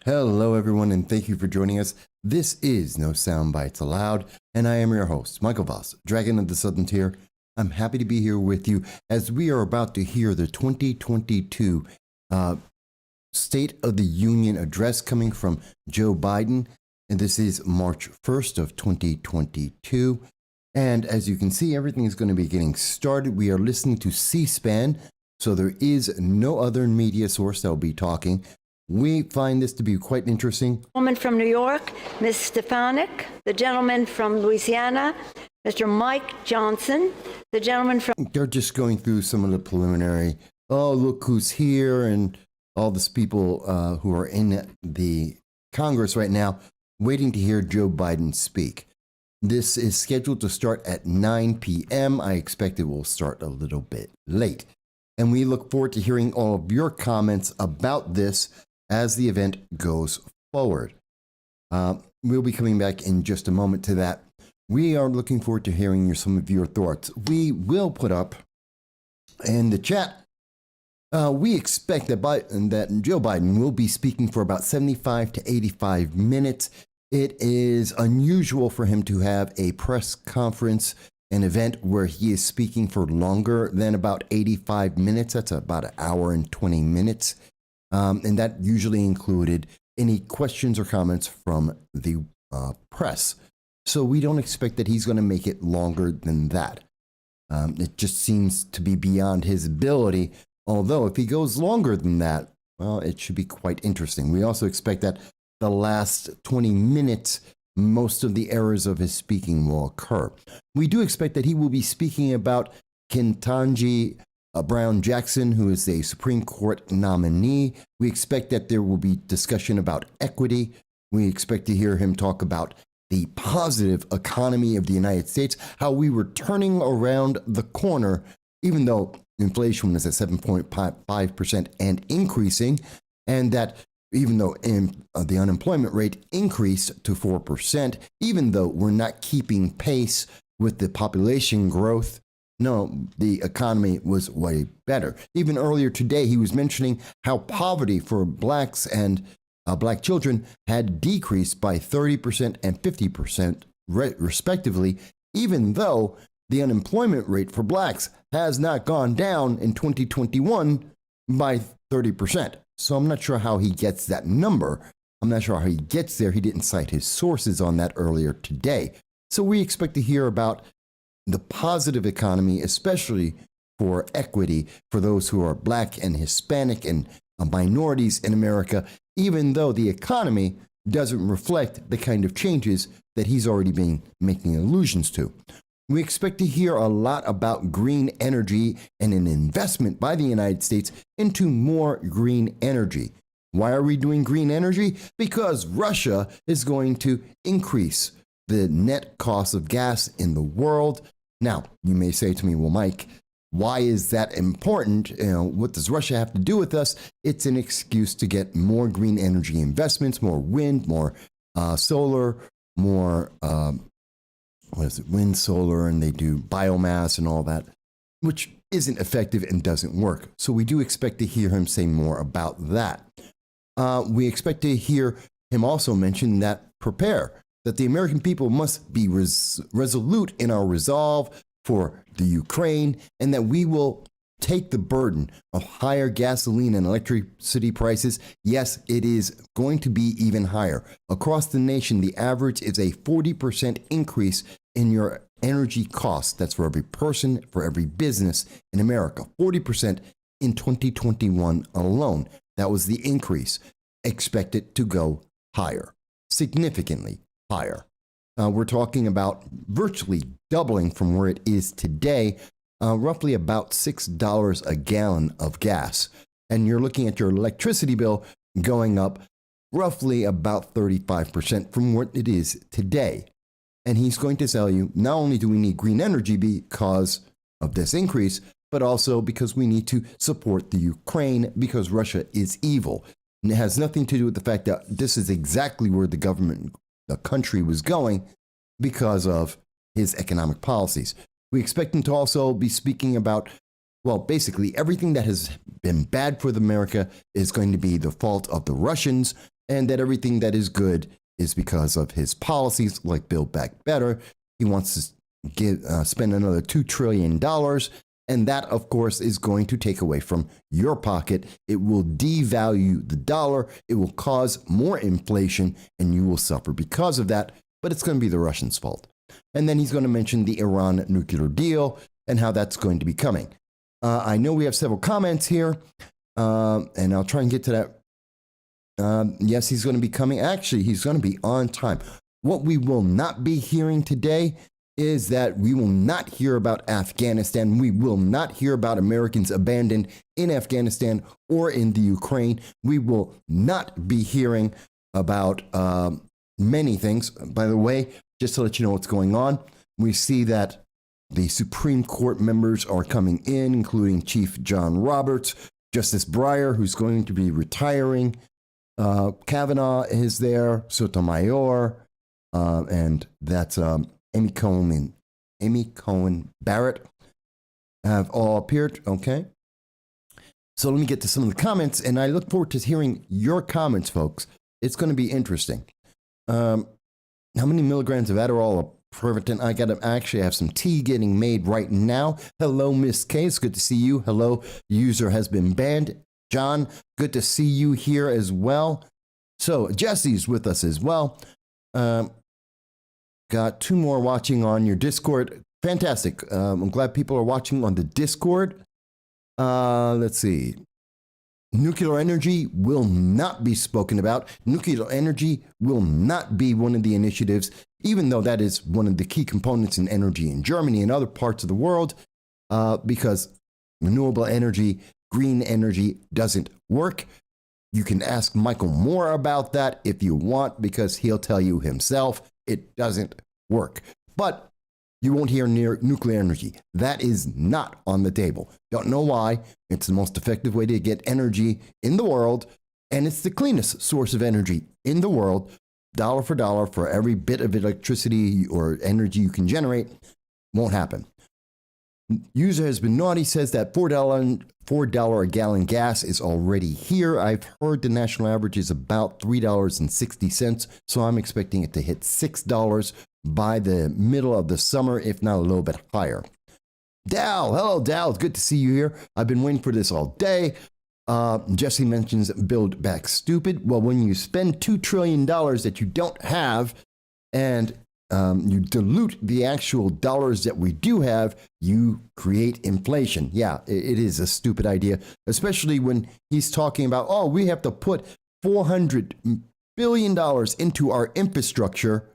Hello, everyone, and thank you for joining us. This is No Soundbites Allowed, and I am your host, Michael Voss, Dragon of the Southern Tier. I'm happy to be here with you as we are about to hear the 2022 State of the Union address coming from Joe Biden, and this is March 1st of 2022. And as you can see, everything is going to be getting started. We are listening to C-SPAN, so there is no other media source that will be talking. We find this to be quite interesting. Woman from New York, Ms. Stefanik, the gentleman from Louisiana, Mr. Mike Johnson, the gentleman from... They're just going through some of the preliminary, oh, look who's here, and all these people who are in the Congress right now waiting to hear Joe Biden speak. This is scheduled to start at 9 p.m. I expect it will start a little bit late. And we look forward to hearing all of your comments about this as the event goes forward. We'll be coming back in just a moment to that. We are looking forward to hearing some of your thoughts. We will put up in the chat. We expect that Joe Biden will be speaking for about 75 to 85 minutes. It is unusual for him to have a press conference, an event where he is speaking for longer than about 85 minutes. That's about an hour and 20 minutes. And that usually included any questions or comments from the press. So we don't expect that he's going to make it longer than that. It just seems to be beyond his ability. Although if he goes longer than that, well, it should be quite interesting. We also expect that the last 20 minutes, most of the errors of his speaking will occur. We do expect that he will be speaking about Ketanji Brown Jackson, who is a Supreme Court nominee. We expect that there will be discussion about equity. We expect to hear him talk about the positive economy of the United States, how we were turning around the corner, even though inflation was at 7.5% and increasing, and that even though the unemployment rate increased to 4%, even though we're not keeping pace with the population growth, no, the economy was way better. Even earlier today, he was mentioning how poverty for blacks and black children had decreased by 30% and 50% respectively, even though the unemployment rate for blacks has not gone down in 2021 by 30%. So I'm not sure how he gets that number. I'm not sure how he gets there. He didn't cite his sources on that earlier today. So we expect to hear about the positive economy, especially for equity for those who are black and Hispanic and minorities in America, even though the economy doesn't reflect the kind of changes that he's already been making allusions to. We expect to hear a lot about green energy and an investment by the United States into more green energy. Why are we doing green energy? Because Russia is going to increase the net cost of gas in the world. Now, you may say to me, well, Mike, why is that important? What does Russia have to do with us? It's an excuse to get more green energy investments, more wind, more solar, more wind, solar, and they do biomass and all that, which isn't effective and doesn't work. So we do expect to hear him say more about that. We expect to hear him also mention that that the American people must be resolute in our resolve for the Ukraine, and that we will take the burden of higher gasoline and electricity prices. Yes, it is going to be even higher. Across the nation, the average is a 40% increase in your energy costs. That's for every person, for every business in America. 40% in 2021 alone. That was the increase. Expect it to go higher, significantly higher. We're talking about virtually doubling from where it is today, roughly about $6 a gallon of gas. And you're looking at your electricity bill going up roughly about 35% from what it is today. And he's going to tell you, not only do we need green energy because of this increase, but also because we need to support the Ukraine because Russia is evil. And it has nothing to do with the fact that this is exactly where the country was going because of his economic policies. We expect him to also be speaking about, well, basically everything that has been bad for America is going to be the fault of the Russians. and that everything that is good is because of his policies like Build Back Better. He wants to spend another $2 trillion. And that, of course, is going to take away from your pocket. It will devalue the dollar. It will cause more inflation, and you will suffer because of that. But it's going to be the Russians' fault. And then he's going to mention the Iran nuclear deal and how that's going to be coming. I know we have several comments here, and I'll try and get to that. Yes, he's going to be coming. Actually, he's going to be on time. What we will not be hearing today is that we will not hear about Afghanistan. We will not hear about Americans abandoned in Afghanistan or in the Ukraine. We will not be hearing about many things. By the way, just to let you know what's going on, we see that the Supreme Court members are coming in, including Chief John Roberts, Justice Breyer, who's going to be retiring. Kavanaugh is there, Sotomayor, and that's Amy Cohen Barrett have all appeared. Okay. So let me get to some of the comments, and I look forward to hearing your comments, folks. It's going to be interesting. How many milligrams of Adderall are Pervitin? I actually have some tea getting made right now. Hello, Miss K. It's good to see you. Hello, user has been banned. John, good to see you here as well. So Jesse's with us as well. Got two more watching on your Discord. Fantastic. I'm glad people are watching on the Discord. Let's see. Nuclear energy will not be spoken about. Nuclear energy will not be one of the initiatives, even though that is one of the key components in energy in Germany and other parts of the world, because renewable energy, green energy doesn't work. You can ask Michael Moore about that if you want, because he'll tell you himself it doesn't work. But you won't hear near nuclear energy. That is not on the table. Don't know why. It's the most effective way to get energy in the world, and it's the cleanest source of energy in the world. Dollar for every bit of electricity or energy you can generate. Won't happen. User has been naughty, says that $4 a gallon gas is already here. I've heard the national average is about $3.60, so I'm expecting it to hit $6 by the middle of the summer, if not a little bit higher. Dal, hello Dal, it's good to see you here. I've been waiting for this all day. Jesse mentions Build Back Stupid. Well, when you spend $2 trillion that you don't have and you dilute the actual dollars that we do have, you create inflation. Yeah, it is a stupid idea, especially when he's talking about, oh, we have to put $400 billion into our infrastructure,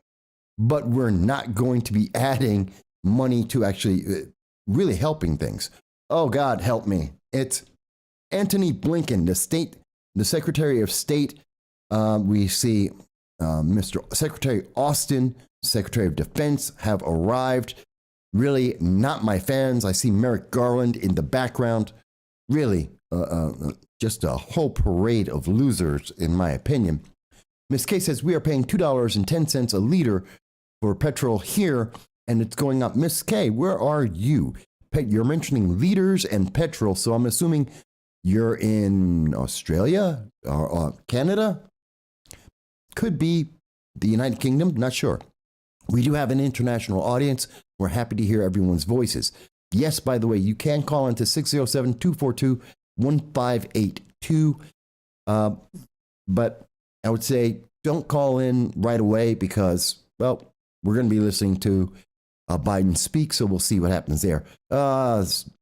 but we're not going to be adding money to actually really helping things. Oh, God, help me. It's Antony Blinken, the Secretary of State. We see Mr. Secretary Austin, Secretary of Defense have arrived. Really not my fans. I see Merrick Garland in the background. Really, just a whole parade of losers, in my opinion. Ms. K says, we are paying $2.10 a liter for petrol here, and it's going up. Ms. K, where are you? You're mentioning liters and petrol, so I'm assuming you're in Australia or Canada? Could be the United Kingdom, not sure. We do have an international audience. We're happy to hear everyone's voices. Yes, by the way, you can call into 607-242-1582. But I would say don't call in right away because, well, we're going to be listening to Biden speak, so we'll see what happens there.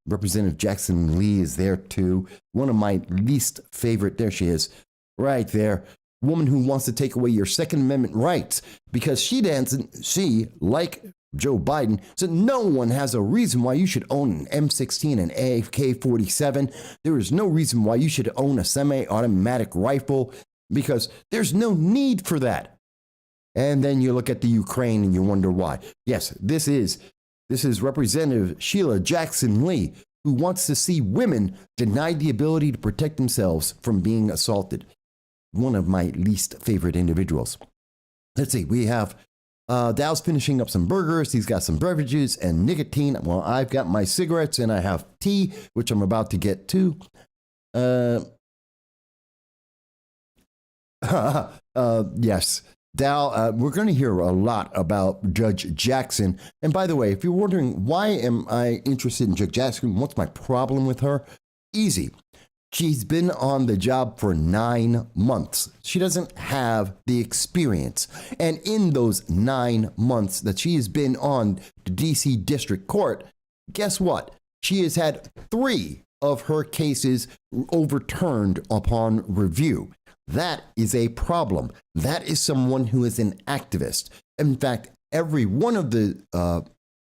Representative Jackson Lee is there too. One of my least favorite, there she is, right there. Woman who wants to take away your Second Amendment rights because she, like Joe Biden, said no one has a reason why you should own an M16 and AK-47. There is no reason why you should own a semi-automatic rifle because there's no need for that. And then you look at the Ukraine and you wonder why. Yes, this is Representative Sheila Jackson Lee, who wants to see women denied the ability to protect themselves from being assaulted. One of my least favorite individuals. Let's see, we have Dow's finishing up some burgers. He's got some beverages and nicotine. Well, I've got my cigarettes and I have tea, which I'm about to get to. Yes. Dal, we're going to hear a lot about Judge Jackson. And by the way, if you're wondering why am I interested in Judge Jackson, what's my problem with her? Easy. She's been on the job for 9 months. She doesn't have the experience. And in those 9 months that she has been on the DC District Court, guess what? She has had 3 of her cases overturned upon review. That is a problem. That is someone who is an activist. In fact, every one of the,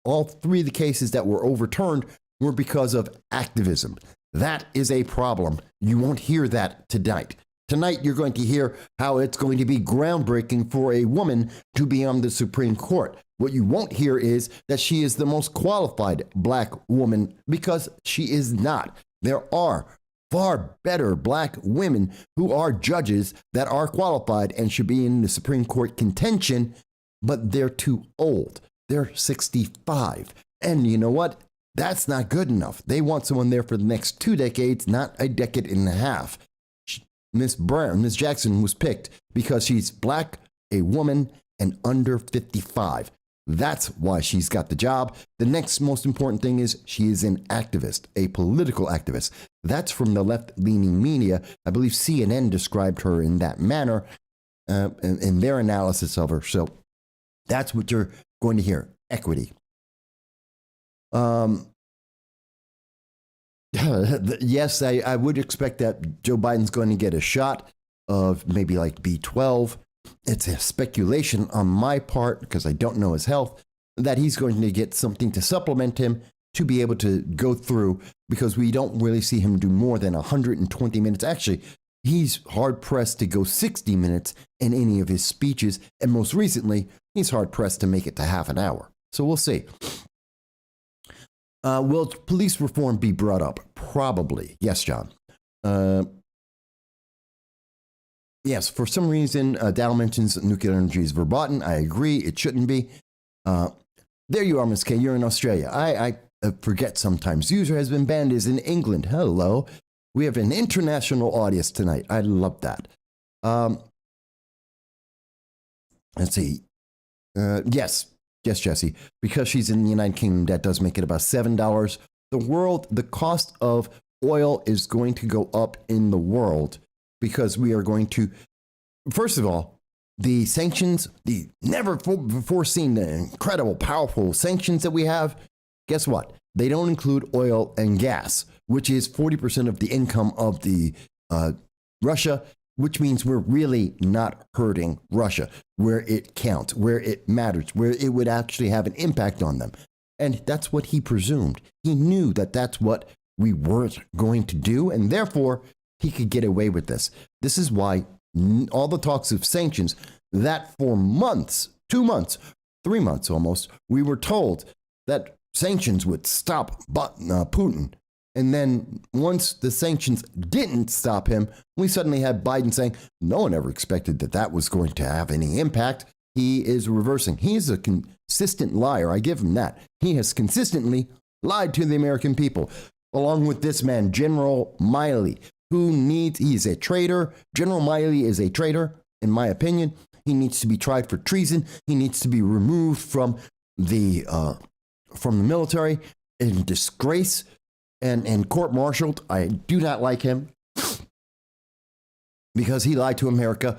all 3 of the cases that were overturned were because of activism. That is a problem. You won't hear that tonight. Tonight, you're going to hear how it's going to be groundbreaking for a woman to be on the Supreme Court. What you won't hear is that she is the most qualified black woman, because she is not. There are far better black women who are judges that are qualified and should be in the Supreme Court contention, but they're too old. They're 65. And you know what? That's not good enough. They want someone there for the next 2 decades, not a decade and a half. Miss Jackson was picked because she's black, a woman, and under 55. That's why she's got the job. The next most important thing is she is an activist, a political activist. That's from the left-leaning media. I believe CNN described her in that manner in their analysis of her. So that's what you're going to hear, equity. Yes, I would expect that Joe Biden's going to get a shot of maybe like B12. It's a speculation on my part, because I don't know his health, that he's going to get something to supplement him to be able to go through, because we don't really see him do more than 120 minutes. Actually, he's hard-pressed to go 60 minutes in any of his speeches, and most recently, he's hard-pressed to make it to half an hour. So we'll see. Will police reform be brought up? Probably. Yes, John. Yes, for some reason, Dow mentions nuclear energy is verboten. I agree. It shouldn't be. There you are, Ms. K. You're in Australia. I forget sometimes. User has been banned is in England. Hello. We have an international audience tonight. I love that. Let's see. Yes, Jesse. Because she's in the United Kingdom, that does make it about $7. The cost of oil is going to go up in the world, because we are going to, first of all, the sanctions, the never before seen, the incredible, powerful sanctions that we have, guess what? They don't include oil and gas, which is 40% of the income of the Russia, which means we're really not hurting Russia where it counts, where it matters, where it would actually have an impact on them. And that's what he presumed. He knew that that's what we weren't going to do, and therefore he could get away with this. This is why all the talks of sanctions, that for months, 2 months, 3 months almost, we were told that sanctions would stop Putin. And then once the sanctions didn't stop him, we suddenly had Biden saying, no one ever expected that that was going to have any impact. He is reversing. He is a consistent liar. I give him that. He has consistently lied to the American people, along with this man, General Milley, he's a traitor. General Milley is a traitor, in my opinion. He needs to be tried for treason. He needs to be removed from the military in disgrace and court-martialed. I do not like him because he lied to America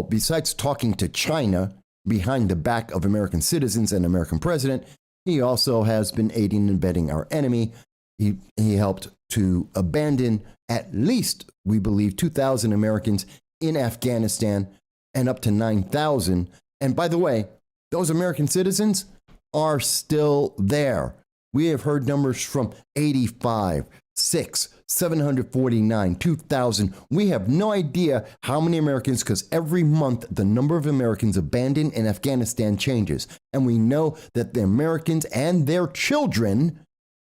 besides talking to China behind the back of American citizens and American president, he also has been aiding and abetting our enemy. He helped to abandon at least, we believe, 2,000 Americans in Afghanistan and up to 9,000. And by the way, those American citizens are still there. We have heard numbers from 85, 6, 749, 2,000. We have no idea how many Americans, because every month the number of Americans abandoned in Afghanistan changes. And we know that the Americans and their children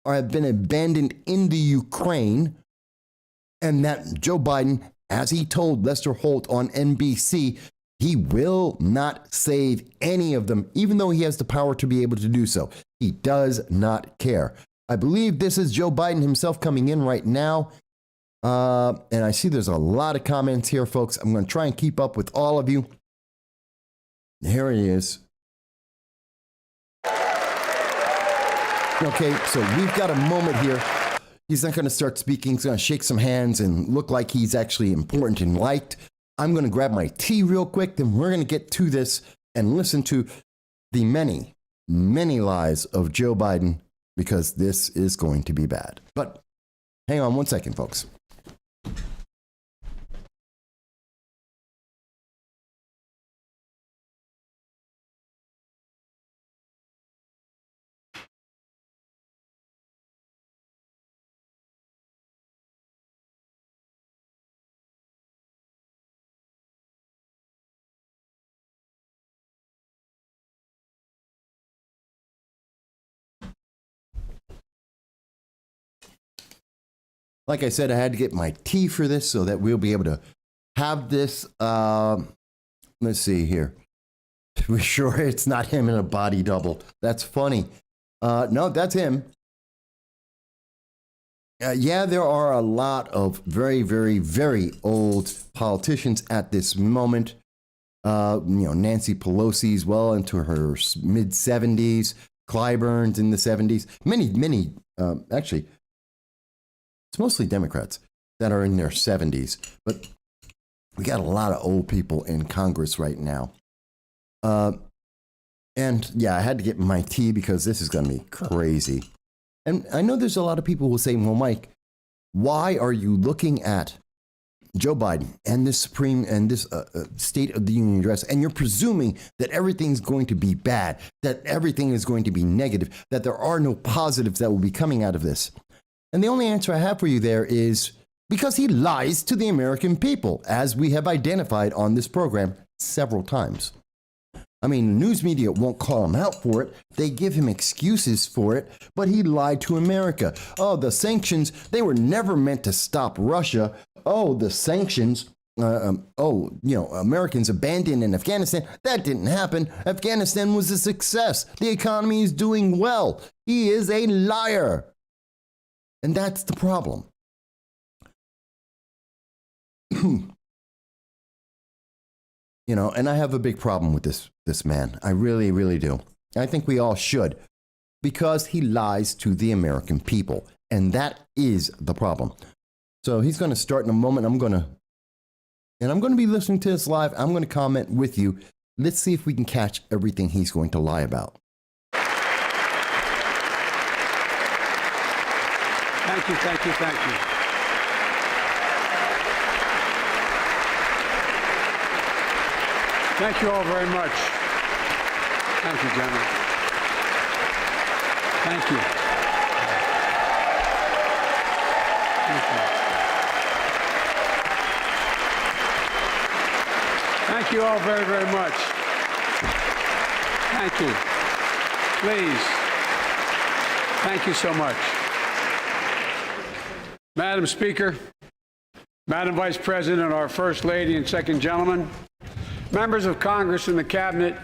have been abandoned in the Ukraine, and that Joe Biden, as he told Lester Holt on NBC, he will not save any of them, even though he has the power to be able to do so. He does not care. I believe this is Joe Biden himself coming in right now. And I see there's a lot of comments here, folks. I'm going to try and keep up with all of you. Here he is. Okay, so we've got a moment here. He's not going to start speaking. He's going to shake some hands and look like he's actually important and liked. I'm going to grab my tea real quick, then we're going to get to this and listen to the many, many lies of Joe Biden, because this is going to be bad. But hang on one second, folks. Like I said, I had to get my tea for this so that we'll be able to have this. Let's see here. We're sure it's not him in a body double. That's funny. No, that's him. Yeah, there are a lot of very, very, very old politicians at this moment. Nancy Pelosi's well into her mid 70s. Clyburn's in the 70s. Many, actually. It's mostly Democrats that are in their 70s, but we got a lot of old people in Congress right now. And yeah, I had to get my tea because this is going to be crazy. And I know there's a lot of people who will say, well, Mike, why are you looking at Joe Biden and this State of the Union address, and you're presuming that everything's going to be bad, that everything is going to be negative, that there are no positives that will be coming out of this? And the only answer I have for you there is because he lies to the American people, as we have identified on this program several times. I mean, news media won't call him out for it. They give him excuses for it, but he lied to America. Oh, the sanctions, they were never meant to stop Russia. Oh, the sanctions, Americans abandoned in Afghanistan. That didn't happen. Afghanistan was a success. The economy is doing well. He is a liar. And that's the problem. And I have a big problem with this man. I really, really do. I think we all should, because he lies to the American people. And that is the problem. So he's going to start in a moment. I'm going to be listening to this live. I'm going to comment with you. Let's see if we can catch everything he's going to lie about. Thank you. Thank you all very much. Thank you, General. Thank you. Thank you all very, very much. Thank you. Please. Thank you so much. Madam Speaker, Madam Vice President, our First Lady and Second Gentleman, members of Congress and the Cabinet,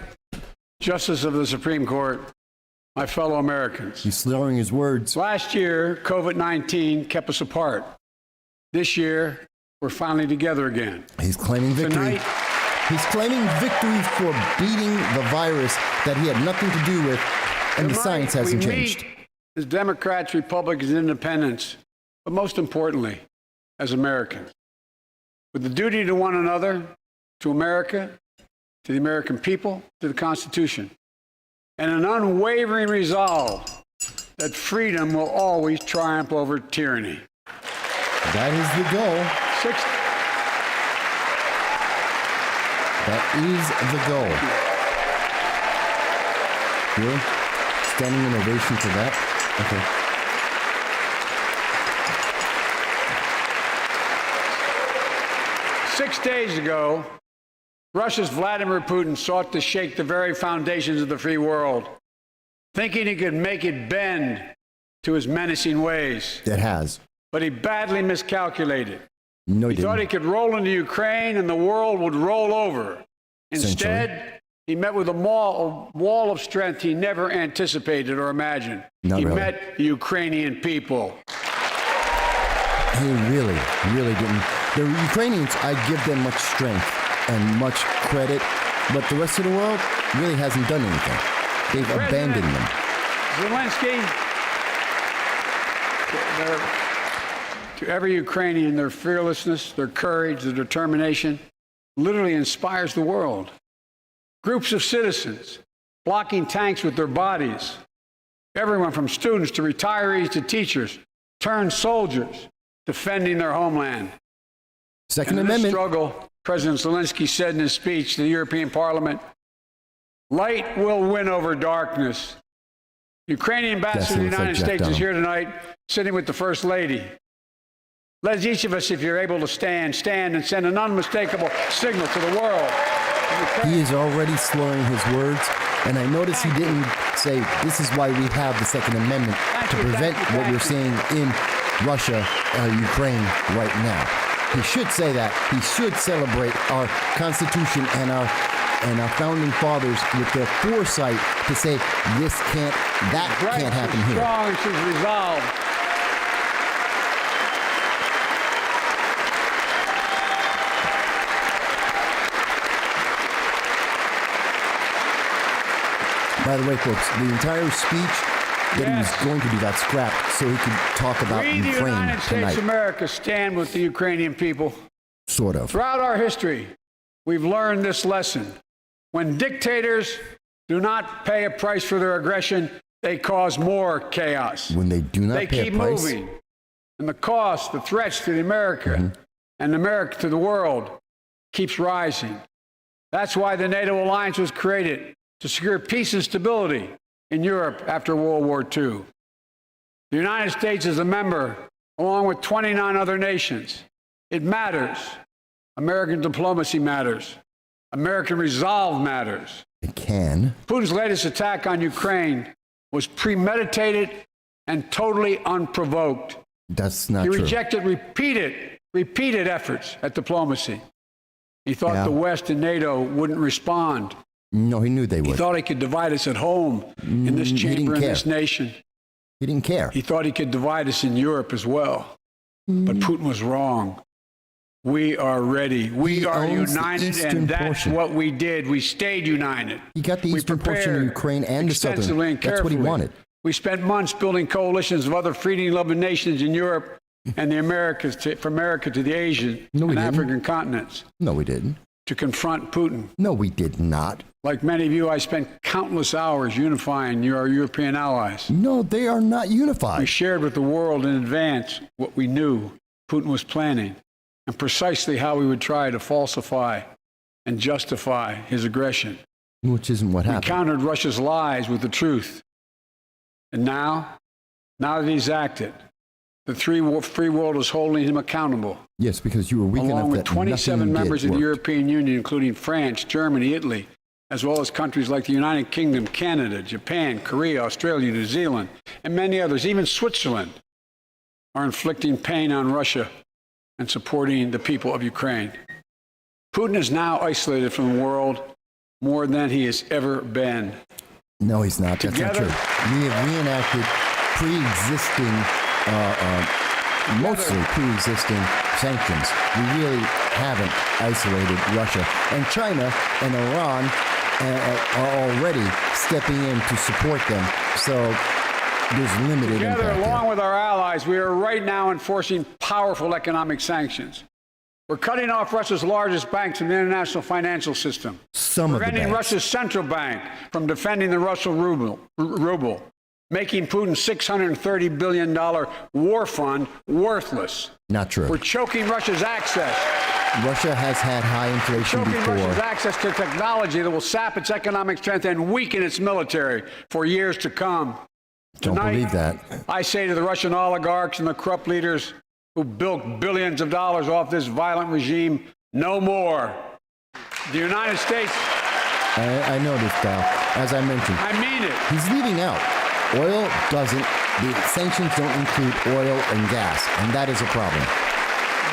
Justice of the Supreme Court, my fellow Americans. He's slurring his words. Last year, COVID-19 kept us apart. This year, we're finally together again. He's claiming victory. He's claiming victory for beating the virus that he had nothing to do with, and the science hasn't changed. As Democrats, Republicans, Independents, but most importantly, as Americans, with the duty to one another, to America, to the American people, to the Constitution, and an unwavering resolve that freedom will always triumph over tyranny. That is the goal. That is the goal. Here, standing ovation for that. Okay. 6 days ago, Russia's Vladimir Putin sought to shake the very foundations of the free world, thinking he could make it bend to his menacing ways. It has. But he badly miscalculated. No, he thought he could roll into Ukraine and the world would roll over. Instead, he met with a wall of strength he never anticipated or imagined. He met the Ukrainian people. He really, really didn't. The Ukrainians, I give them much strength and much credit, but the rest of the world really hasn't done anything. They've abandoned them. Zelensky, to every Ukrainian, their fearlessness, their courage, their determination literally inspires the world. Groups of citizens blocking tanks with their bodies, everyone from students to retirees to teachers, turned soldiers defending their homeland. Second And in this Amendment. struggle, President Zelensky said in his speech to the European Parliament, light will win over darkness. Ukrainian ambassador to the looks like United Jack States is Dunham. here tonight, sitting with the First Lady. Let each of us, if you're able to stand and send an unmistakable signal to the world. He is already slurring his words, and I notice he didn't say this is why we have the Second Amendment to prevent what we're seeing in Russia, Ukraine right now. He should say that. He should celebrate our Constitution and our founding fathers with their foresight to say that can't happen here. Strong and she's resolved. By the way, folks, the entire speech that he was going to do got scrapped so he could talk about We, the Ukraine United States tonight. of America, stand with the Ukrainian people. Sort of. Throughout our history, we've learned this lesson. When dictators do not pay a price for their aggression, they cause more chaos. When they do not They pay keep a price, moving. And the cost, the threats to America and America to the world keeps rising. That's why the NATO alliance was created, to secure peace and stability in Europe after World War II. The United States is a member, along with 29 other nations. It matters. American diplomacy matters. American resolve matters. it can. Putin's latest attack on Ukraine was premeditated and totally unprovoked. That's not He true. rejected repeated efforts at diplomacy. He thought the West and NATO wouldn't respond. No, he knew they He would. thought he could divide us at home, in this He didn't chamber, in care. this nation. He didn't care. He thought he could divide us in Europe as well. But Putin was wrong. We are ready. We He are owns the united, eastern and that's portion. what we did. We stayed united. He got the We eastern portion of prepared Ukraine and the extensively southern. and That's what he carefully. wanted. We spent months building coalitions of other freedom-loving nations in Europe and the Americas, from America to the Asian No, we and didn't. African continents, No, we didn't. to confront Putin. No, we did not. Like many of you, I spent countless hours unifying our European allies. No, they are not We unified. shared with the world in advance what we knew Putin was planning and precisely how we would try to falsify and justify his aggression. Which isn't what We happened. countered Russia's lies with the truth. And now that he's acted, the free world is holding him accountable, Yes, because you were weak along enough with that 27 nothing members did of the work. European Union, including France, Germany, Italy, as well as countries like the United Kingdom, Canada, Japan, Korea, Australia, New Zealand, and many others, even Switzerland, are inflicting pain on Russia and supporting the people of Ukraine. Putin is now isolated from the world more than he has ever been. No, he's not. That's not Together- true. We have reenacted pre-existing, mostly pre-existing sanctions. We really haven't isolated Russia. And China and Iran are already stepping in to support them. So there's limited Together, impact along there. with our allies, we are right now enforcing powerful economic sanctions. We're cutting off Russia's largest banks from the international financial system. Some of the Preventing banks. Russia's central bank from defending the Russian ruble, making Putin's $630 billion war fund worthless. Not true. We're choking Russia's access. Russia has had high inflation Choking Russia's before. access to technology that will sap its economic strength and weaken its military for years to come. Don't Tonight, believe that. I say to the Russian oligarchs and the corrupt leaders who bilk billions of dollars off this violent regime, no more. The United States, I noticed, Val, as I mentioned. I mean it. He's leaving out. Oil doesn't. The sanctions don't include oil and gas, and that is a problem.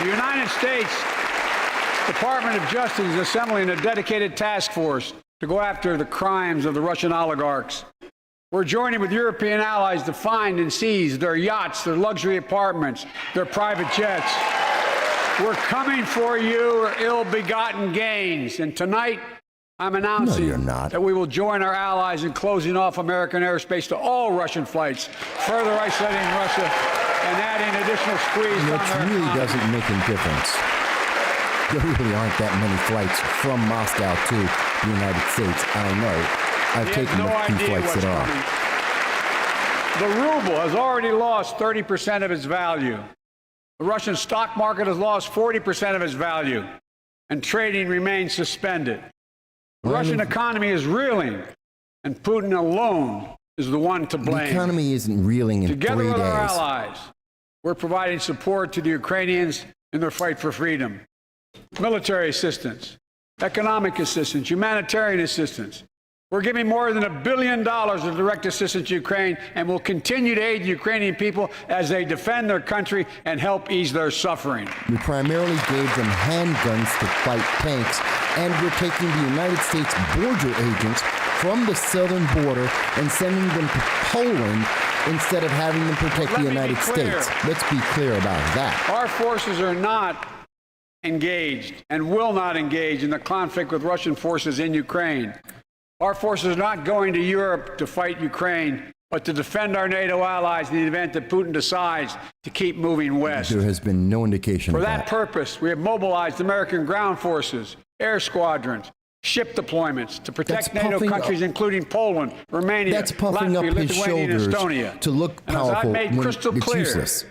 The United States Department of Justice is assembling a dedicated task force to go after the crimes of the Russian oligarchs. We're joining with European allies to find and seize their yachts, their luxury apartments, their private jets. We're coming for your ill-begotten gains. And tonight, I'm announcing that we will join our allies in closing off American airspace to all Russian flights, further isolating Russia and adding additional squeeze on their Which really economy. doesn't make any difference. There really aren't that many flights from Moscow to the United States. I know. I've He has taken no a few idea flights what's at all. coming. The ruble has already lost 30% of its value. The Russian stock market has lost 40% of its value, and trading remains suspended. The Russian economy is reeling, and Putin alone is the one to blame. The economy isn't reeling in Together 3 with our days. allies, we're providing support to the Ukrainians in their fight for freedom. Military assistance, economic assistance, humanitarian assistance. We're giving more than $1 billion of direct assistance to Ukraine, and will continue to aid the Ukrainian people as they defend their country and help ease their suffering. We primarily gave them handguns to fight tanks, and we're taking the United States border agents from the southern border and sending them to Poland instead of having them protect the United States. Let's be clear about that. Our forces are not engaged and will not engage in the conflict with Russian forces in Ukraine. Our forces are not going to Europe to fight Ukraine, but to defend our NATO allies in the event that Putin decides to keep moving west. There has been no indication For of that that. purpose, we have mobilized American ground forces, air squadrons, ship deployments to protect That's NATO puffing countries, including Poland, Romania, That's puffing Latvia, up his Lithuania, and shoulders Estonia. to look And as I've powerful made when crystal it's clear, useless.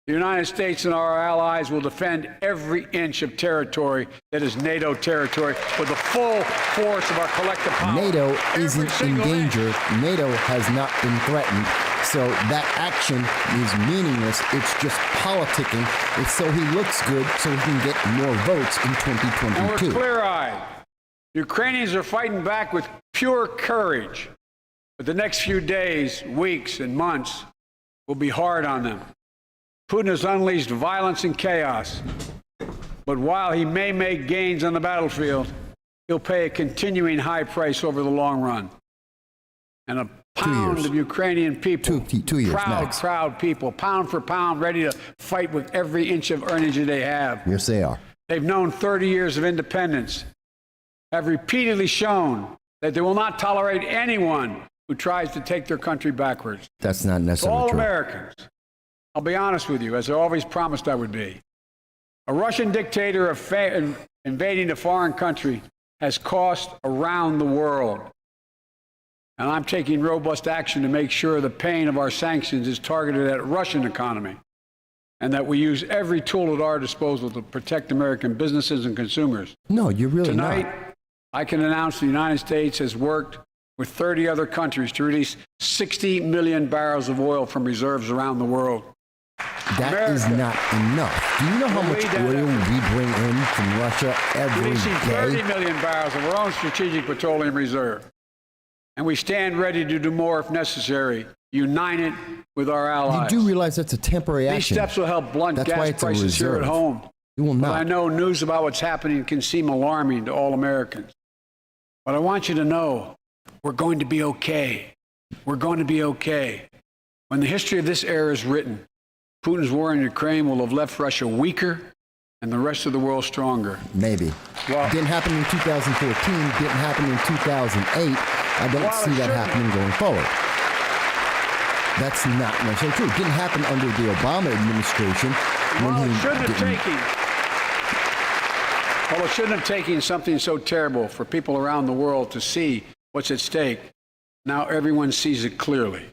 the United States and our allies will defend every inch of territory that is NATO territory with the full force of our collective power. NATO Every isn't in single danger. inch. NATO has not been threatened. So that action is meaningless. It's just politicking. It's so he looks good so he can get more votes in And we're 2022. clear-eyed. Ukrainians are fighting back with pure courage. But the next few days, weeks, and months will be hard on them. Putin has unleashed violence and chaos. But while he may make gains on the battlefield, he'll pay a continuing high price over the long run. And a pound years. of Ukrainian people, 2 years proud, max. proud people, pound for pound, ready to fight with every inch of energy they have. Yes, they are. They've known 30 years of independence, have repeatedly shown that they will not tolerate anyone who tries to take their country backwards. That's not To necessarily all true. Americans, I'll be honest with you, as I always promised I would be. A Russian dictator invading a foreign country has cost around the world. And I'm taking robust action to make sure the pain of our sanctions is targeted at the Russian economy, and that we use every tool at our disposal to protect American businesses and consumers. No, you're really Tonight, not. I can announce the United States has worked with 30 other countries to release 60 million barrels of oil from reserves around the world. That is America not enough. Do you know how will much lead that oil effort. we bring in from Russia every Releasing 30 day? million barrels of our own strategic petroleum reserve. And we stand ready to do more if necessary, united with our You allies. do realize that's a temporary These action. steps will help blunt That's why gas it's a prices here at reserve. home. It will But I not. know news about what's happening can seem alarming to all Americans. But I want you to know we're going to be okay. We're going to be okay. When the history of this era is written, Putin's war in Ukraine will have left Russia weaker and the rest of the world stronger. Maybe. Well- Didn't happen in 2014. Didn't happen in 2008. I don't Well, see it that shouldn't. happening going forward. That's not necessarily true. It didn't happen under the Obama administration when Well, he it shouldn't have didn't. taken. Well, it shouldn't have taken something so terrible for people around the world to see what's at stake. Now everyone sees it clearly.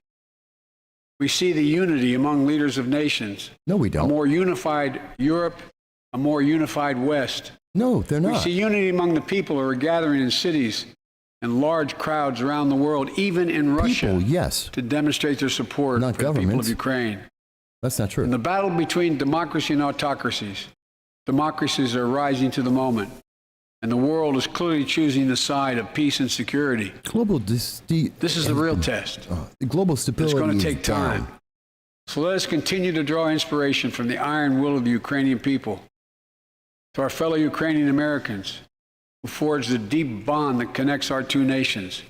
We see the unity among leaders of nations, No, we a don't. more unified Europe, a more unified West. No, they're We not. see unity among the people who are gathering in cities and large crowds around the world, even in Russia, People, yes. to demonstrate their support Not for the people governments. of Ukraine. That's not In true. the battle between democracy and autocracies, democracies are rising to the moment, and the world is clearly choosing the side of peace and security. This is the real test. The global It's stability going to is take down. time. So let us continue to draw inspiration from the iron will of the Ukrainian people. To our fellow Ukrainian Americans who forged the deep bond that connects our two nations,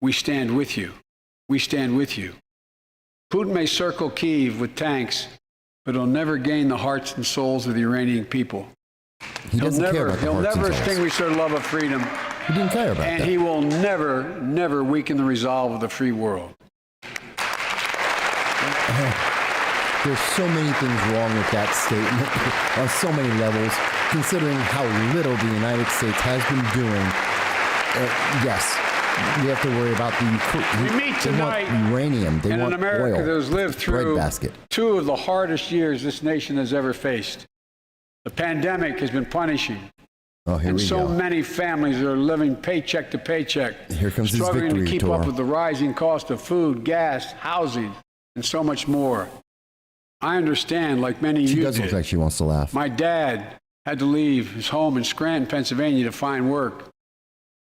we stand with you. we stand with you. Putin may circle Kyiv with tanks, but he'll never gain the hearts and souls of the Iranian people. He doesn't care about the He'll hearts and never souls. extinguish their love of freedom, He didn't care about and that. he will never, never weaken the resolve of the free world. There's so many things wrong with that statement on so many levels, considering how little the United States has been doing. Yes, we have to worry about the We meet tonight they want uranium. They in want an America oil. that has lived through breadbasket. two of the hardest years this nation has ever faced. The pandemic has been punishing, Oh, here and we so go. many families are living paycheck to paycheck, Here comes his struggling to victory keep tour. up with the rising cost of food, gas, housing, and so much more. I understand, like many of She you does look did. like she wants to laugh. My dad had to leave his home in Scranton, Pennsylvania to find work.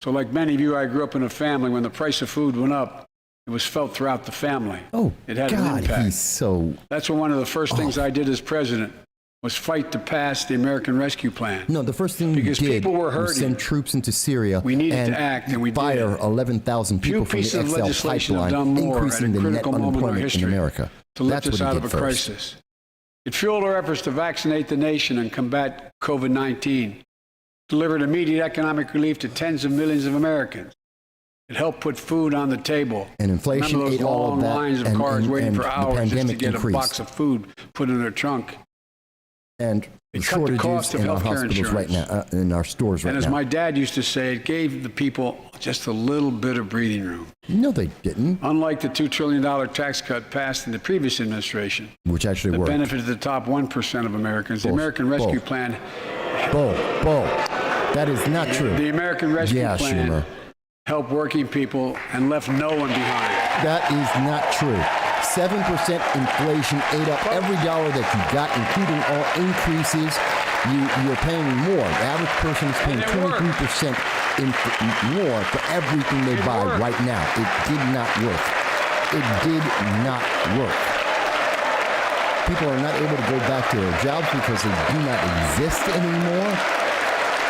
So like many of you, I grew up in a family when the price of food went up, it was felt throughout the family. Oh, It had an God, impact. he's so... That's one of the first things I did as president was fight to pass the American Rescue Plan. No, the first thing Because we did people were was hurting. send troops into Syria We needed and to act, and we fire did. 11,000 people Few from the pieces of XL legislation have pipeline, done more increasing at a the net critical moment in our unemployment in history America. to lift That's us what he out did of a first. crisis. It fueled our efforts to vaccinate the nation and combat COVID-19, delivered immediate economic relief to tens of millions of Americans. It helped put food on the table. And inflation Remember those ate all of long that, lines of and- cars and- waiting and for the hours just to pandemic get a increased. box of food put in their trunk. And It cut the shortages cost of in our healthcare hospitals right now, insurance. in our stores right And as now. my dad used to say, it gave the people just a little bit of breathing room. No, they didn't, Unlike the $2 trillion tax cut passed in the previous administration, which actually that worked. benefited the top 1% of Americans, the American Rescue Plan, Bull. That is not true. the American Rescue Yeah, Plan Schumer. helped working people and left no one behind. That is not true. 7% inflation ate up every dollar that you got, including all increases. You're paying more. The average person is paying And it worked. 23% more for everything they buy worked. right now. It did not work. It did not work. People are not able to go back to their jobs because they do not exist anymore.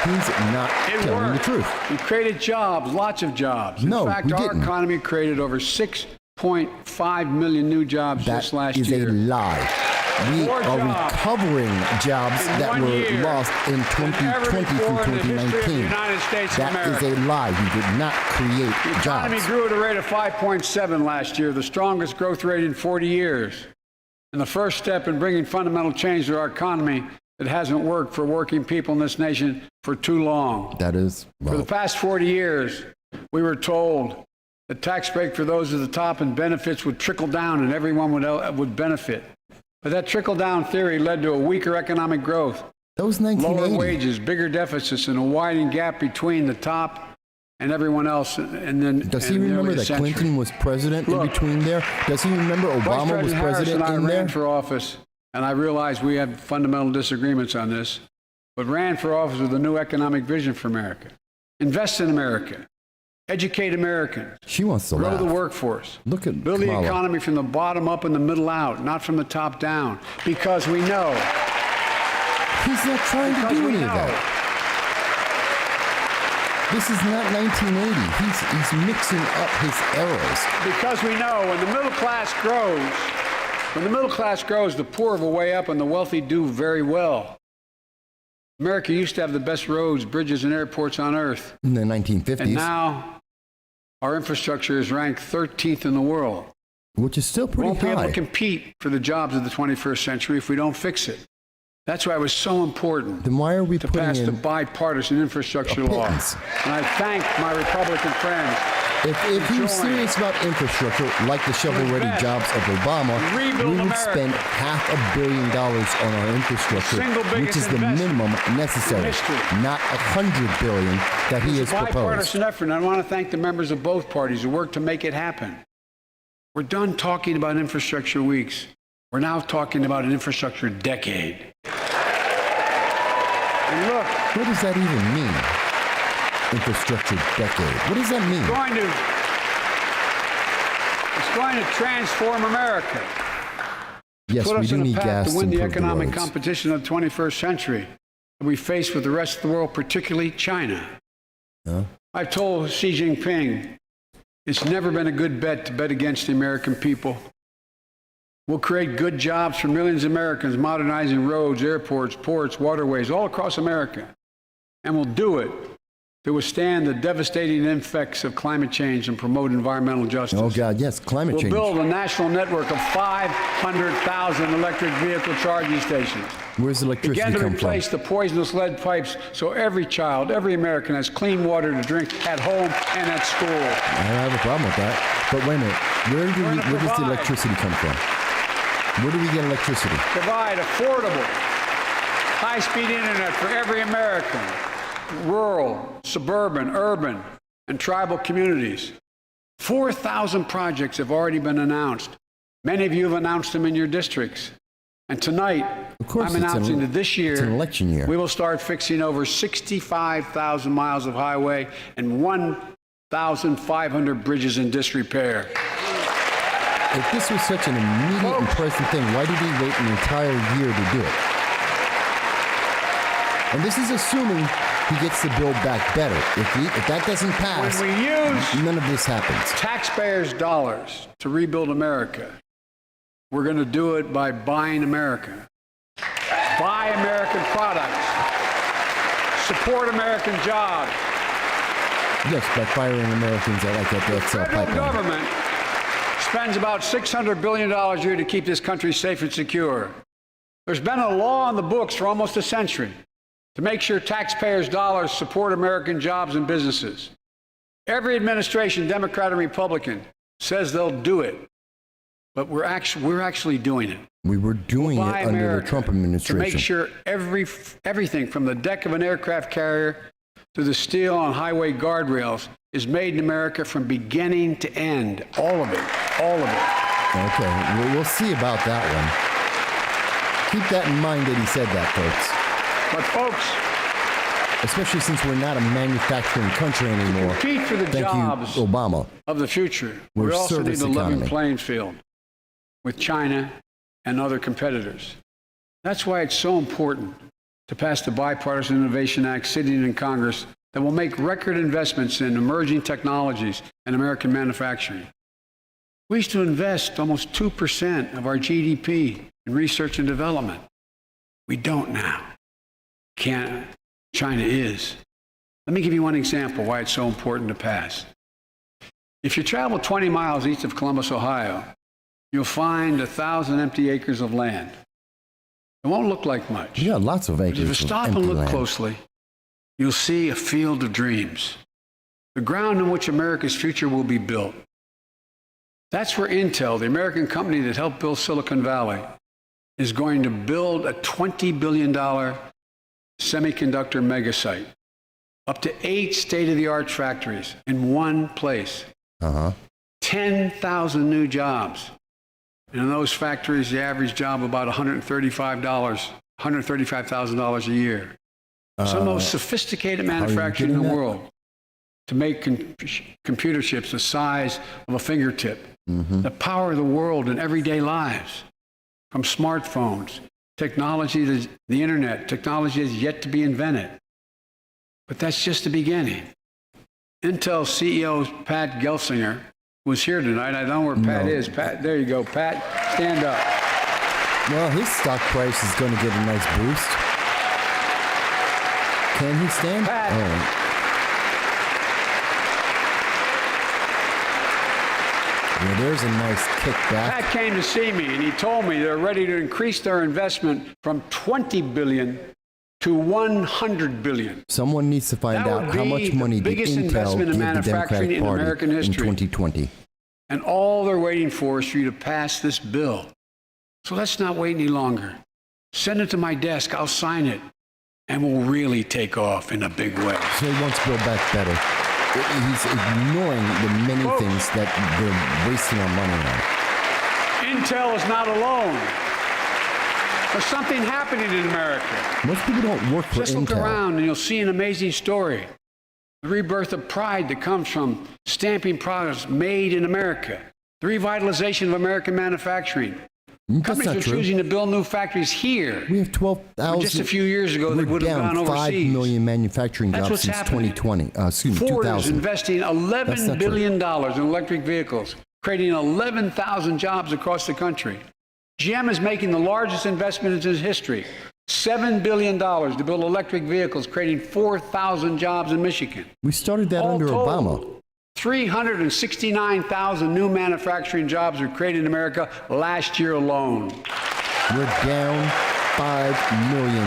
He's not It telling worked. the truth. We created jobs, lots of jobs. No, In fact, we our didn't. economy created over 6.5 million new jobs just That last is year. a lie. We More are jobs recovering jobs in that one were year lost in than ever 2020 through before in the history of the 2019. United States of That is America. a lie. We did not create The economy jobs. grew at a rate of 5.7 last year, the strongest growth rate in 40 years. And the first step in bringing fundamental change to our economy that hasn't worked for working people in this nation for too long. That is, For the well, past 40 years, we were told the tax break for those at the top and benefits would trickle down and everyone would benefit. But that trickle-down theory led to a weaker economic growth, that was lower 1980. wages, bigger deficits, and a widening gap between the top and everyone else. And then, Does he and remember nearly a that century. Clinton was president in Look, between there? Does he remember Vice Obama was President Harris president and I in ran there? for office, and I realize we have fundamental disagreements on this, but ran for office with a new economic vision for America. Invest in America. Educate Americans. She wants to Grow laugh. the workforce. Look at Build the Kamala. economy from the bottom up and the middle out, not from the top down. Because we know. He's not trying to Because do we any of know. that. This is not 1980. He's mixing up his eras. Because we know when the middle class grows, the poor have a way up and the wealthy do very well. America used to have the best roads, bridges, and airports on earth. In the 1950s, And now our infrastructure is ranked 13th in the world. which is still We pretty won't be able high. to compete for the jobs of the 21st century if we don't fix it. That's why it was so important Then why are we to putting pass the in... bipartisan infrastructure a law. pittance? And I thank my Republican friends. If he was Join. serious about infrastructure, like the shovel-ready invest. jobs of Obama, Rebuild we would America. spend $500 million on our infrastructure, Single biggest which is the investment minimum in necessary, history. not $100 billion that he has It's a proposed. bipartisan effort, and I want to thank the members of both parties who worked to make it happen. We're done talking about infrastructure weeks. We're now talking about an infrastructure decade. And look, What does that even mean? Infrastructure decade. What does that mean? it's going to transform America. Yes, Put we us do in a need path gas to win to the improve the economic roads. competition of the 21st century that we face with the rest of the world, particularly China. Huh? I've told Xi Jinping It's never been a good bet to bet against the American people. We'll create good jobs for millions of Americans, modernizing roads, airports, ports, waterways, all across America. And we'll do it to withstand the devastating effects of climate change and promote environmental justice. Oh, God, yes, climate change. We'll build a national network of 500,000 electric vehicle charging stations. Where's the electricity Begin to come from? replace the poisonous lead pipes so every child, every American has clean water to drink at home and at school. I don't have a problem with that. But wait a minute. Where does the electricity come from? Where do we get electricity? Provide affordable, high-speed internet for every American, rural, suburban, urban, and tribal communities. 4,000 projects have already been announced. Many of you have announced them in your districts. And tonight, I'm announcing that this year, it's an election year, we will start fixing over 65,000 miles of highway and 1,500 bridges in disrepair. If this was such an immediate and present thing, why did he wait an entire year to do it? And this is assuming he gets the bill back better. If that doesn't pass, when we use none of this happens. Taxpayers' dollars to rebuild America, we're going to do it by buying America. Buy American products. Support American jobs. Yes, by firing Americans that like that XL Federal pipeline. government spends about $600 billion a year to keep this country safe and secure. There's been a law on the books for almost a century to make sure taxpayers' dollars support American jobs and businesses. Every administration, Democrat and Republican, says they'll do it. But we're actually doing it. We were doing it under America the Trump administration. to make sure everything from the deck of an aircraft carrier to the steel on highway guardrails is made in America from beginning to end. All of it. All of it. Okay, we'll see about that one. Keep that in mind that he said that, folks. But folks, especially since we're not a manufacturing country anymore. Compete for the jobs you, Obama. Of the future. We're We also need a level economy. playing field with China and other competitors. That's why it's so important to pass the Bipartisan Innovation Act sitting in Congress that will make record investments in emerging technologies and American manufacturing. We used to invest almost 2% of our GDP in research and development. We don't now. China is. Let me give you one example why it's so important to pass. If you travel 20 miles east of Columbus, Ohio, you'll find 1,000 empty acres of land. It won't look like much. Yeah, lots of acres. If you stop and look closely, you'll see a field of dreams, the ground on which America's future will be built. That's where Intel, the American company that helped build Silicon Valley, is going to build a $20 billion semiconductor megasite, up to 8 state-of-the-art factories in one place. 10,000 new jobs. And in those factories, the average job about $135,000 a year. Some of the most sophisticated manufacturing in the world to make computer chips the size of a fingertip, that power the world in everyday lives, from smartphones, technology to the internet, technology is yet to be invented. But that's just the beginning. Intel CEO Pat Gelsinger was here tonight. I don't know where Pat is. Pat, there you go. Pat, stand up. Well, his stock price is going to get a nice boost. Can he stand? Pat. Oh. Well, there's a nice kickback. Pat came to see me, and he told me they're ready to increase their investment from $20 billion to $100 billion. Someone needs to find out how much money did Intel give the Democratic Party in 2020. And all they're waiting for is for you to pass this bill. So let's not wait any longer. Send it to my desk. I'll sign it. And we'll really take off in a big way. So he wants Build Back Better. He's ignoring the many things that they're wasting our money on. Intel is not alone. There's something happening in America. Most people don't work for Just Intel. look around and you'll see an amazing story. The rebirth of pride that comes from stamping products made in America. The revitalization of American manufacturing. That's Companies not are true. choosing to build new factories here. We have 12,000. Just a few years ago, they we're would have down gone 5 overseas. million manufacturing That's jobs what's since happening. 2020. Excuse me, Ford is 2000. investing That's $11 not billion in electric vehicles, creating 11,000 jobs across the country. GM is making the largest investment in its history, $7 billion to build electric vehicles, creating 4,000 jobs in Michigan. We started that All under told, Obama. 369,000 new manufacturing jobs were created in America last year alone. We're down 5 million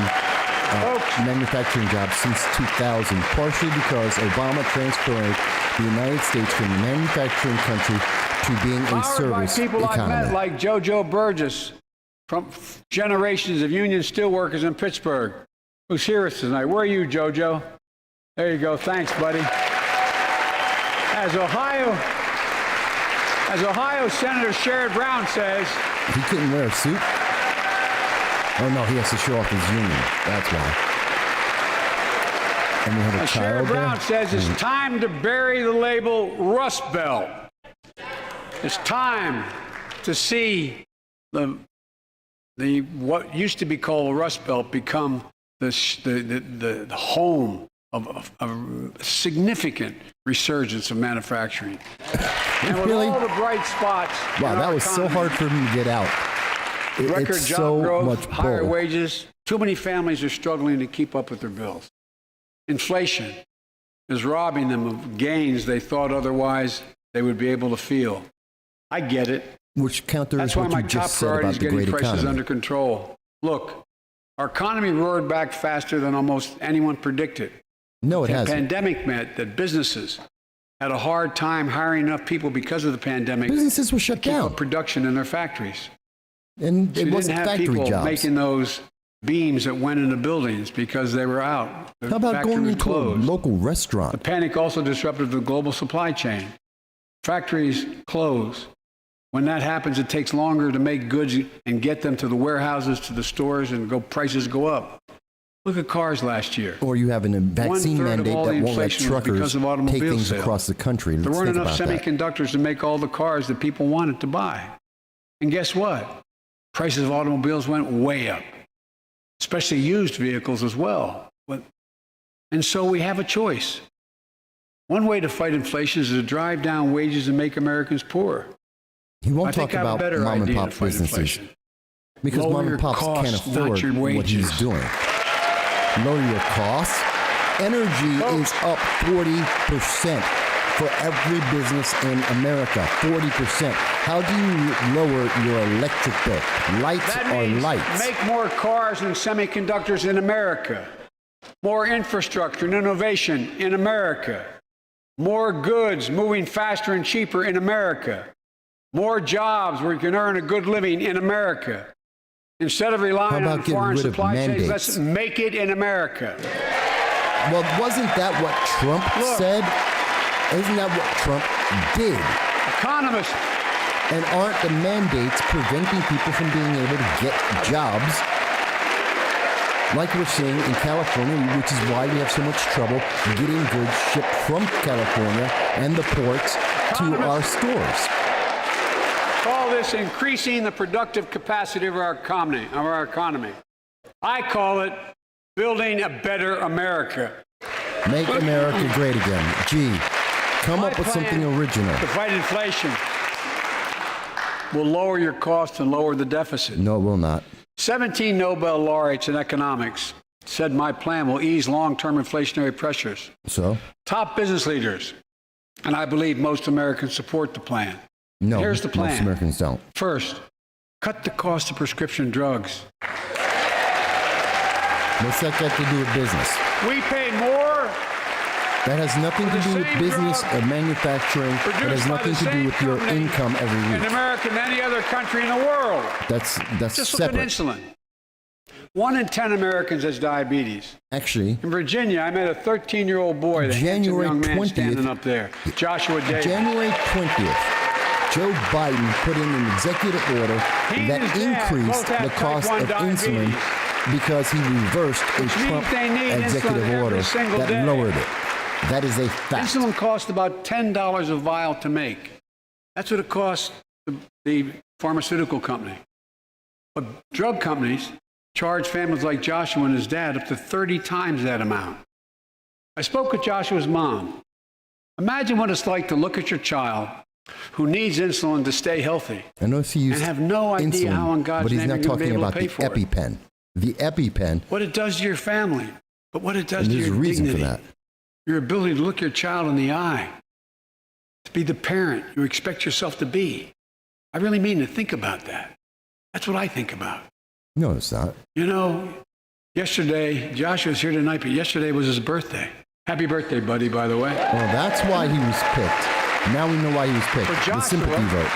Folks. manufacturing jobs since 2000, partially because Obama transferred the United States from a manufacturing country to being a Powered by service people I've economy. met like JoJo Burgess from generations of union steelworkers in Pittsburgh, who's here with us tonight. Where are you, JoJo? There you go. Thanks, buddy. As Ohio Senator Sherrod Brown says, He couldn't wear a suit? Oh, no, he has to show off his union. That's why. And we have a Sherrod child Brown there? says it's time to bury the label Rust Belt. It's time to see the what used to be called the Rust Belt become the home of a significant resurgence of manufacturing. And with Really? all the bright spots, Wow, in that our was so economy, hard for him to get out. record It's job so growth, much higher bull. wages. Too many families are struggling to keep up with their bills. Inflation is robbing them of gains they thought otherwise they would be able to feel. I get it. Which counters That's why what my you top just said priority about is the getting great prices economy. under control. Look, our economy roared back faster than almost anyone predicted. No, it The hasn't. pandemic meant that businesses had a hard time hiring enough people because of the pandemic to Businesses were shut keep down, up production in their factories. and So it you wasn't didn't have factory people jobs. making those beams that went into buildings because they were out. The How about factory going was into a closed. local The restaurant? panic also disrupted the global supply chain. Factories close. When that happens, it takes longer to make goods and get them to the warehouses, to the stores, and prices go up. Look at cars last year. Or you have a vaccine 1/3 of mandate all that the won't let inflation was because truckers of take automobile things sales. across the country. There Let's weren't think enough about that. semiconductors to make all the cars that people wanted to buy. And guess what? Prices of automobiles went way up, especially used vehicles as well. And so we have a choice. One way to fight inflation is to drive down wages and make Americans poorer. He I won't think talk I have a about better mom and idea pop to fight businesses inflation. because Lower mom your and pops can't costs, not afford your what he's wages. doing. Lower your costs. Energy is up 40% for every business in America. 40%. How do you lower your electric bill? Lights That are means lights. make more cars and semiconductors in America, more infrastructure and innovation in America, more goods moving faster and cheaper in America, more jobs where you can earn a good living in America. Instead of relying How on about getting foreign rid of supply chains, mandates? let's make it in America. Well, wasn't that what Trump Look. said? Isn't that what Trump did? Economists, And aren't the mandates preventing people from being able to get jobs like we're seeing in California, which is why we have so much trouble getting goods shipped from California and the ports to our stores? call this increasing the productive capacity of our economy. I call it building a better America. Make America great again. Gee, come My up with plan something original. to fight inflation will lower your costs and lower the deficit. No, it will not. 17 Nobel laureates in economics said my plan will ease long-term inflationary pressures. So? Top business leaders, and I believe most Americans support the plan. No, Here's the plan. most Americans don't. First, cut the cost of prescription drugs. What's that got to do with business? We pay more That has nothing to the do with same business drug or manufacturing. It has produced by nothing the to do same with your company income every in week. America than any other country in the world. That's Just look at separate. insulin. 1 in 10 Americans has diabetes. Actually, In Virginia, I met a 13-year-old boy, the handsome January young man 20th standing up there, Joshua Davis. January 20th, Joe Biden put in an executive order He that and his dad increased both have the type cost 1 of insulin diabetes. because he reversed a means Trump they need insulin executive every order single that day. lowered it. That is a fact. Insulin costs about $10 a vial to make. That's what it costs the pharmaceutical company. But drug companies charge families like Joshua and his dad up to 30 times that amount. I spoke with Joshua's mom. Imagine what it's like to look at your child who needs insulin to stay healthy I know he used and have no idea insulin, how in God's but he's name not you're going to be talking able about to the pay for it. EpiPen. The EpiPen, What it does to your family, but what it does and to there's a your reason dignity, for that. your ability to look your child in the eye, to be the parent you expect yourself to be. I really mean to think about that. That's what I think about. No, it's not. You know, yesterday, Joshua's here tonight, but yesterday was his birthday. Happy birthday, buddy, by the way. Well, that's why he was picked. Now we know why he was picked. For The Joshua. sympathy vote.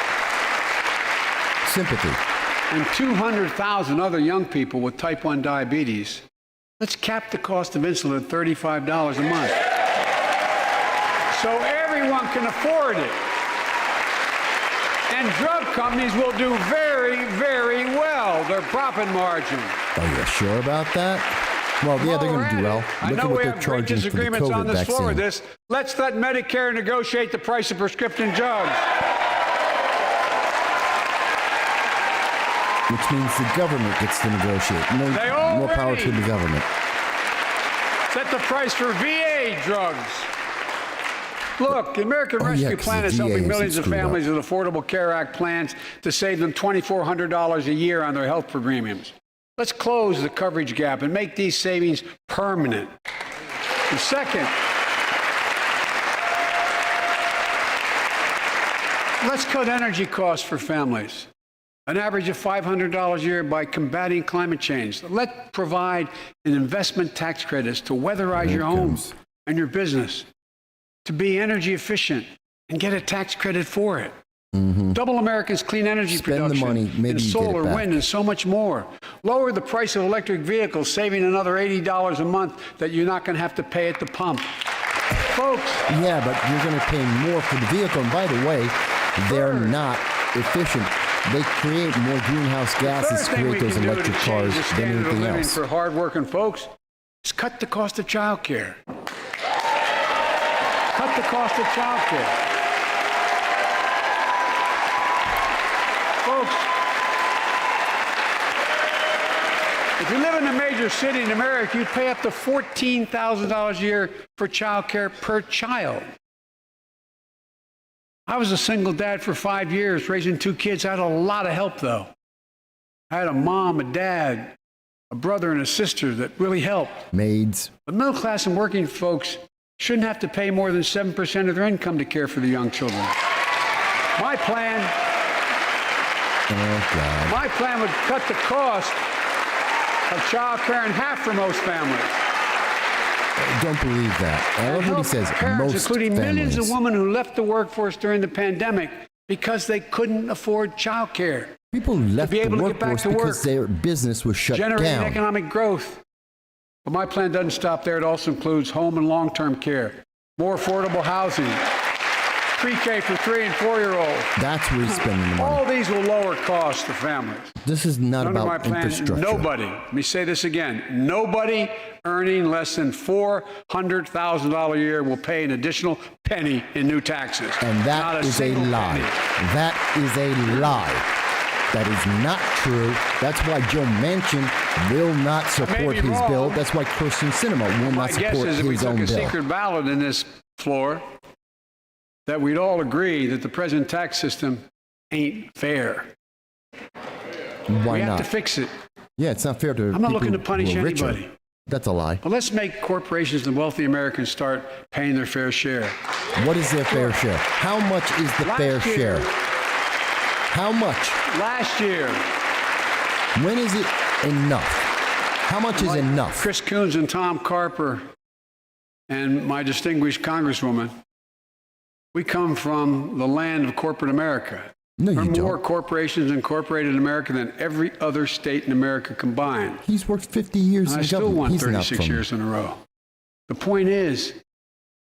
Sympathy. And 200,000 other young people with type 1 diabetes. Let's cap the cost of insulin at $35 a month. So everyone can afford it. And drug companies will do very, very well. Their profit margin. Are you sure about that? Well, yeah, they're going to do well. I Look know at what we they're have great charging for the disagreements on COVID this floor with vaccine. this. Let's let Medicare negotiate the price of prescription drugs. Which means the government gets to negotiate. They More power already- to the government. Set the price for VA drugs. Look, the American Oh, yeah, Rescue 'cause Plan the is VA helping isn't millions of screwed up. families with Affordable Care Act plans to save them $2,400 a year on their health premiums. Let's close the coverage gap and make these savings permanent. And second, let's cut energy costs for families, an average of $500 a year by combating climate change. Let's provide an investment tax credits to weatherize your homes and your business, to be energy efficient and get a tax credit for it. Double America's clean energy Spend the production money, maybe in you get it solar, back. wind, and so much more. Lower the price of electric vehicles, saving another $80 a month that you're not going to have to pay at the pump. Folks, Yeah, but you're going to pay more for the vehicle. And by the way, they're not efficient. They create more greenhouse gases, first thing we create those can do to electric change cars the than standard of anything living else. for hardworking folks is cut the cost of child care. Cut the cost of child care. Folks, if you live in a major city in America, you'd pay up to $14,000 a year for child care per child. I was a single dad for 5 years, raising 2 kids. I had a lot of help, though. I had a mom, a dad, a brother, and a sister that really helped. Maids. But middle class and working folks shouldn't have to pay more than 7% of their income to care for the young children. My plan would cut the cost of child care in half for most families. Don't believe that. I love what he Help says. parents, Most including millions families. of women who left the workforce during the pandemic because they couldn't afford child care. People left be the able to get back workforce to because work, their business was shut Generating down. economic growth. But my plan doesn't stop there. It also includes home and long-term care, more affordable housing, pre-K for 3 and 4-year-olds. That's where he's spending the money. All these will lower costs to families. This is not Under my about plan, infrastructure. nobody, let me say this again, nobody earning less than $400,000 a year will pay an additional penny in new taxes. And Not that is a single lie. penny. That is a lie. That is not true. That's why Joe Manchin will not support be his wrong. bill. That's why Kirsten Sinema will My not guess support is if we his took own a bill. secret ballot in this floor, that we'd all agree that the present tax system ain't fair. Why We have not? to fix it. Yeah, it's not fair to I'm not people looking to punish who are richer. anybody. That's a lie. But let's make corporations and wealthy Americans start paying their fair share. What is their fair share? How much is the Last fair year- share? How much? Last year, When is it enough? How much is enough? Chris Coons and Tom Carper and my distinguished Congresswoman, we come from the land of corporate America. No, There are you more don't. corporations incorporated in America than every other state in America combined. He's worked 50 years And in I the still government. won He's not 36 from... years in a row. The point is,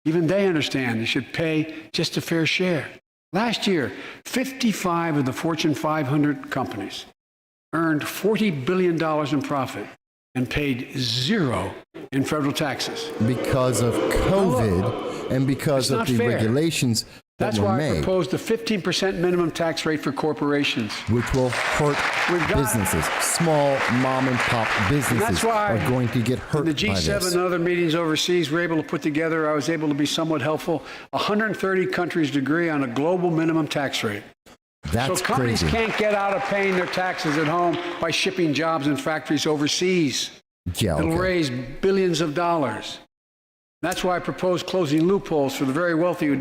even they understand they should pay just a fair share. Last year, 55 of the Fortune 500 companies earned $40 billion in profit and paid zero in federal taxes. Because of COVID and because It's of not the fair. regulations That's were why I made, proposed a 15% minimum tax rate for corporations. which will hurt We've got- businesses. Small mom and pop And businesses that's why are going to get hurt in the by G7 this. and other meetings overseas we're able to put together, I was able to be somewhat helpful, 130 countries agree on a global minimum tax rate. That's So companies crazy. can't get out of paying their taxes at home by shipping jobs and factories overseas. Yeah, It'll okay. raise billions of dollars. That's why I propose closing loopholes for the very wealthy who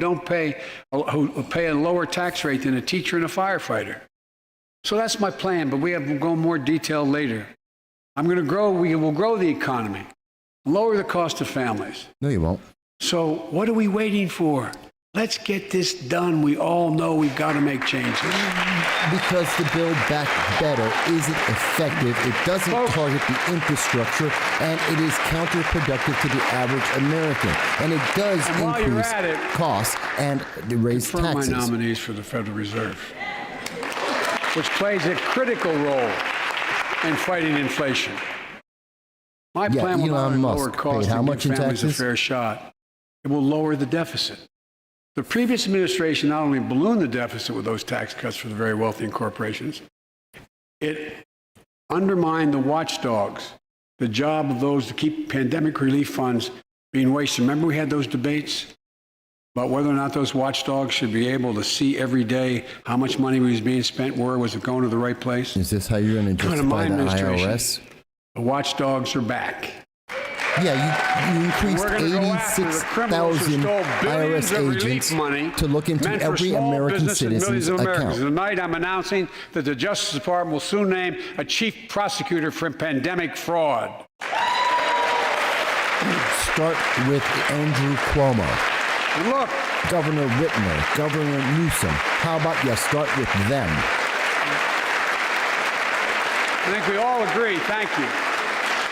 pay a lower tax rate than a teacher and a firefighter. So that's my plan, but we'll go in more detail later. We will grow the economy, lower the cost of families. No, you won't. So what are we waiting for? Let's get this done. We all know we've got to make changes. Because the Build Back Better isn't effective, it doesn't target the infrastructure, and it is counterproductive to the average American. And it does And while you're increase at it, costs and raise Confirm taxes. my nominees for the Federal Reserve, which plays a critical role in fighting inflation. My Yeah, plan will not Elon only Musk lower paid costs how and much give in families a taxes? fair shot. It will lower the deficit. The previous administration not only ballooned the deficit with those tax cuts for the very wealthy and corporations, it undermined the watchdogs, the job of those to keep pandemic relief funds being wasted. Remember we had those debates about whether or not those watchdogs should be able to see every day how much money was being spent, where was it going to the right place? Is this how you're going to Under my justify the administration, IRS? the watchdogs are back. Yeah, you increased We're gonna go after the criminals who 86,000 stole billions IRS of relief agents money to look into meant for every small American business and millions citizen's of Americans. account. Tonight, I'm announcing that the Justice Department will soon name a chief prosecutor for pandemic fraud. Start with Andrew Cuomo, And look, Governor Whitmer, Governor Newsom. How about you start with them? I think we all agree. Thank you.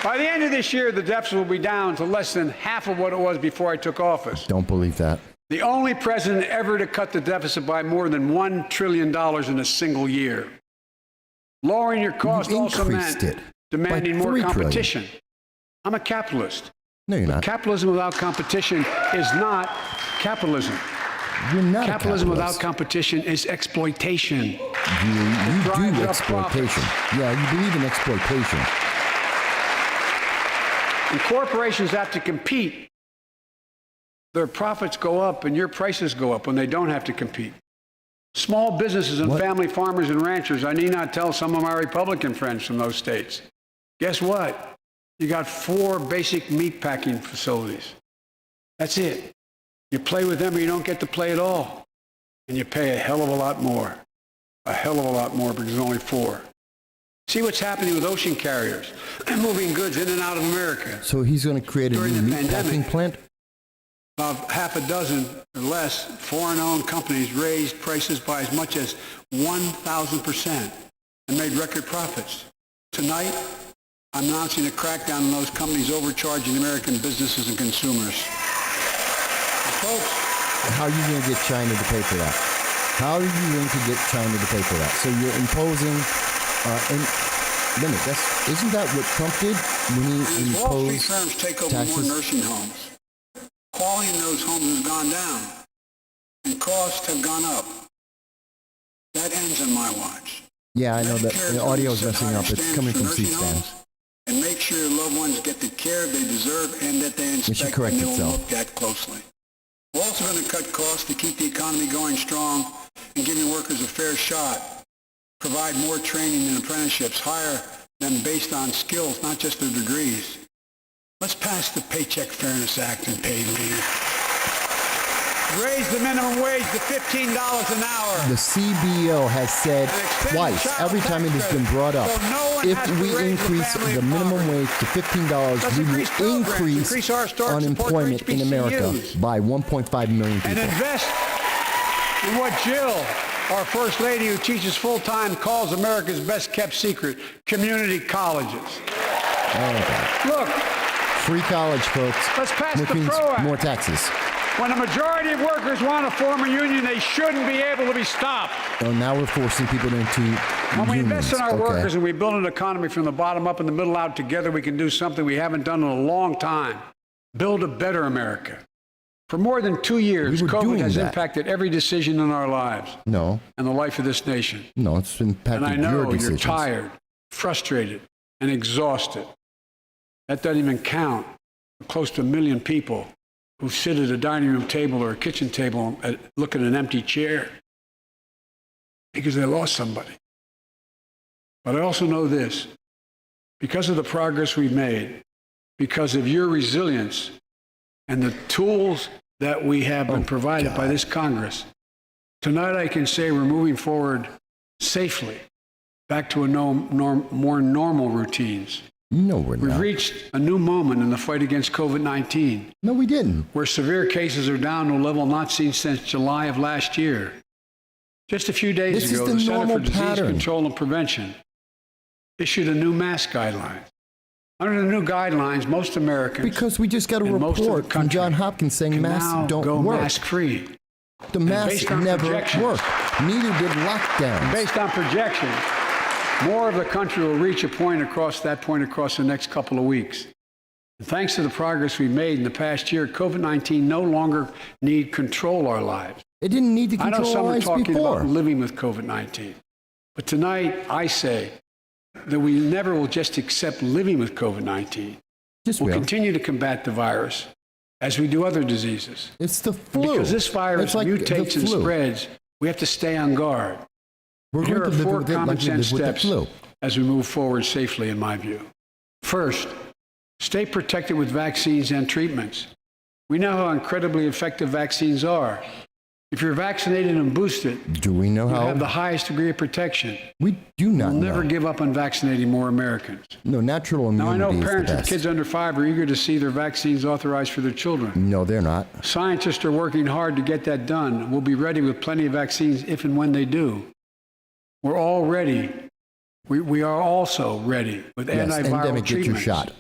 By the end of this year, the deficit will be down to less than half of what it was before I took office. Don't believe that. The only president ever to cut the deficit by more than $1 trillion in a single year. Lowering your cost You also increased meant it demanding by more $3 trillion. competition. I'm a capitalist. No, you're not. Capitalism without competition is not capitalism. You're not Capitalism a without capitalist. competition is exploitation. You drives do up exploitation. Yeah, you believe in exploitation. And corporations have to compete. Their profits go up and your prices go up when they don't have to compete. Small businesses and What? family farmers and ranchers, I need not tell some of my Republican friends from those states. Guess what? You got 4 basic meat packing facilities. That's it. You play with them or you don't get to play at all. And you pay a hell of a lot more. A hell of a lot more because there's only 4. See what's happening with ocean carriers and moving goods in and out of America. So he's going to create a During new the meat packing pandemic. plant? About half a dozen or less foreign-owned companies raised prices by as much as 1,000% and made record profits. Tonight, I'm announcing a crackdown on those companies overcharging American businesses and consumers. And folks, How are you going to get China to pay for that? How are you going to get China to pay for that? So you're imposing limit. Isn't that what Trump did when he as Wall Street imposed firms take over taxes? more nursing homes, quality in those homes has gone down and costs have gone up. That ends on my watch. Yeah, I know that Medicare the audio is set messing higher up. It's standards coming for from nursing C-stands. homes and make sure your loved ones get the care they deserve and that they should inspect correct and they'll itself. look at closely. We're also going to cut costs to keep the economy going strong and giving workers a fair shot. Provide more training and apprenticeships, hire them based on skills, not just their degrees. Let's pass the Paycheck Fairness Act and paid leave. Raise the minimum wage to $15 an hour. The CBO has said And extend twice, the child every time it tax has been credit, brought up, so no one if has to we raise the increase family the of minimum poverty. wage to $15, Let's we will increase programs, increase increase our start support for unemployment in America HBCUs. by 1.5 million And people. invest in what Jill, our First Lady who teaches full-time, calls America's best-kept secret, community colleges. Oh, Look, free college, folks. Let's pass which the means PRO Act. more taxes. when a majority of workers want to form a union, they shouldn't be able to be stopped. Oh, now we're forcing people into When we unions. invest in our Okay. workers and we build an economy from the bottom up and the middle out together, we can do something we haven't done in a long time. Build a better America. For more than 2 years, We were COVID doing has that. impacted every decision in our lives No, and the life of this nation. no, it's And impacted I your know you're decisions. tired, frustrated, and exhausted. That doesn't even count the close to 1 million people who sit at a dining room table or a kitchen table and look at an empty chair because they lost somebody. But I also know this, because of the progress we've made, because of your resilience and the tools that we have been provided by this Congress, tonight I can say we're moving forward safely back to a more normal routines. No, we're We've not. reached a new moment in the fight against COVID-19, No, we didn't. where severe cases are down to a level not seen since July of last year. Just a few days This is ago, the the Center normal for Disease pattern. Control and Prevention issued a new mask guidelines. Under the new guidelines, most Americans Because we just got a in most of the report from country John Hopkins saying can masks now don't go work. mask-free. The masks based on never projections- work. Neither did lockdowns. Based on projections, more of the country will reach a point across the next couple of weeks. And thanks to the progress we made in the past year, COVID-19 no longer need control our lives. It didn't need to I know control some our are lives talking before. about living with COVID-19. But tonight, I say that we never will just accept living with COVID-19. Just We'll will. continue to combat the virus as we do other diseases. It's the flu. Because this virus It's like mutates the and flu. spreads, we have to stay on guard. We're Here going are to live 4 with it common like we sense live with the steps flu. as we move forward safely, in my view. First, stay protected with vaccines and treatments. We know how incredibly effective vaccines are. If you're vaccinated and boosted, Do we know you how? have the highest degree of protection. We do not We'll know. never give up on vaccinating more Americans. No, natural Now, I immunity know is the parents with best. kids under 5 are eager to see their vaccines authorized for their children. No, they're not. Scientists are working hard to get that done. We'll be ready with plenty of vaccines if and when they do. We're all ready. We are also ready with Yes, antiviral endemic, get your treatments. shot.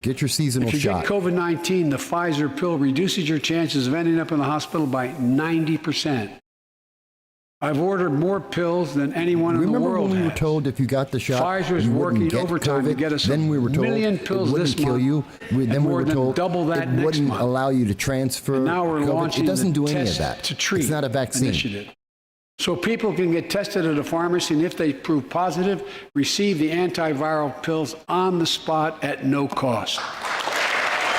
Get your seasonal If you shot. get COVID-19, the Pfizer pill reduces your chances of ending up in the hospital by 90%. I've ordered more pills than anyone in the Remember world when we were has. told if you got the shot, Pfizer's you working wouldn't get overtime to COVID? get us Then we were told 1 million it pills wouldn't this kill month you. Then and we more were than told double that it next wouldn't month. allow you to transfer And now we're COVID. launching It doesn't the do any of Test that. to Treat It's not a vaccine. initiative. So people can get tested at a pharmacy, and if they prove positive, receive the antiviral pills on the spot at no cost.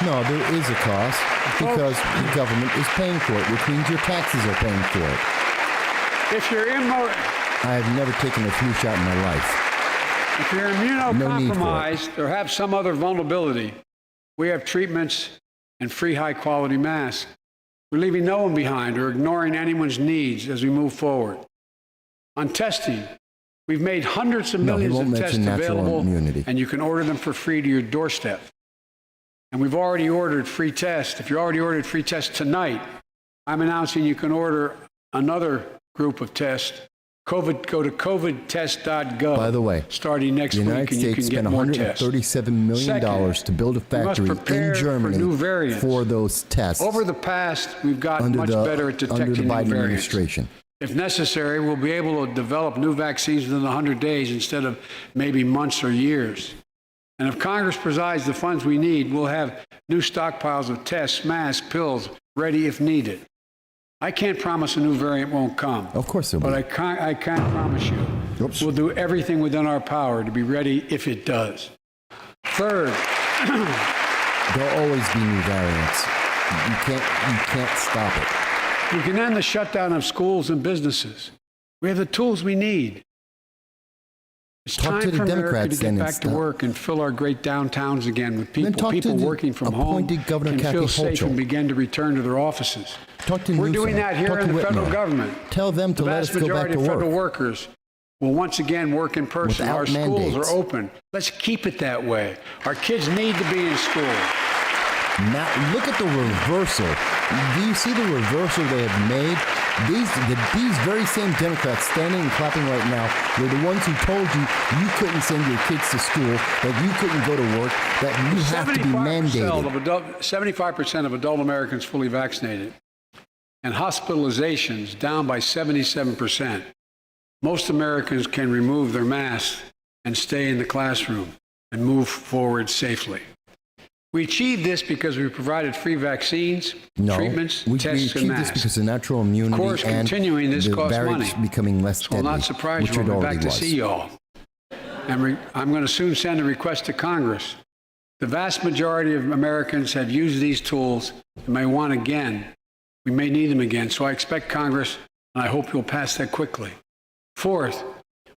No, there is a cost because the government is paying for it, which means your taxes are paying for it. If you're I have never taken a flu shot in my life. If you're No need for it. immunocompromised or have some other vulnerability, we have treatments and free high-quality masks. We're leaving no one behind or ignoring anyone's needs as we move forward. On testing, we've made hundreds of No, he millions won't of tests mention natural available, immunity. and you can order them for free to your doorstep. And we've already ordered free tests. If you already ordered free tests tonight, I'm announcing you can order another group of tests. Go to covidtest.gov. By the way, starting next the week, United and you States can get spent more tests. $137 million Second, to build a we must factory prepare in for Germany new variants. for those tests Over the past, we've gotten under much the, better at under detecting the new Biden variants. administration. If necessary, we'll be able to develop new vaccines within 100 days instead of maybe months or years. And if Congress provides the funds we need, we'll have new stockpiles of tests, masks, pills ready if needed. I can't promise a new variant won't come. Of course there will But be. I can promise you, Oops. we'll do everything within our power to be ready if it does. Third, There'll always be new variants. You can't stop it. we can end the shutdown of schools and businesses. We have the tools we need. It's Talk time to the for America Democrats to then get and back to stuff. work and fill our great downtowns again with Then people. talk to People the working from home appointed Governor can Kathy feel safe Hochul. and begin to return to their offices. Talk to We're Newsom. doing that here Talk in to the federal Whitmer. government. Tell them to The let us vast go back majority to of federal work. workers will once again work in person. Without Our schools mandates. are open. Let's keep it that way. Our kids need to be in school. Now, look at the reversal. Do you see the reversal they have made? These very same Democrats standing and clapping right now were the ones who told you you couldn't send your kids to school, that you couldn't go to work, that you have to be 75% mandated. 75% of adult Americans fully vaccinated, and hospitalizations down by 77%. Most Americans can remove their masks and stay in the classroom and move forward safely. We achieved this because we provided free vaccines, No, treatments, we tests, and achieved this masks. because of natural immunity Of course, and continuing this the costs variants money. becoming less So I'll deadly, not surprise which you. it I'll be already back to was. see y'all. And I'm going to soon send a request to Congress. The vast majority of Americans have used these tools and may want again. We may need them again. So I expect Congress, and I hope you'll pass that quickly. Fourth,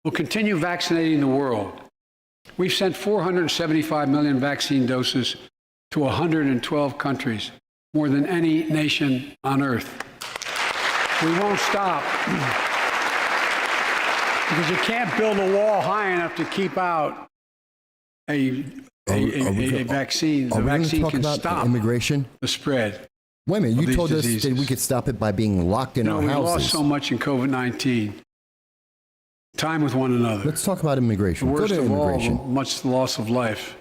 we'll continue vaccinating the world. We've sent 475 million vaccine doses to 112 countries, more than any nation on earth. We won't stop because you can't build a wall high enough to keep out a vaccine. The Are we going to vaccine talk can about stop immigration? the spread. Wait a minute, of you these told us diseases. that we could stop it by being locked in No, our we houses. lost so much in COVID-19. Time with one another. Let's talk about The immigration. Go worst to of all, immigration. much the loss of life.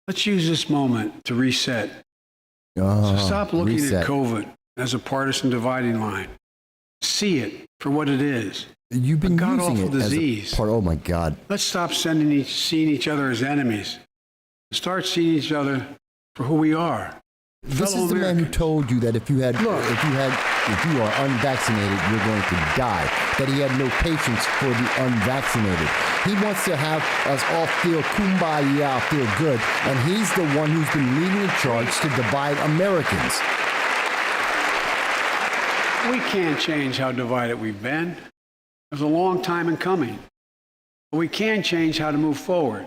Let's use this moment to reset. So stop looking reset. at COVID as a partisan dividing line. See it for what it is. You've been a god-awful using it disease. as a part. Oh my God! Let's stop seeing each other as enemies. Start seeing each other for who we are. This Fellow is the man who Americans. told you that if you are unvaccinated, you're going to die. That he had no patience for the unvaccinated. He wants to have us all feel kumbaya, feel good, and he's the one who's been leading the charge to divide Americans. We can't change how divided we've been. It was a long time in coming. But we can change how to move forward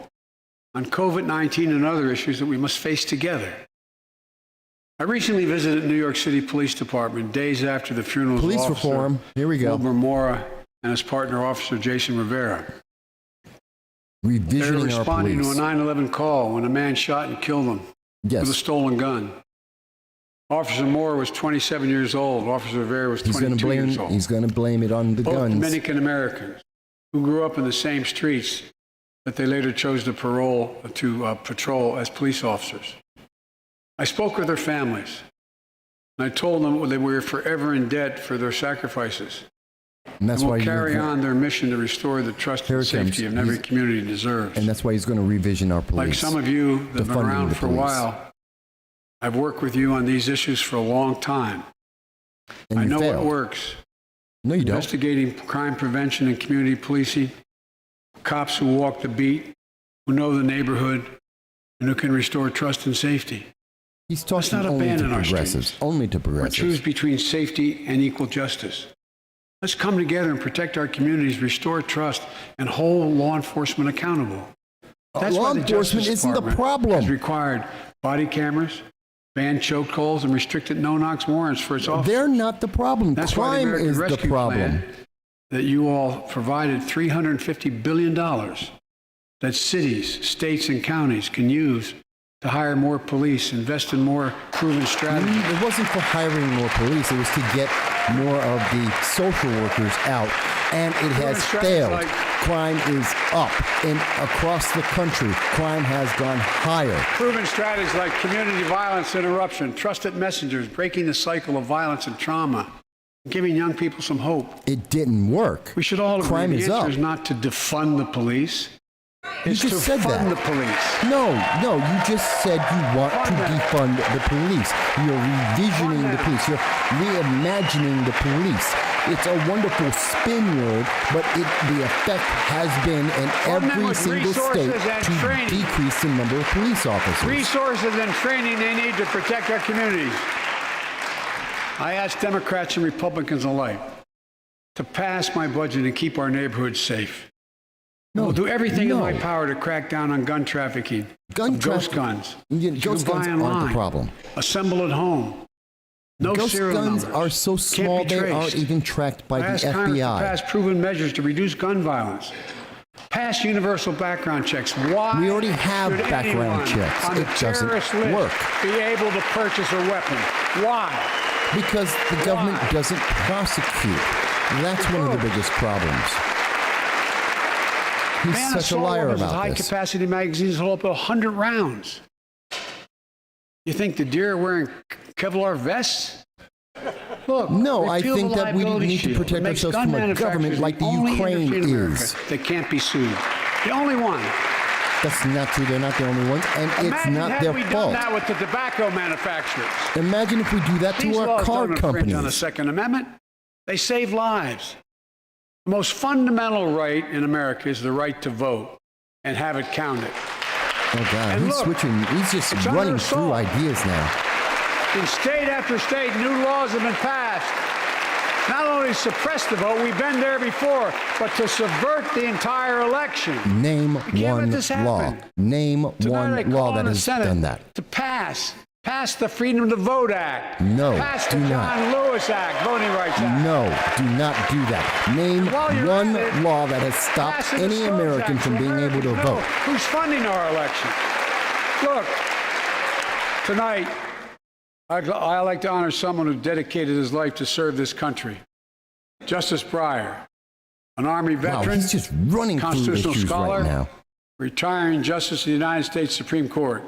on COVID-19 and other issues that we must face together. I recently visited New York City Police Department days after the funeral of Police Officer reform. Here we go. Wilbur Mora and his partner, Officer Jason Rivera. They were Revisioning our responding to police. a 9/11 call when a man shot and killed them with a Yes, stolen gun. Officer Moore was 27 years old. Officer Rivera was he's going 22 to years old. blame it on the Both guns. Dominican Americans who grew up in the same streets that they later chose to patrol as police officers. I spoke with their families, and I told them that we were forever in debt for their sacrifices. And that's And why we'll carry you're, on their mission to restore the trust Here and it comes. safety every He's- community deserves. and that's why he's going to revision our police. Like some of you that have been defunding around the for a police. while, I've worked with you on these issues for a long time. and I you know failed. what works. No, you don't. Investigating crime prevention and community policing, cops who walk the beat, who know the neighborhood, and who can restore trust and safety. He's talking not only to abandon our progressives. streets. Only to Or progressives. choose between safety and equal justice. Let's come together and protect our communities, restore trust, and hold law enforcement accountable. That's Law why the enforcement Justice isn't the Department problem. has required body cameras, banned chokeholds, and restricted no-knock warrants for its officers. They're not the problem. That's why the Crime American is the Rescue problem. Plan that you all provided $350 billion that cities, states, and counties can use to hire more police, invest in more proven strategies. It wasn't for hiring more police. It was to get more of the social workers out. And it has strategies failed. like- Crime is up across the country. Crime has gone higher. Proven strategies like community violence interruption, trusted messengers, breaking the cycle of violence and trauma, giving young people some hope. It didn't work. We should all agree Crime the is answer up. is not to defund the police. It's just to said fund that. the police. No, you just said you want to defund the police. You're revisioning the police. You're reimagining the police. It's a wonderful spin word, but the effect has been in Fund them every with single state resources and to training. decrease the number of police officers. Resources and training they need to protect our communities. I ask Democrats and Republicans alike to pass my budget and keep our neighborhoods safe. We'll do everything in my power to crack down on gun trafficking, Gun ghost traffic- guns. Yeah, You ghost can buy guns aren't the online, problem. Assemble at home. No Ghost serial guns numbers. are so Can't small be they traced. aren't even tracked by I the ask Congress to FBI. pass proven measures to reduce gun violence. Pass universal background checks. Why? We already have should background anyone checks. on It the doesn't terrorist list work. be able to purchase a weapon? Why? Because the government doesn't prosecute. That's one of the biggest problems. He's Man, such a assault liar weapons with about this. high-capacity magazines hold up to 100 rounds. You think the deer are wearing Kevlar vests? Look, No, I repeal think the that we liability need to shield. protect It makes ourselves gun from a government manufacturers like the only Ukraine industry in America is. that can't be sued. The only one. That's not true. They're not the only ones, and it's Imagine not had their we fault. done that with the tobacco manufacturers. Imagine if we do that These to our laws car don't infringe on the companies. Second Amendment. They save lives. The most fundamental right in America is the right to vote and have it counted. Oh God, And he's look, switching. He's just it's under running through assault. ideas now. In state after state, new laws have been passed. Not only to suppress the vote, we've been there before, but to subvert the entire election. Name Again, one this law. happened. Name Tonight, I one law call that on the has Senate done that. to pass the Freedom to Vote Act. No, Pass do the not. John Lewis Act, Voting Rights Act. No, do not do that. Name And while you're one at it, law that has stopped pass the any Disclosure American Act from so being able to Americans know vote. who's funding our election? Look, tonight, I like to honor someone who dedicated his life to serve this country. Justice Breyer, an Army Wow, veteran, he's just running through constitutional issues scholar, right now. retiring Justice of the United States Supreme Court.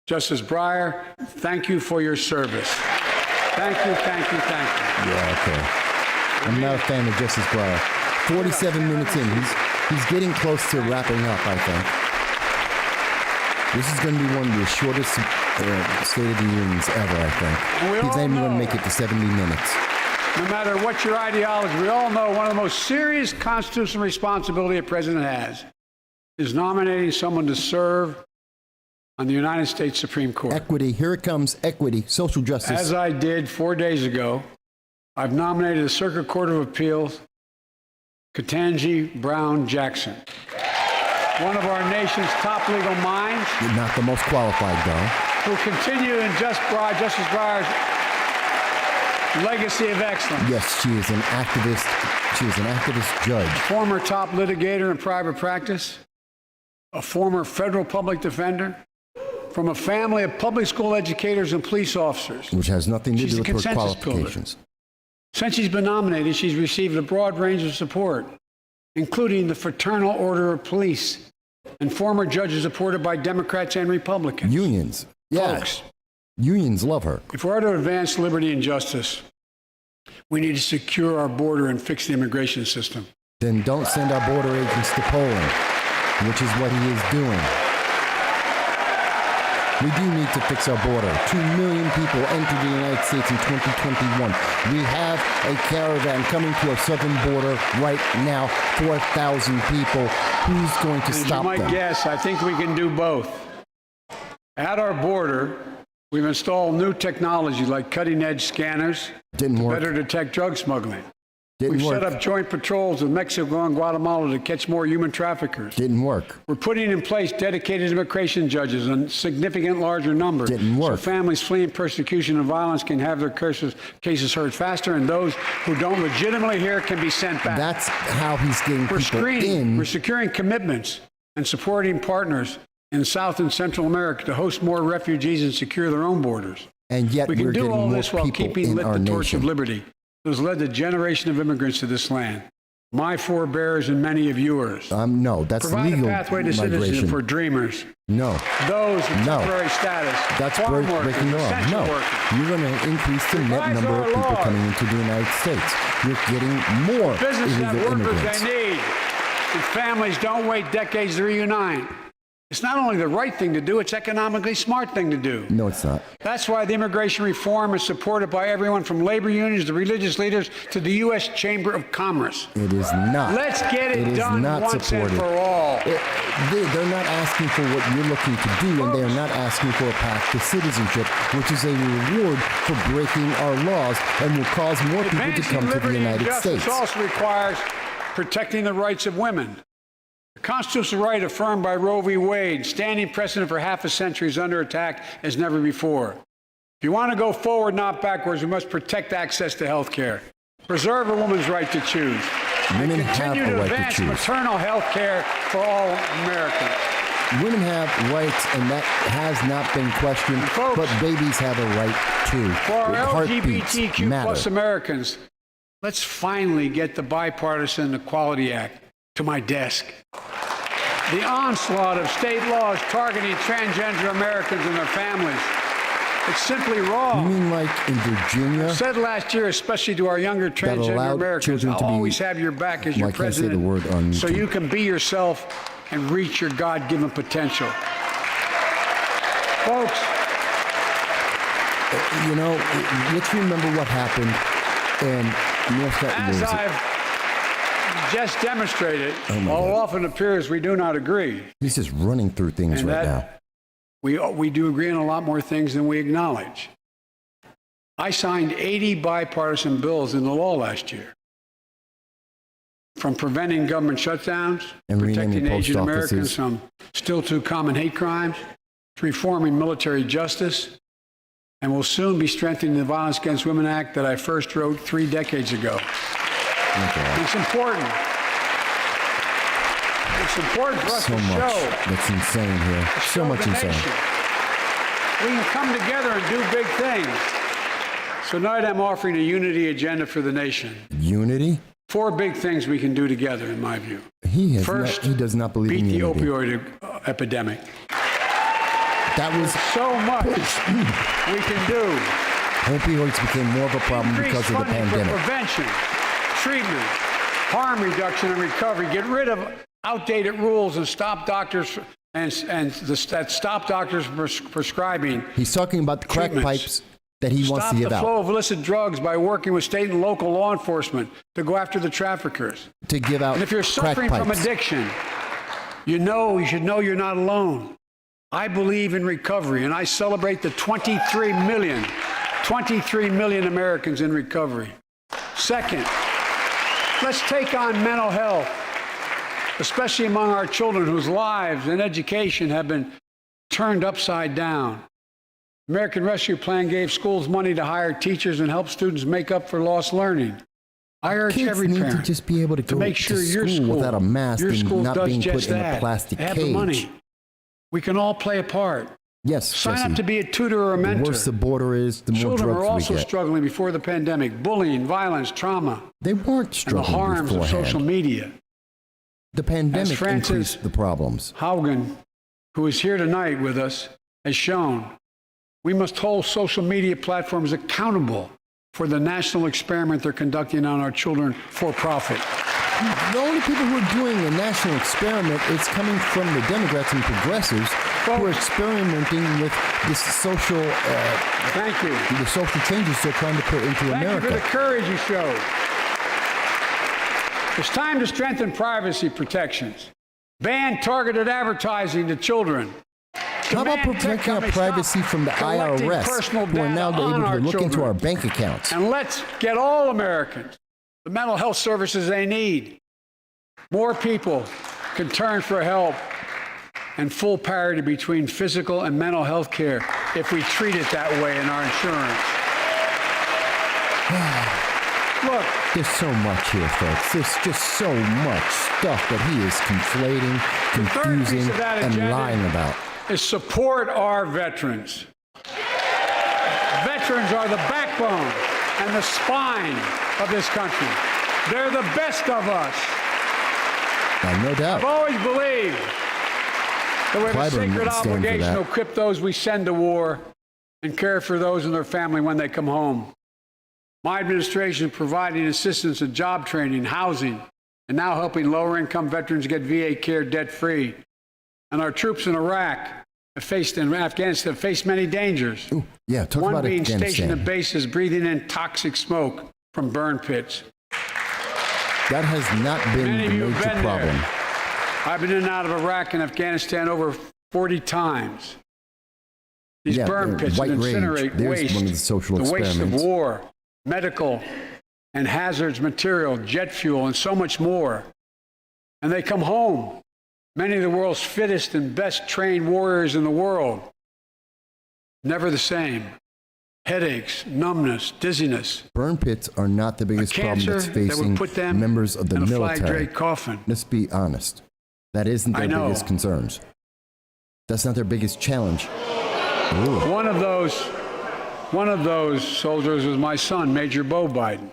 Justice Breyer, thank you for your service. Thank you, thank you, thank you. Yeah, okay. I'm not a fan of Justice Breyer. 47 minutes in, he's getting close to wrapping up, I think. This is going to be one of the shortest State of the Unions ever, I And we think. He's all not even going to know- make it to 70 minutes. No matter what your ideology, we all know one of the most serious constitutional responsibility a president has is nominating someone to serve on the United States Supreme Court. Equity, here it comes, equity, social justice. As I did 4 days ago, I've nominated the Circuit Court of Appeals, Ketanji Brown Jackson, one of our nation's top legal minds, Not the most qualified, though. who continue in Justice Breyer's legacy of excellence. Yes, she is an activist. She is an activist judge. Former top litigator in private practice, a former federal public defender, from a family of public school educators and police officers. Which has nothing to She's do a with her consensus builder. qualifications. Since she's been nominated, she's received a broad range of support, including the Fraternal Order of Police and former judges supported by Democrats and Republicans. Unions. Yeah. Folks, Unions love her. if we're to advance liberty and justice, we need to secure our border and fix the immigration system. Then don't send our border agents to Poland, which is what he is doing. We do need to fix our border. 2 million people entered the United States in 2021. We have a caravan coming to our southern border right now, 4,000 people. Who's going to As you stop might them? guess, I think we can do both. At our border, we've installed new technology like cutting-edge scanners Didn't to work. better detect drug smuggling. Didn't We've work. set up joint patrols with Mexico and Guatemala to catch more human traffickers. Didn't work. We're putting in place dedicated immigration judges in significant larger numbers. Didn't work. So families fleeing persecution and violence can have their cases heard faster, and those who don't legitimately hear can be sent back. That's how he's getting We're people screening, in. we're securing commitments and supporting partners in South and Central America to host more refugees and secure their own borders. And yet We can we're do getting all more this while people keeping in lit our the torch nation. of liberty that has led a generation of immigrants to this land. My forebears and many of yours. No, that's Provide legal a pathway to citizenship migration. for dreamers, No, those with No. temporary status, that's farm workers, breaking the law. essential No, workers. you're going to increase the net Revise number of our people laws. coming into the United States. You're getting more Businesses have illegal workers immigrants. they need, and families don't wait decades to reunite. It's not only the right thing to do, it's economically smart thing to do. No, it's not. That's why the immigration reform is supported by everyone from labor unions to religious leaders to the U.S. Chamber of Commerce. It is not. Let's get it is done not once supported. and for all. They're not asking for what you're looking to do, and they are not asking for a path to citizenship, which is a reward for breaking our laws and will cause more people to Advancing come to the liberty and United justice States. also requires protecting the rights of women. The constitutional right affirmed by Roe v. Wade, standing precedent for half a century, is under attack as never before. If you want to go forward, not backwards, we must protect access to health care, preserve a woman's right to choose, Women and have continue a to right to advance choose. maternal health care for all Americans. Women have rights, and that has not been questioned, Folks, but babies have a right too. For our Heartbeats LGBTQ matter. plus Americans, let's finally get the Bipartisan Equality Act to my desk. The onslaught of state laws targeting transgender Americans and their families. It's simply You wrong. mean like in Virginia? I said last year, especially to our younger transgender allowed Americans, children I'll to be- always have your back as your Well, I can't say the president, word on so YouTube. you can be yourself and reach your God-given potential. Folks, You know, let's remember what happened. And as I've just demonstrated, although often appears we do not agree, he's just running through things and right now. that we do agree on a lot more things than we acknowledge. I signed 80 bipartisan bills into law last year. From preventing government shutdowns, And renaming protecting post Asian Americans offices. from still too common hate crimes, to reforming military justice, and will soon be strengthening the Violence Against Women Act that I first wrote 3 decades ago. Okay. It's important. It's important for us So to much. show. That's insane here. So show much the insane. nation. We can come together and do big things. So tonight I'm offering a unity agenda for the nation. Unity? 4 big things we can do together, in my view. He First, does not believe beat in the unity. opioid epidemic. That was So much we can do. opioids became more of a problem Increase because of the funding for pandemic. prevention, treatment, harm reduction, and recovery. Get rid of outdated rules and stop doctors that stop doctors from prescribing. He's talking about the crack treatments. pipes that he wants Stop to give the out. flow of illicit drugs by working with state and local law enforcement to go after the traffickers. To give out And if you're crack suffering pipes. from addiction, you should know you're not alone. I believe in recovery, and I celebrate the 23 million Americans in recovery. Second, let's take on mental health, especially among our children whose lives and education have been turned upside down. American Rescue Plan gave schools money to hire teachers and help students make up for lost learning. I urge Kids every need parent to just be able to go make sure to your school without a mask your and school not does being put just in a that. plastic Have cage. the money. We can all play a part. Yes, Sign Jesse. up to be a tutor or a The mentor. worse the border is, the more Children were drugs we also get. struggling before the pandemic. Bullying, violence, trauma, They weren't and the struggling harms of beforehand. social media. The pandemic Francis- increased the problems. Haugen, who is here tonight with us, has shown we must hold social media platforms accountable for the national experiment they're conducting on our children for profit. The only people who are doing a national experiment is coming from the Democrats and progressives who are experimenting with this social, Thank you. the social changes they're trying to put into Thank you America. for the courage you showed. It's time to strengthen privacy protections. Ban targeted advertising to children. How about Demand tech protecting our companies privacy stop from the collecting IRS, personal who are now data on able our to look into children. our bank accounts? And let's get all Americans the mental health services they need. More people can turn for help and full parity between physical and mental health care if we treat it that way in our insurance. Look, There's so much here, folks. There's just so much stuff that he is conflating, third piece confusing, of that and agenda lying about. is support our veterans. Veterans are the backbone and the spine of this country. They're the best of us. No doubt. I've always believed that we have a Clyburn sacred would stand for obligation that. to equip those we send to war and care for those and their family when they come home. My administration is providing assistance in job training, housing, and now helping lower-income veterans get VA care debt-free. And our troops in Iraq and Afghanistan have faced many dangers. Ooh, yeah, talk One about being stationed at Afghanistan. bases breathing in toxic smoke from burn pits. That has not been Many the of you have major been problem. there. I've been in and out of Iraq and Afghanistan over 40 times. These Yeah, burn the pits that white rage. incinerate There's waste, one of the social waste of experiments. war, medical and hazards material, jet fuel, and so much more. And they come home. Many of the world's fittest and best trained warriors in the world. Never the same. Headaches, numbness, dizziness, Burn pits are not the a biggest problem cancer that's that facing would put them members of the in a flag military. draped coffin. Let's be honest. That isn't I their know. biggest concerns. That's not their biggest challenge. Ooh. One of those soldiers was my son, Major Bo Biden.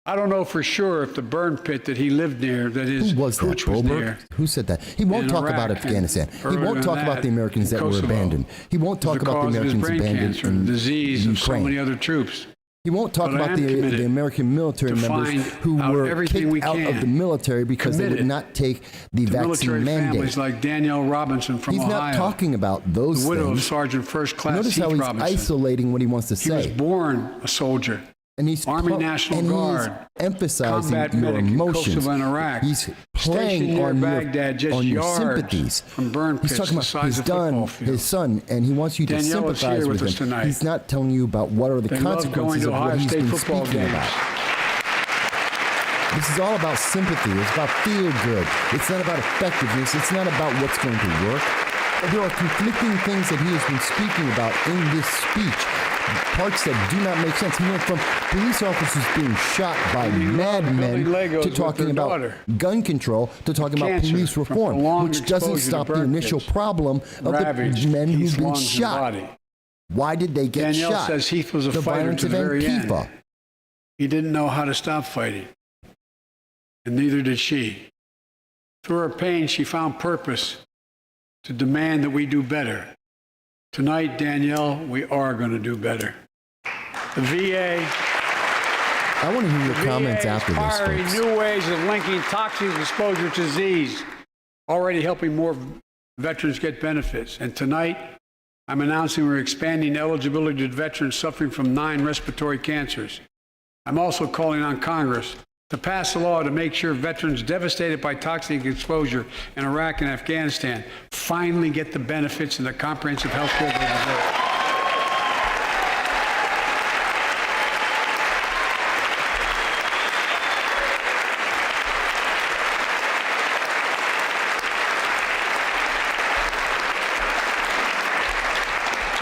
I don't know for sure if the burn pit that he lived near, that his Who was that? cooch was Boberg? there. Who said that? He won't in talk Iraq about and Afghanistan. He earlier won't talk than about that the Americans in that were Kosovo. abandoned. He won't talk the about the cause of his Americans brain abandoned cancer, in the disease of so Ukraine. many other troops. He won't talk But I about am committed the American military to members find who out were everything kicked we out of can. the military because they would Committed not take the to military vaccine mandate. families like Danielle Robinson from He's Ohio, not talking about those the widow of things. Sergeant First Class Notice Heath how he's Robinson. isolating what he wants to He was say. born a soldier. And he's Army National and Guard, he's emphasizing combat your medic in emotions. Kosovo and Iraq, He's playing stationed near on Baghdad, just on your yards sympathies. from burn He's pits talking the about size his of football son, fields. his son, and he wants you to Danielle is sympathize here with with us him. tonight. He's not telling you about what are the They love going consequences to of Ohio what he's State been football speaking games. about. This is all about sympathy. It's about feel good. It's not about effectiveness. It's not about what's going to work. There are conflicting things that he has been speaking about in this speech. Parts that do not make sense. He went from police officers being shot by madmen Legos to with talking their about daughter. gun control to talking about Cancer police from reform, prolonged which doesn't exposure to stop the burn initial pits. problem of Ravaged the men who've Heath's been lungs and shot. body. Why did they get Danielle shot? says Heath was a the fighter violence to of the very end. Antifa. He didn't know how to stop fighting, and neither did she. Through her pain, she found purpose to demand that we do better. Tonight, Danielle, we are going to do better. The VA I want to hear your comments after this, inspiring folks. new ways of linking toxic exposure to disease, already helping more veterans get benefits. And tonight, I'm announcing we're expanding eligibility to veterans suffering from 9 respiratory cancers. I'm also calling on Congress to pass a law to make sure veterans devastated by toxic exposure in Iraq and Afghanistan finally get the benefits and the comprehensive health care they deserve.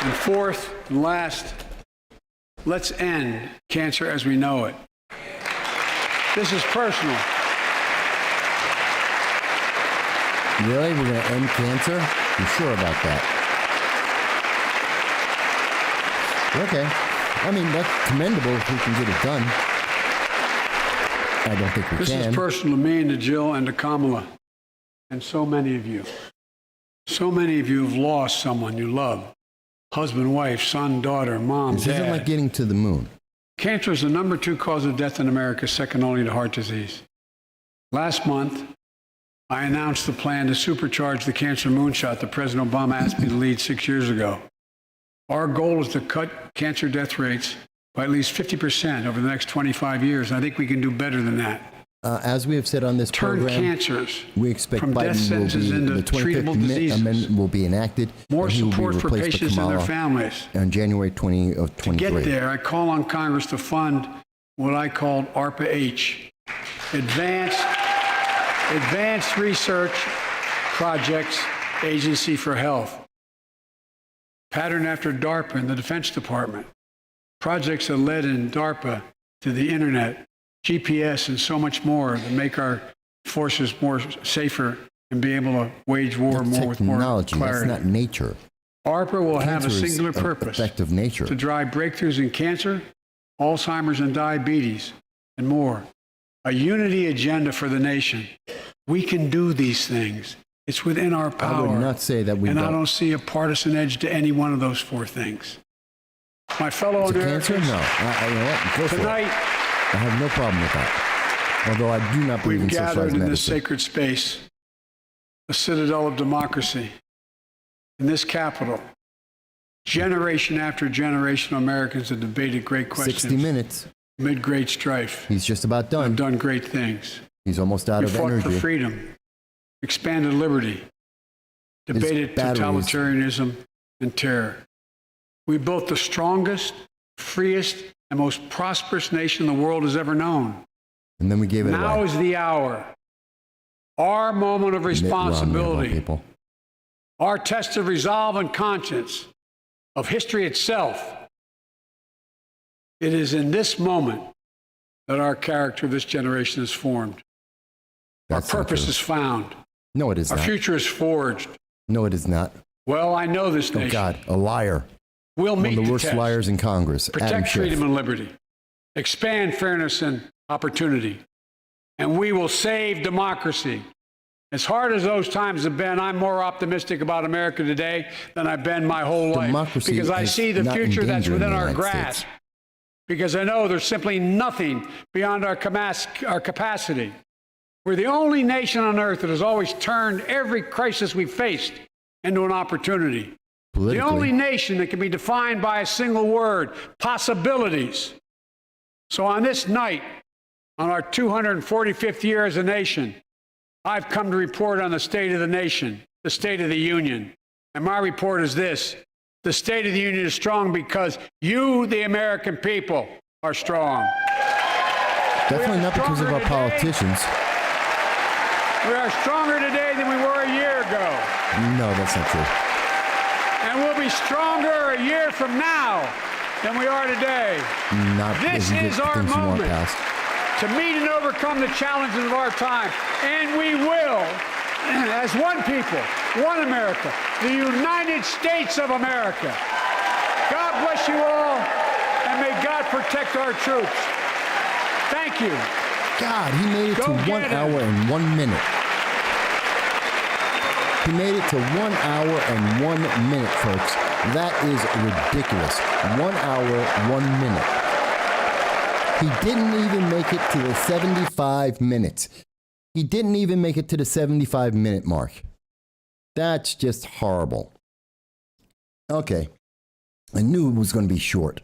And fourth and last, let's end cancer as we know it. This is personal. Really? We're going to end cancer? You sure about that? Okay. I mean, that's commendable if we can get it done. I don't think we This can. is personal to me and to Jill and to Kamala and so many of you. So many of you have lost someone you love. Husband, wife, son, daughter, mom, This isn't dad. like getting to the moon. Cancer is the number 2 cause of death in America, second only to heart disease. Last month, I announced the plan to supercharge the cancer moonshot that President Obama asked me to lead 6 years ago. Our goal is to cut cancer death rates by at least 50% over the next 25 years. And I think we can do better than that. As we have said on this Turn program, cancers we expect from death Biden will sentences be, into the 25th treatable diseases. amendment will be enacted. More and he will be support for replaced by patients and their Kamala families. on January 20 of To 23. get there, I call on Congress to fund what I called ARPA-H, Advanced Research Projects Agency for Health, patterned after DARPA and the Defense Department. Projects that led in DARPA to the internet, GPS, and so much more to make our forces more safer and be able to wage war That's more with more technology. That's clarity. not nature. ARPA will have a Cancer is singular an purpose: effect of nature. to drive breakthroughs in cancer, Alzheimer's and diabetes, and more. A unity agenda for the nation. We can do these things. It's within our power. I would not say that we and I don't. don't see a partisan edge to any one of those 4 things. My fellow Is it Americans, cancer? No. You know what? Go for it. tonight I have no problem with that. Although I do not believe we've in gathered socialized in this medicine. sacred space, a citadel of democracy, in this capital. Generation after generation of Americans have debated great questions 60 minutes. amid great strife. He's just about Have done. done great things. He's almost out We of fought for energy. freedom, expanded liberty, debated batteries. totalitarianism and terror. We built the strongest, freest, and most prosperous nation the world has ever known. And then we gave it Now away. is the hour, our moment of Mitt Romney, of all responsibility, people. our test of resolve and conscience, of history itself. It is in this moment that our character of this generation is formed. That's Our not purpose true. is found. No, it is Our not. future is forged. No, it is not. Well, I know this Oh, nation. God. A liar. We'll One meet of the worst test. liars in Congress. Adam Protect Schiff. freedom and liberty. Expand fairness and opportunity. And we will save democracy. As hard as those times have been, I'm more optimistic about America today than I've been my whole life. Democracy Because I is see the not in future that's danger in within the our United grasp. States. because I know there's simply nothing beyond our capacity. We're the only nation on earth that has always turned every crisis we faced into an opportunity. The only nation that can be defined by a single word, possibilities. So on this night, on our 245th year as a nation, I've come to report on the state of the nation, the State of the Union. And my report is this: the State of the Union is strong because you, the American people, are strong. Definitely not because of our politicians. We are stronger today than we were a year ago. No, that's not true. And we'll be stronger a year from now than we are today. This is our moment to meet and overcome the challenges of our time. And we will, as one people, one America, the United States of America. God bless you all, and may God protect our troops. Thank you. God, he made it to 1 hour and 1 minute. He made it to 1 hour and 1 minute, folks. That is ridiculous. 1 hour, 1 minute. He didn't even make it to the 75 minutes. He didn't even make it to the 75-minute mark. That's just horrible. Okay. I knew it was going to be short.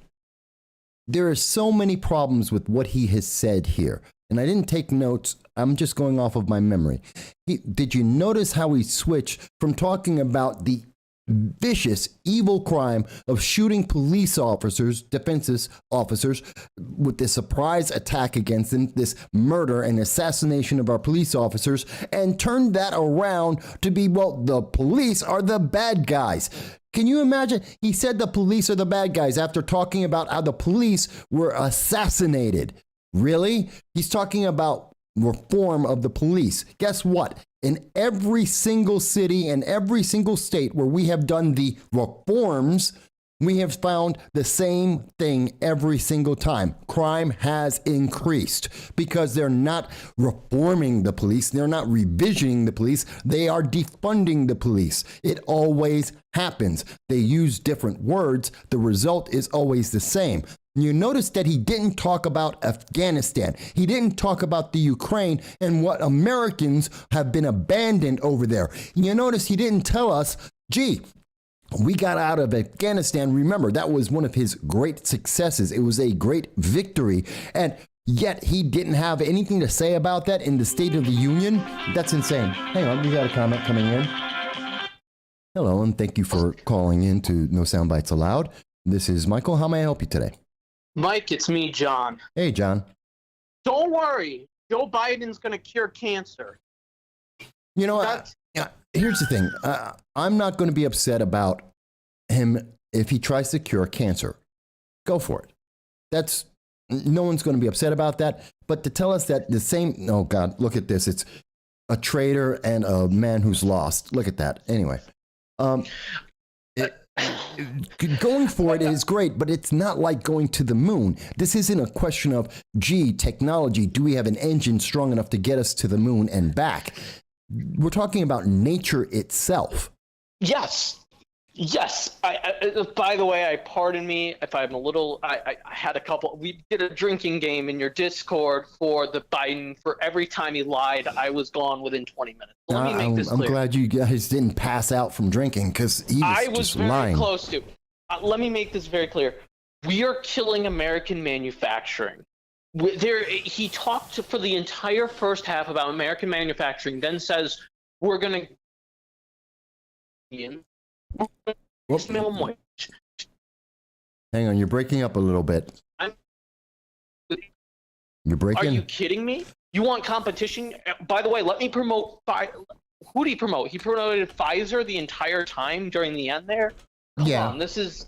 There are so many problems with what he has said here. And I didn't take notes. I'm just going off of my memory. Did you notice how he switched from talking about the vicious, evil crime of shooting police officers, defense officers, with this surprise attack against them, this murder and assassination of our police officers, and turned that around to be, well, the police are the bad guys. Can you imagine? He said the police are the bad guys after talking about how the police were assassinated. Really? He's talking about reform of the police. Guess what? In every single city and every single state where we have done the reforms, we have found the same thing every single time. Crime has increased because they're not reforming the police. They're not revisioning the police. They are defunding the police. It always happens. They use different words. The result is always the same. You notice that he didn't talk about Afghanistan. He didn't talk about the Ukraine and what Americans have been abandoned over there. You notice he didn't tell us, gee, we got out of Afghanistan. Remember, that was one of his great successes. It was a great victory. And yet he didn't have anything to say about that in the State of the Union. That's insane. Hang on, we got a comment coming in. Hello, and thank you for calling in to No Soundbites Allowed. This is Michael. How may I help you today? Mike, it's me, John. Hey, John. Don't worry. Joe Biden's going to cure cancer. You know, here's the thing. I'm not going to be upset about him if he tries to cure cancer. Go for it. No one's going to be upset about that. But to tell us that the same, oh God, look at this. It's a traitor and a man who's lost. Look at that. Anyway, going for it is great, but it's not like going to the moon. This isn't a question of, gee, technology. Do we have an engine strong enough to get us to the moon and back? We're talking about nature itself. Yes. By the way, pardon me if I'm a little, I had a couple, we did a drinking game in your Discord for the Biden, for every time he lied, I was gone within 20 minutes. Let me make this clear. I'm glad you guys didn't pass out from drinking because he was just lying. I was very close to. Let me make this very clear. We are killing American manufacturing. He talked for the entire first half about American manufacturing, then says we're going to minimum wage. Hang on, you're breaking up a little bit. You're breaking? Are you kidding me? You want competition? By the way, let me promote. Who did he promote? He promoted Pfizer the entire time during the end there? Come on, this is...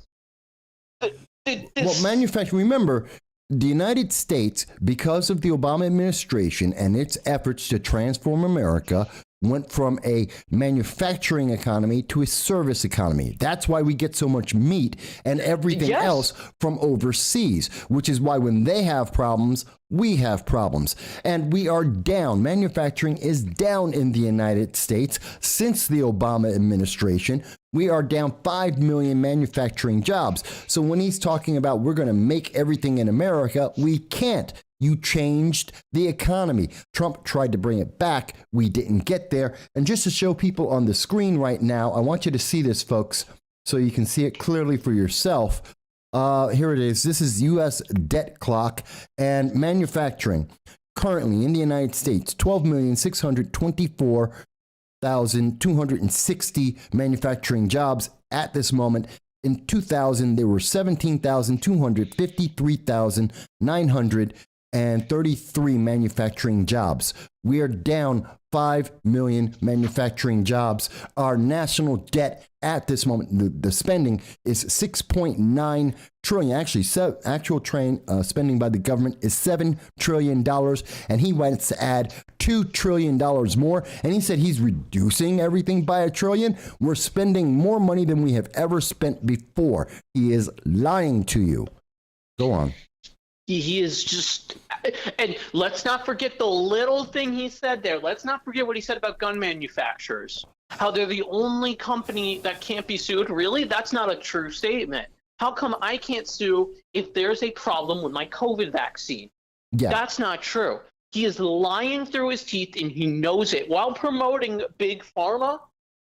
Well, manufacturing, remember, the United States, because of the Obama administration and its efforts to transform America, went from a manufacturing economy to a service economy. That's why we get so much meat and everything else from overseas, which is why when they have problems, we have problems. And we are down. Manufacturing is down in the United States since the Obama administration. We are down 5 million manufacturing jobs. So when he's talking about we're going to make everything in America, we can't. You changed the economy. Trump tried to bring it back. We didn't get there. And just to show people on the screen right now, I want you to see this, folks, so you can see it clearly for yourself. Here it is. This is U.S. debt clock and manufacturing. Currently in the United States, 12,624,260 manufacturing jobs at this moment. In 2000, there were 17,253,933 manufacturing jobs. We are down 5 million manufacturing jobs. Our national debt at this moment, the spending is 6.9 trillion. Actually, actual spending by the government is $7 trillion. And he wants to add $2 trillion more. And he said he's reducing everything by $1 trillion. We're spending more money than we have ever spent before. He is lying to you. Go on. He is just, and let's not forget the little thing he said there. Let's not forget what he said about gun manufacturers, how they're the only company that can't be sued. Really? That's not a true statement. How come I can't sue if there's a problem with my COVID vaccine? Yeah. That's not true. He is lying through his teeth, and he knows it while promoting big pharma.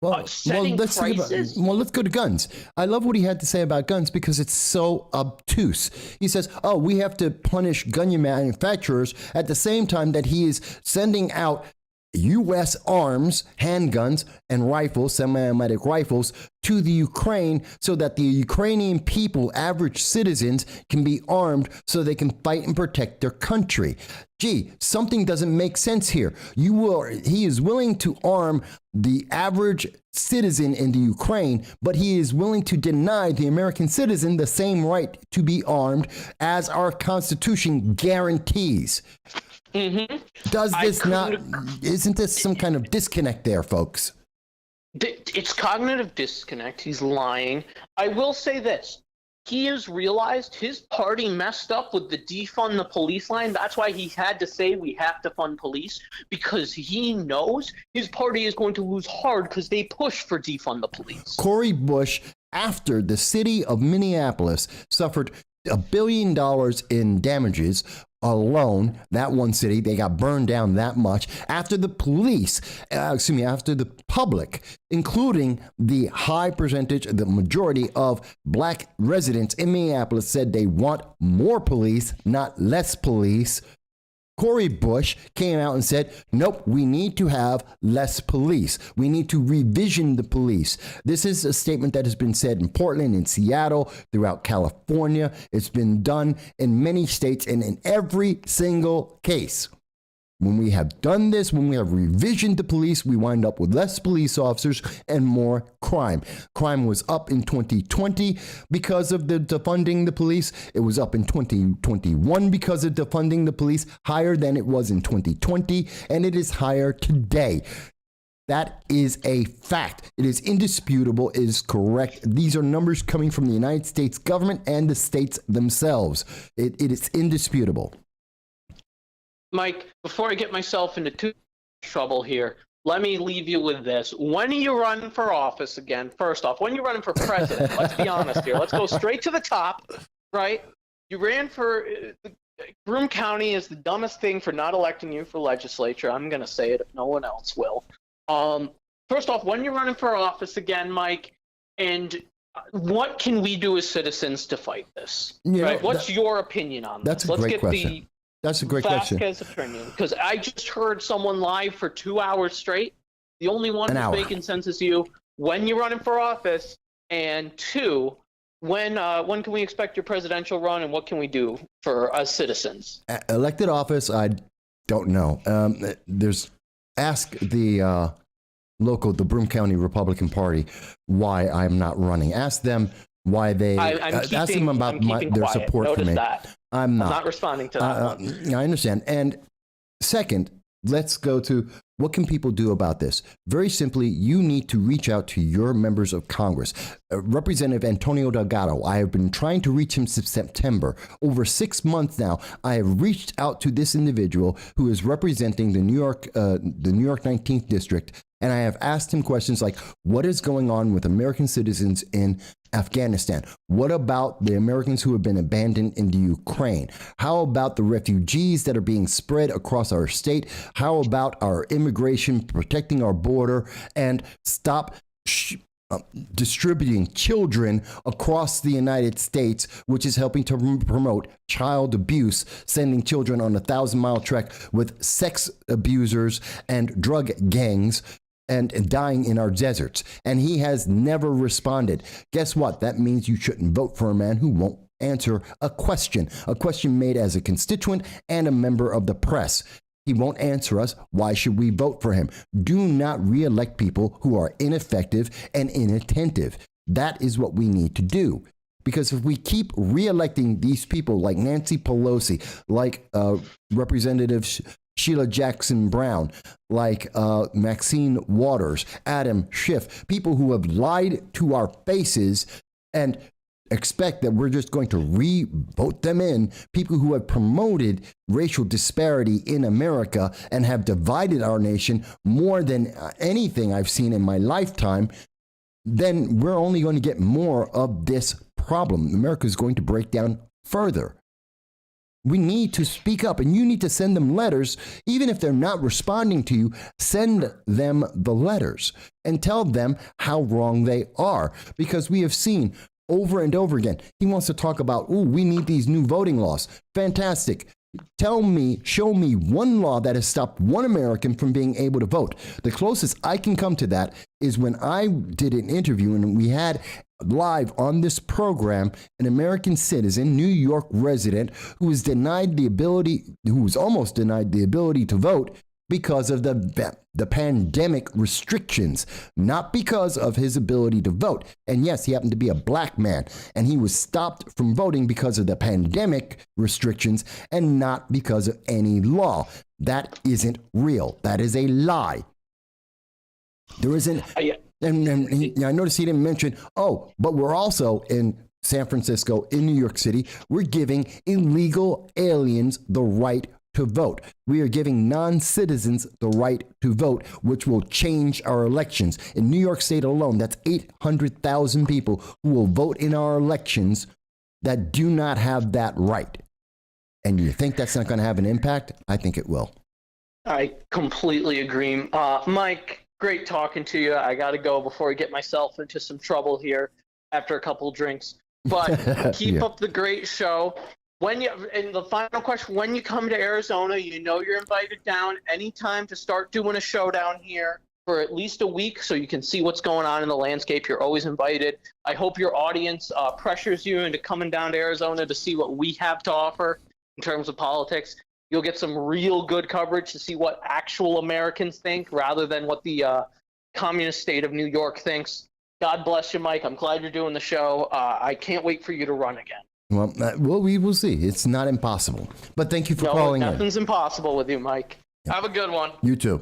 Let's go to guns. I love what he had to say about guns because it's so obtuse. He says, oh, we have to punish gun manufacturers at the same time that he is sending out U.S. arms, handguns, and rifles, semi-automatic rifles, to the Ukraine so that the Ukrainian people, average citizens, can be armed so they can fight and protect their country. Gee, something doesn't make sense here. He is willing to arm the average citizen in the Ukraine, but he is willing to deny the American citizen the same right to be armed as our Constitution guarantees. Mm-hmm. Isn't this some kind of disconnect there, folks? It's cognitive disconnect. He's lying. I will say this. He has realized his party messed up with the defund the police line. That's why he had to say we have to fund police, because he knows his party is going to lose hard because they push for defund the police. Cori Bush, after the city of Minneapolis suffered $1 billion in damages alone, that one city, they got burned down that much after the after the public, including the high percentage, the majority of black residents in Minneapolis, said they want more police, not less police. Cori Bush came out and said, nope, we need to have less police. We need to revision the police. This is a statement that has been said in Portland, in Seattle, throughout California. It's been done in many states, and in every single case, when we have done this, when we have revisioned the police, we wind up with less police officers and more crime. Crime was up in 2020 because of the defunding the police. It was up in 2021 because of defunding the police, higher than it was in 2020, and it is higher today. That is a fact. It is indisputable. It is correct. These are numbers coming from the United States government and the states themselves. It is indisputable. Mike, before I get myself into too much trouble here, let me leave you with this. When are you running for office again? First off, when are you running for president? Let's be honest here. Let's go straight to the top, right? You ran for Broome County is the dumbest thing for not electing you for legislature. I'm going to say it if no one else will. First off, when you're running for office again, Mike, and what can we do as citizens to fight this? Right? What's your opinion on this? That's a great question. That's a great question. Opinion, because I just heard someone live for 2 hours straight. The only one who's making sense is you. When you're running for office, and two, when can we expect your presidential run, and what can we do for us citizens? Elected office, I don't know. Ask the the Broome County Republican Party why I'm not running. Ask them why they. Ask them about their support for me. I'm not responding to that. I understand. And second, let's go to what can people do about this? Very simply, you need to reach out to your members of Congress. Representative Antonio Delgado, I have been trying to reach him since September. Over 6 months now, I have reached out to this individual who is representing the New York 19th District And I have asked him questions like, what is going on with American citizens in Afghanistan? What about the Americans who have been abandoned in the Ukraine? How about the refugees that are being spread across our state? How about our immigration, protecting our border, and stop distributing children across the United States, which is helping to promote child abuse, sending children on a 1,000-mile trek with sex abusers and drug gangs and dying in our deserts. And he has never responded. Guess what? That means you shouldn't vote for a man who won't answer a question made as a constituent and a member of the press. He won't answer us. Why should we vote for him? Do not reelect people who are ineffective and inattentive. That is what we need to do. Because if we keep reelecting these people like Nancy Pelosi, like Representative Sheila Jackson Brown, like Maxine Waters, Adam Schiff, people who have lied to our faces and expect that we're just going to re-vote them in, people who have promoted racial disparity in America and have divided our nation more than anything I've seen in my lifetime, then we're only going to get more of this problem. America is going to break down further. We need to speak up, and you need to send them letters. Even if they're not responding to you, send them the letters and tell them how wrong they are, because we have seen over and over again. He wants to talk about, we need these new voting laws. Fantastic. Tell me, show me one law that has stopped one American from being able to vote. The closest I can come to that is when I did an interview and we had live on this program an American citizen, New York resident, who was almost denied the ability to vote because of the pandemic restrictions, not because of his ability to vote. And yes, he happened to be a black man, and he was stopped from voting because of the pandemic restrictions and not because of any law. That isn't real. That is a lie. There isn't. And I noticed he didn't mention, but we're also in San Francisco, in New York City, we're giving illegal aliens the right to vote. We are giving non-citizens the right to vote, which will change our elections. In New York State alone, that's 800,000 people who will vote in our elections that do not have that right. And you think that's not going to have an impact? I think it will. I completely agree. Mike, great talking to you. I got to go before I get myself into some trouble here after a couple of drinks. But keep up the great show. And the final question, when you come to Arizona, you know you're invited down anytime to start doing a show down here for at least a week so you can see what's going on in the landscape. You're always invited. I hope your audience pressures you into coming down to Arizona to see what we have to offer in terms of politics. You'll get some real good coverage to see what actual Americans think rather than what the communist state of New York thinks. God bless you, Mike. I'm glad you're doing the show. I can't wait for you to run again. Well, we will see. It's not impossible. But thank you for calling in. Nothing's impossible with you, Mike. Have a good one. You too.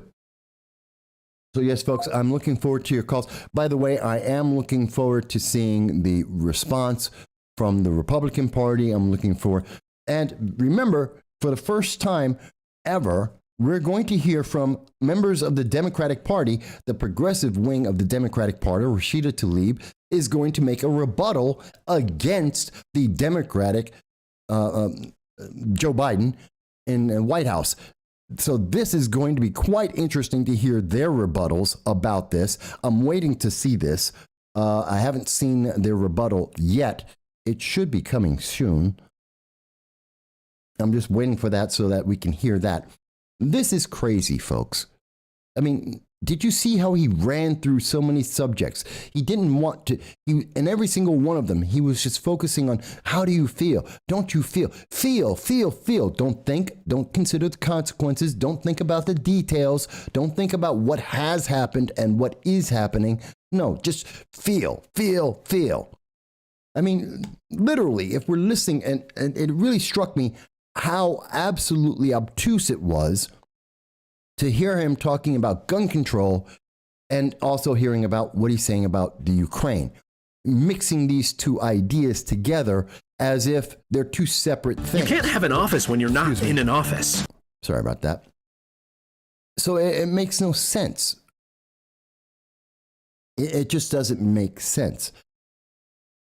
So yes, folks, I'm looking forward to your calls. By the way, I am looking forward to seeing the response from the Republican Party. I'm looking forward. And remember, for the first time ever, we're going to hear from members of the Democratic Party. The progressive wing of the Democratic Party, Rashida Tlaib, is going to make a rebuttal against the Democratic Joe Biden in the White House. So this is going to be quite interesting to hear their rebuttals about this. I'm waiting to see this. I haven't seen their rebuttal yet. It should be coming soon. I'm just waiting for that so that we can hear that. This is crazy, folks. I mean, did you see how he ran through so many subjects? He didn't want to, in every single one of them, he was just focusing on, how do you feel? Don't you feel? Feel. Don't think, don't consider the consequences. Don't think about the details. Don't think about what has happened and what is happening. No, just feel. I mean, literally, if we're listening, and it really struck me how absolutely obtuse it was to hear him talking about gun control and also hearing about what he's saying about the Ukraine, mixing these two ideas together as if they're two separate things. You can't have an office when you're not in an office. Sorry about that. So it makes no sense. It just doesn't make sense.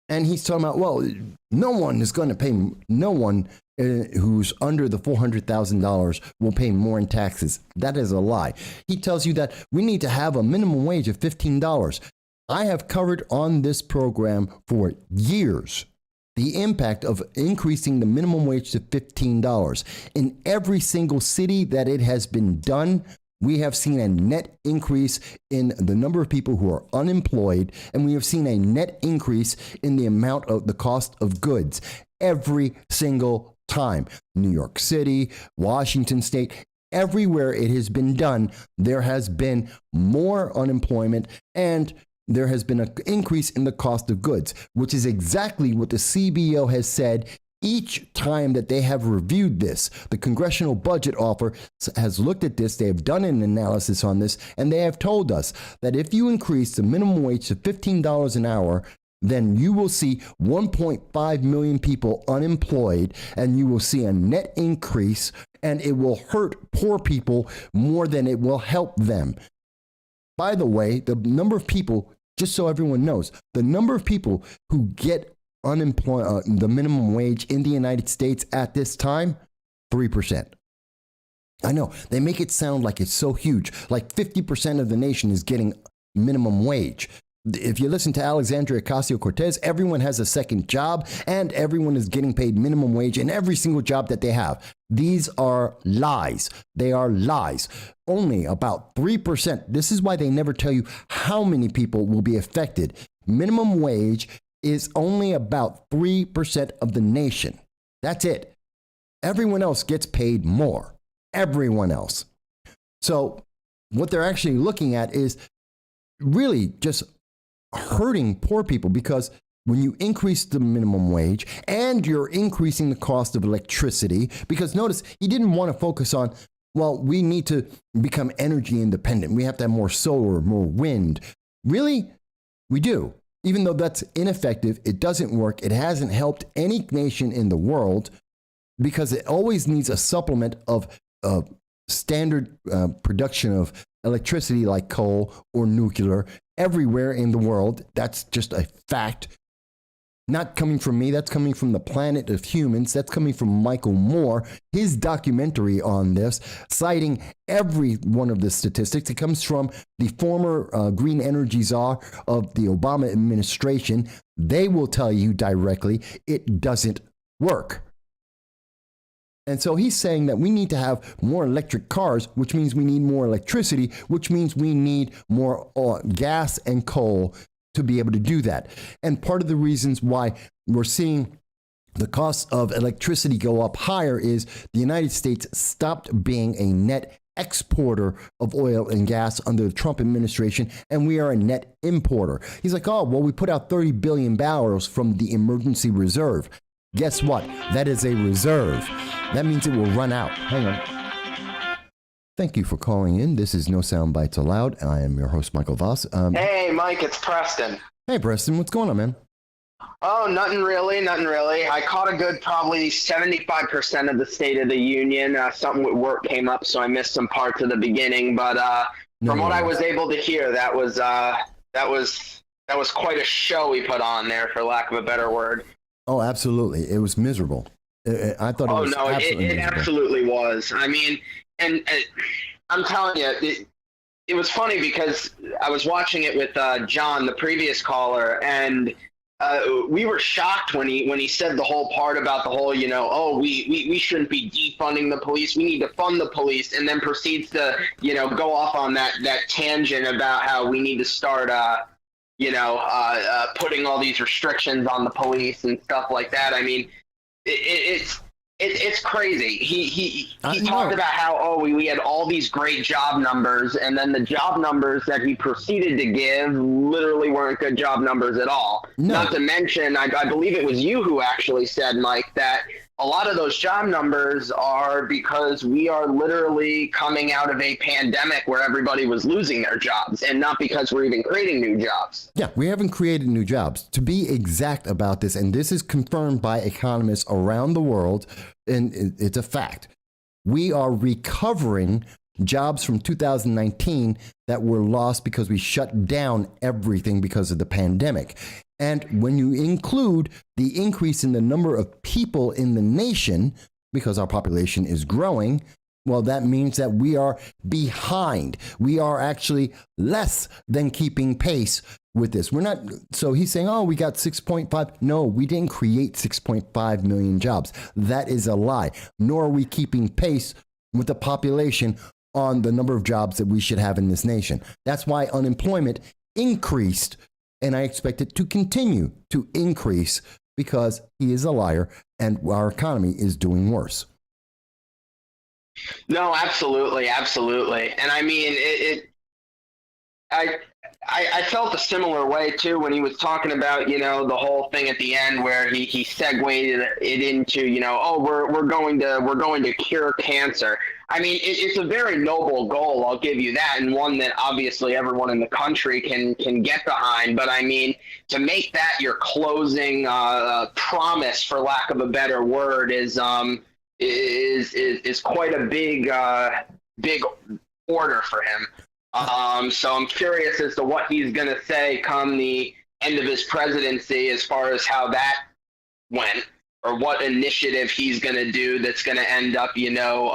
And he's talking about, well, no one is going to pay, no one who's under the $400,000 will pay more in taxes. That is a lie. He tells you that we need to have a minimum wage of $15. I have covered on this program for years the impact of increasing the minimum wage to $15. In every single city that it has been done, we have seen a net increase in the number of people who are unemployed, and we have seen a net increase in the amount of the cost of goods every single time. New York City, Washington State, everywhere it has been done, there has been more unemployment and there has been an increase in the cost of goods, which is exactly what the CBO has said each time that they have reviewed this. The Congressional Budget Office has looked at this, they have done an analysis on this, and they have told us that if you increase the minimum wage to $15 an hour, then you will see 1.5 million people unemployed, and you will see a net increase, and it will hurt poor people more than it will help them. By the way, the number of people, just so everyone knows, the number of people who get unemployed, the minimum wage in the United States at this time, 3%. I know, they make it sound like it's so huge, like 50% of the nation is getting minimum wage. If you listen to Alexandria Ocasio-Cortez, everyone has a second job and everyone is getting paid minimum wage in every single job that they have. These are lies. They are lies. Only about 3%. This is why they never tell you how many people will be affected. Minimum wage is only about 3% of the nation. That's it. Everyone else gets paid more. Everyone else. So what they're actually looking at is really just hurting poor people, because when you increase the minimum wage and you're increasing the cost of electricity, because notice he didn't want to focus on, well, we need to become energy independent. We have to have more solar, more wind. Really? We do. Even though that's ineffective, it doesn't work. It hasn't helped any nation in the world because it always needs a supplement of standard production of electricity like coal or nuclear everywhere in the world. That's just a fact. Not coming from me, that's coming from the Planet of Humans. That's coming from Michael Moore, his documentary on this, citing every one of the statistics. It comes from the former green energy czar of the Obama administration. They will tell you directly it doesn't work. And so he's saying that we need to have more electric cars, which means we need more electricity, which means we need more gas and coal to be able to do that. And part of the reasons why we're seeing the cost of electricity go up higher is the United States stopped being a net exporter of oil and gas under the Trump administration, and we are a net importer. He's like, oh, well, we put out 30 billion barrels from the emergency reserve. Guess what? That is a reserve. That means it will run out. Hang on. Thank you for calling in. This is No Soundbites Allowed. I am your host, Michael Voss. Hey, Mike, it's Preston. Hey, Preston. What's going on, man? Oh, nothing really. I caught a good probably 75% of the State of the Union. Something with work came up, so I missed some parts of the beginning. But from what I was able to hear, that was quite a show he put on there, for lack of a better word. Oh, absolutely. It was miserable. I thought it was absolutely miserable. It absolutely was. I mean, and I'm telling you, it was funny because I was watching it with John, the previous caller, and we were shocked when he said the whole part about the whole, we shouldn't be defunding the police. We need to fund the police, and then proceeds to, go off on that tangent about how we need to start, putting all these restrictions on the police and stuff like that. I mean, it's crazy. He talked about how, we had all these great job numbers, and then the job numbers that he proceeded to give literally weren't good job numbers at all. No. Not to mention, I believe it was you who actually said, Mike, that a lot of those job numbers are because we are literally coming out of a pandemic where everybody was losing their jobs, and not because we're even creating new jobs. Yeah, we haven't created new jobs. To be exact about this, and this is confirmed by economists around the world, and it's a fact, we are recovering jobs from 2019 that were lost because we shut down everything because of the pandemic. And when you include the increase in the number of people in the nation, because our population is growing, well, that means that we are behind. We are actually less than keeping pace with this. We're not, so he's saying, oh, we got 6.5. No, we didn't create 6.5 million jobs. That is a lie. Nor are we keeping pace with the population on the number of jobs that we should have in this nation. That's why unemployment increased, and I expect it to continue to increase because he is a liar and our economy is doing worse. No, absolutely, absolutely. And I mean, I felt a similar way too when he was talking about, you know, the whole thing at the end where he segued it into, you know, oh, we're going to cure cancer. I mean, it's a very noble goal, I'll give you that, and one that obviously everyone in the country can get behind. But I mean, to make that your closing promise, for lack of a better word, is quite a big order for him. So I'm curious as to what he's going to say come the end of his presidency as far as how that went, or what initiative he's going to do that's going to end up, you know,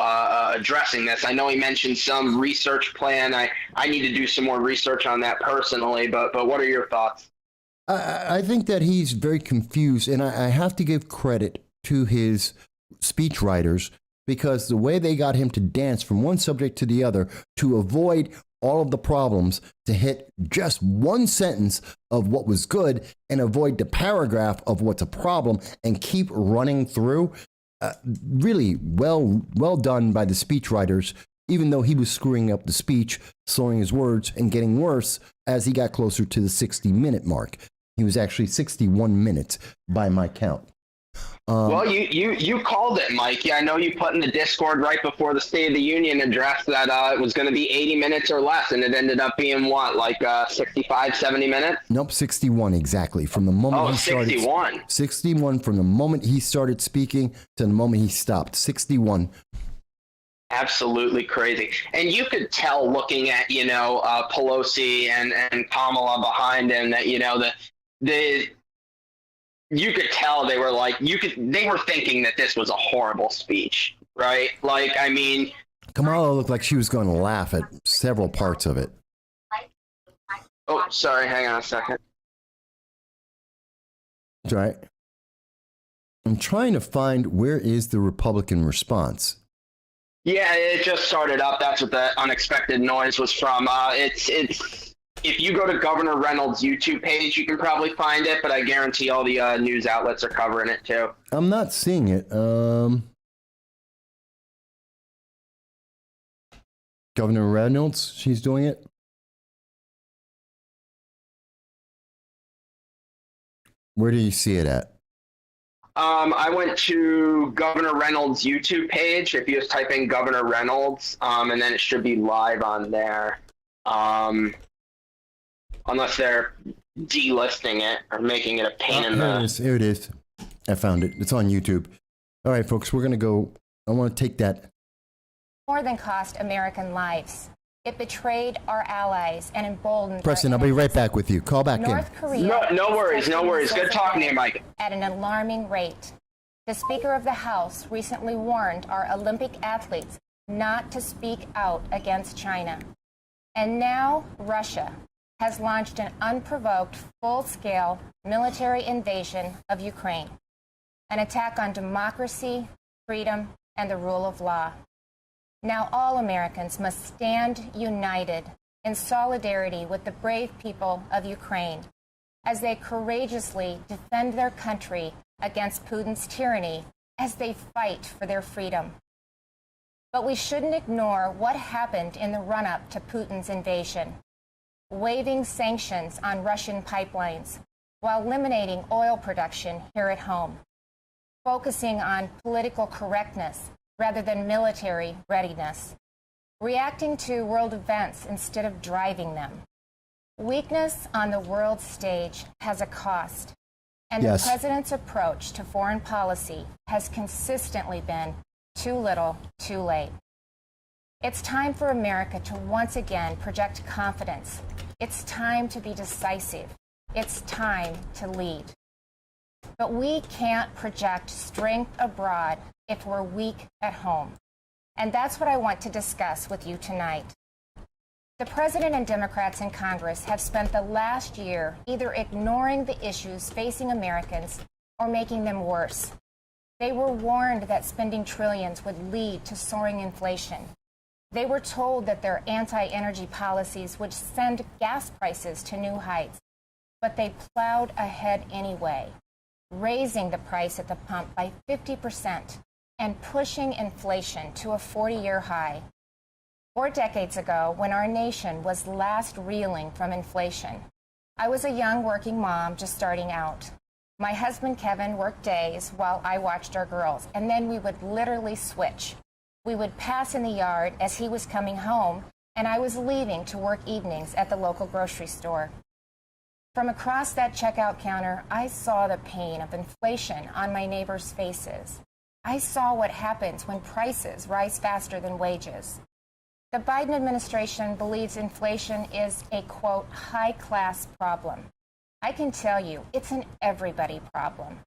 addressing this. I know he mentioned some research plan. I need to do some more research on that personally, but what are your thoughts? I think that he's very confused, and I have to give credit to his speechwriters, because the way they got him to dance from one subject to the other to avoid all of the problems, to hit just one sentence of what was good and avoid the paragraph of what's a problem and keep running through, really well done by the speechwriters, even though he was screwing up the speech, slowing his words, and getting worse as he got closer to the 60-minute mark. He was actually 61 minutes by my count. Well, you called it, Mike. Yeah, I know you put in the Discord right before the State of the Union address that it was going to be 80 minutes or less, and it ended up being what, like 65, 70 minutes? Nope, 61 exactly. From the moment he started. 61. 61 from the moment he started speaking to the moment he stopped. 61. Absolutely crazy. And you could tell looking at, you know, Pelosi and Kamala behind him that, you know, you could tell they were like, they were thinking that this was a horrible speech, right? Like, I mean, Kamala looked like she was going to laugh at several parts of it. Oh, sorry, hang on a second. That's right. I'm trying to find where is the Republican response. Yeah, it just started up. That's what the unexpected noise was from. It's if you go to Governor Reynolds' YouTube page, you can probably find it, but I guarantee all the news outlets are covering it too. I'm not seeing it. Governor Reynolds, she's doing it. Where do you see it at? I went to Governor Reynolds' YouTube page. If you just type in Governor Reynolds, and then it should be live on there. Unless they're delisting it or making it a pain in the... Here it is. I found it. It's on YouTube. All right, folks, we're going to go. I want to take that. More than cost American lives. It betrayed our allies and emboldened... Preston, I'll be right back with you. Call back North in. Korea... No worries. Good talking to you, Mike. ...at an alarming rate. The Speaker of the House recently warned our Olympic athletes not to speak out against China. And now Russia has launched an unprovoked, full-scale military invasion of Ukraine, an attack on democracy, freedom, and the rule of law. Now all Americans must stand united in solidarity with the brave people of Ukraine as they courageously defend their country against Putin's tyranny as they fight for their freedom. But we shouldn't ignore what happened in the run-up to Putin's invasion. Waiving sanctions on Russian pipelines while eliminating oil production here at home, focusing on political correctness rather than military readiness, reacting to world events instead of driving them. Weakness on the world stage has a cost, and Yes. The president's approach to foreign policy has consistently been too little, too late. It's time for America to once again project confidence. It's time to be decisive. It's time to lead. But we can't project strength abroad if we're weak at home. And that's what I want to discuss with you tonight. The President and Democrats in Congress have spent the last year either ignoring the issues facing Americans or making them worse. They were warned that spending trillions would lead to soaring inflation. They were told that their anti-energy policies would send gas prices to new heights. But they plowed ahead anyway, raising the price at the pump by 50% and pushing inflation to a 40-year high. 4 decades ago, when our nation was last reeling from inflation, I was a young working mom just starting out. My husband, Kevin, worked days while I watched our girls, and then we would literally switch. We would pass in the yard as he was coming home, and I was leaving to work evenings at the local grocery store. From across that checkout counter, I saw the pain of inflation on my neighbors' faces. I saw what happens when prices rise faster than wages. The Biden administration believes inflation is a, quote, high-class problem. I can tell you, it's an everybody problem.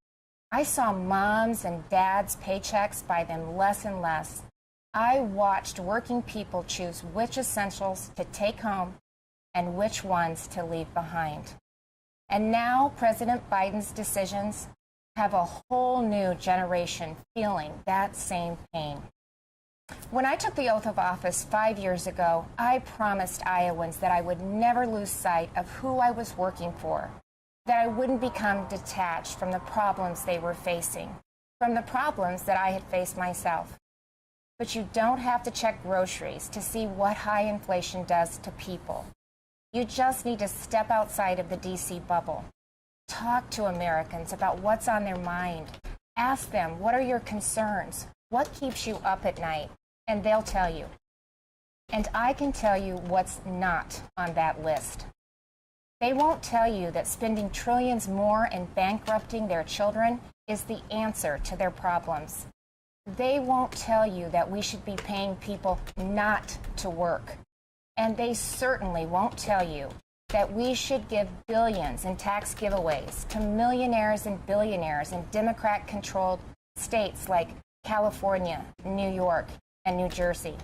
I saw moms and dads' paychecks buy them less and less. I watched working people choose which essentials to take home and which ones to leave behind. And now President Biden's decisions have a whole new generation feeling that same pain. When I took the oath of office 5 years ago, I promised Iowans that I would never lose sight of who I was working for, that I wouldn't become detached from the problems they were facing, from the problems that I had faced myself. But you don't have to check groceries to see what high inflation does to people. You just need to step outside of the DC bubble. Talk to Americans about what's on their mind. Ask them, what are your concerns? What keeps you up at night? And they'll tell you. And I can tell you what's not on that list. They won't tell you that spending trillions more and bankrupting their children is the answer to their problems. They won't tell you that we should be paying people not to work. And they certainly won't tell you that we should give billions in tax giveaways to millionaires and billionaires in Democrat-controlled states like California, New York, and New Jersey.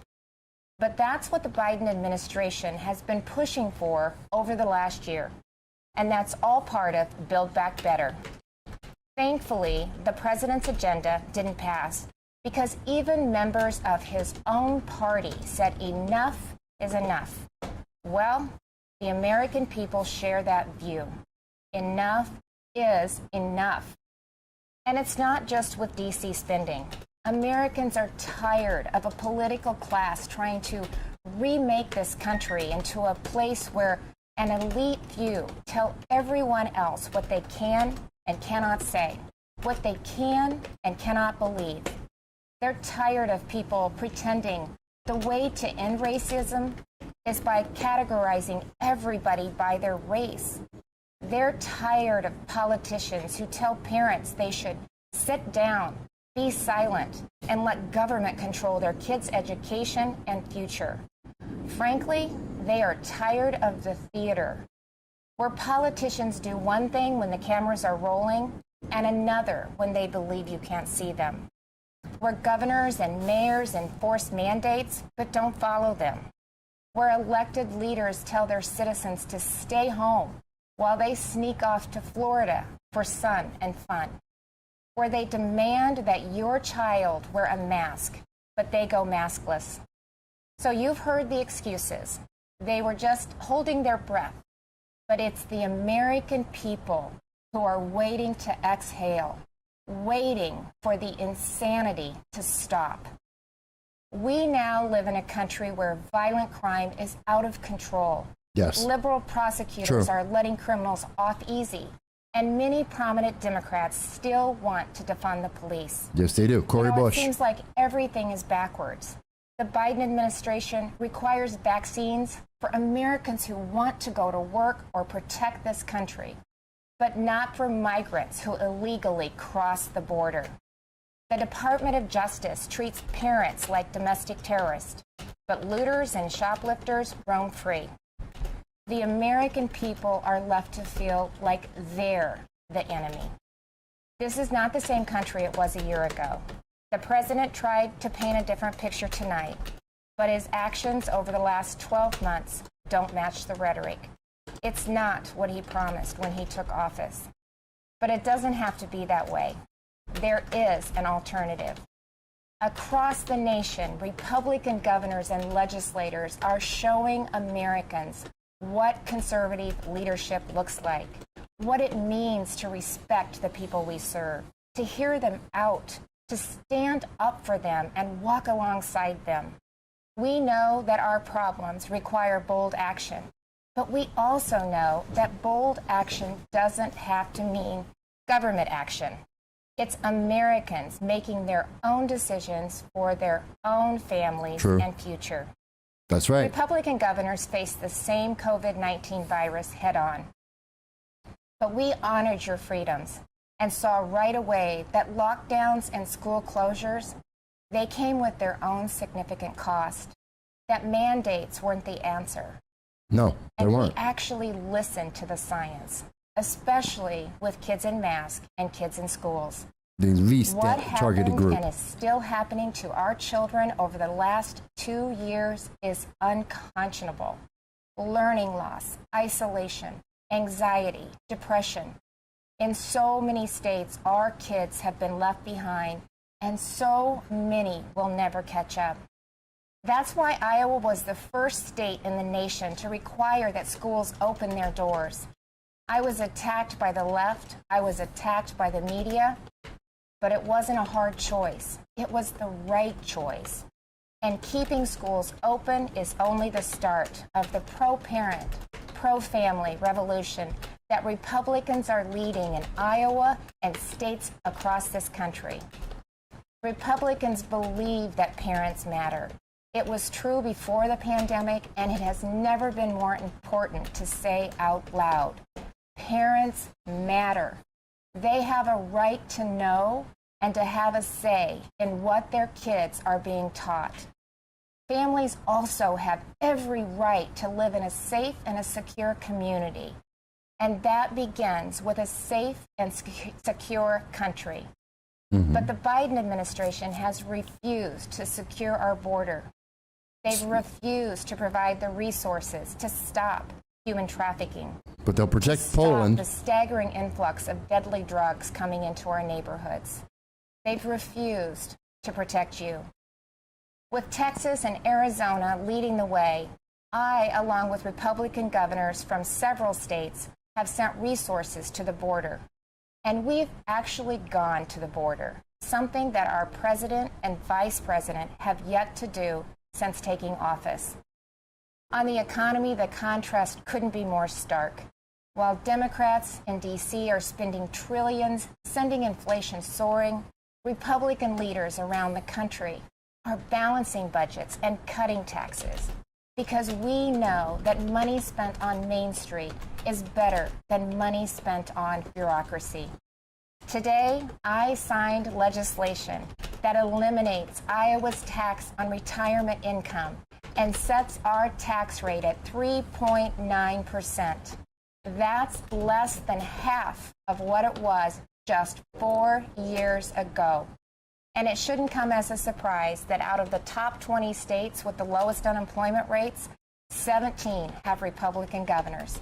But that's what the Biden administration has been pushing for over the last year. And that's all part of Build Back Better. Thankfully, the president's agenda didn't pass because even members of his own party said enough is enough. Well, the American people share that view. Enough is enough. And it's not just with DC spending. Americans are tired of a political class trying to remake this country into a place where an elite few tell everyone else what they can and cannot say, what they can and cannot believe. They're tired of people pretending the way to end racism is by categorizing everybody by their race. They're tired of politicians who tell parents they should sit down, be silent, and let government control their kids' education and future. Frankly, they are tired of the theater, where politicians do one thing when the cameras are rolling and another when they believe you can't see them, where governors and mayors enforce mandates but don't follow them, where elected leaders tell their citizens to stay home while they sneak off to Florida for sun and fun, where they demand that your child wear a mask, but they go maskless. So you've heard the excuses. They were just holding their breath. But it's the American people who are waiting to exhale, waiting for the insanity to stop. We now live in a country where violent crime is out of control. Yes. Liberal prosecutors are letting criminals off easy. And many prominent Democrats still want to defund the police. Yes, they do. Cory Bush. It seems like everything is backwards. The Biden administration requires vaccines for Americans who want to go to work or protect this country, but not for migrants who illegally cross the border. The Department of Justice treats parents like domestic terrorists. but looters and shoplifters roam free. The American people are left to feel like they're the enemy. This is not the same country it was a year ago. The president tried to paint a different picture tonight, but his actions over the last 12 months don't match the rhetoric. It's not what he promised when he took office. But it doesn't have to be that way. There is an alternative. Across the nation, Republican governors and legislators are showing Americans what conservative leadership looks like, what it means to respect the people we serve, to hear them out, to stand up for them and walk alongside them. We know that our problems require bold action, but we also know that bold action doesn't have to mean government action. It's Americans making their own decisions for their own families and future. That's right. Republican governors face the same COVID-19 virus head-on. But we honored your freedoms and saw right away that lockdowns and school closures, they came with their own significant cost, that mandates weren't the answer. No, they weren't. We actually listened to the science, especially with kids in masks and kids in schools. The least What targeted happened group. and is still happening to our children over the last 2 years is unconscionable. Learning loss, isolation, anxiety, depression. In so many states, our kids have been left behind, and so many will never catch up. That's why Iowa was the first state in the nation to require that schools open their doors. I was attacked by the left. I was attacked by the media. But it wasn't a hard choice. It was the right choice. And keeping schools open is only the start of the pro-parent, pro-family revolution that Republicans are leading in Iowa and states across this country. Republicans believe that parents matter. It was true before the pandemic, and it has never been more important to say out loud. Parents matter. They have a right to know and to have a say in what their kids are being taught. Families also have every right to live in a safe and a secure community. And that begins with a safe and secure country. But the Biden administration has refused to secure our border. They've refused to provide the resources to stop human trafficking. But they'll protect Stop Poland. the staggering influx of deadly drugs coming into our neighborhoods. They've refused to protect you. With Texas and Arizona leading the way, I, along with Republican governors from several states, have sent resources to the border. And we've actually gone to the border, something that our president and vice president have yet to do since taking office. On the economy, the contrast couldn't be more stark. While Democrats in D.C. are spending trillions, sending inflation soaring, Republican leaders around the country are balancing budgets and cutting taxes because we know that money spent on Main Street is better than money spent on bureaucracy. Today, I signed legislation that eliminates Iowa's tax on retirement income and sets our tax rate at 3.9%. That's less than half of what it was just 4 years ago. And it shouldn't come as a surprise that out of the top 20 states with the lowest unemployment rates, 17 have Republican governors.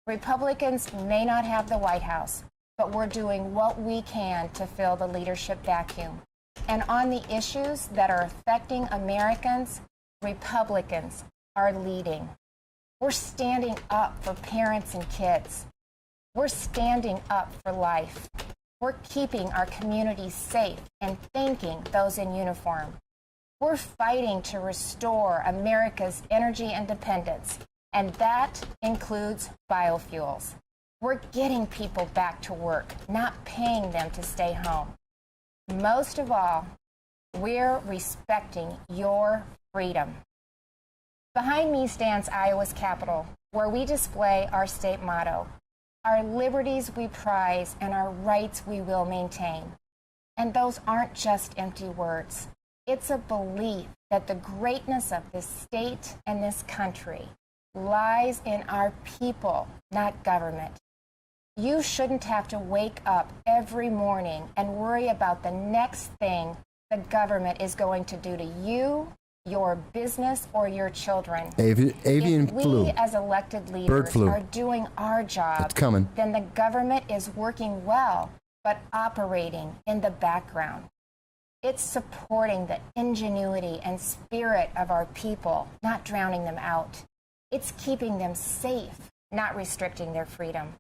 Republicans may not have the White House, but we're doing what we can to fill the leadership vacuum. And on the issues that are affecting Americans, Republicans are leading. We're standing up for parents and kids. We're standing up for life. We're keeping our communities safe and thanking those in uniform. We're fighting to restore America's energy independence, and that includes biofuels. We're getting people back to work, not paying them to stay home. Most of all, we're respecting your freedom. Behind me stands Iowa's Capitol, where we display our state motto, our liberties we prize and our rights we will maintain. And those aren't just empty words. It's a belief that the greatness of this state and this country lies in our people, not government. You shouldn't have to wake up every morning and worry about the next thing the government is going to do to you, your business, or your children. Avian if flu. we as elected Bird leaders flu. are doing our job, It's coming. then the government is working well, but operating in the background. It's supporting the ingenuity and spirit of our people, not drowning them out. It's keeping them safe, not restricting their freedom.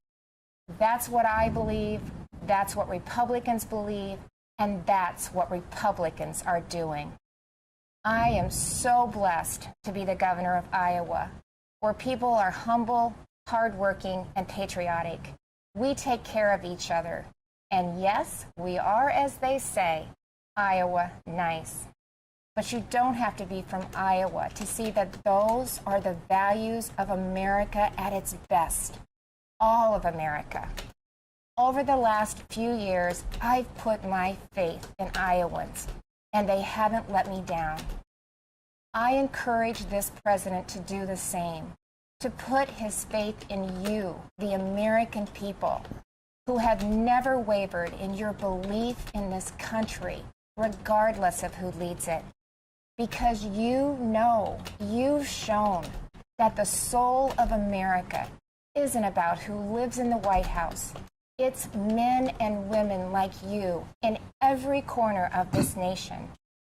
That's what I believe, that's what Republicans believe, and that's what Republicans are doing. I am so blessed to be the governor of Iowa, where people are humble, hardworking, and patriotic. We take care of each other. And yes, we are, as they say, Iowa nice. But you don't have to be from Iowa to see that those are the values of America at its best. All of America. Over the last few years, I've put my faith in Iowans, and they haven't let me down. I encourage this president to do the same, to put his faith in you, the American people, who have never wavered in your belief in this country, regardless of who leads it. Because you know, you've shown that the soul of America isn't about who lives in the White House. It's men and women like you in every corner of this nation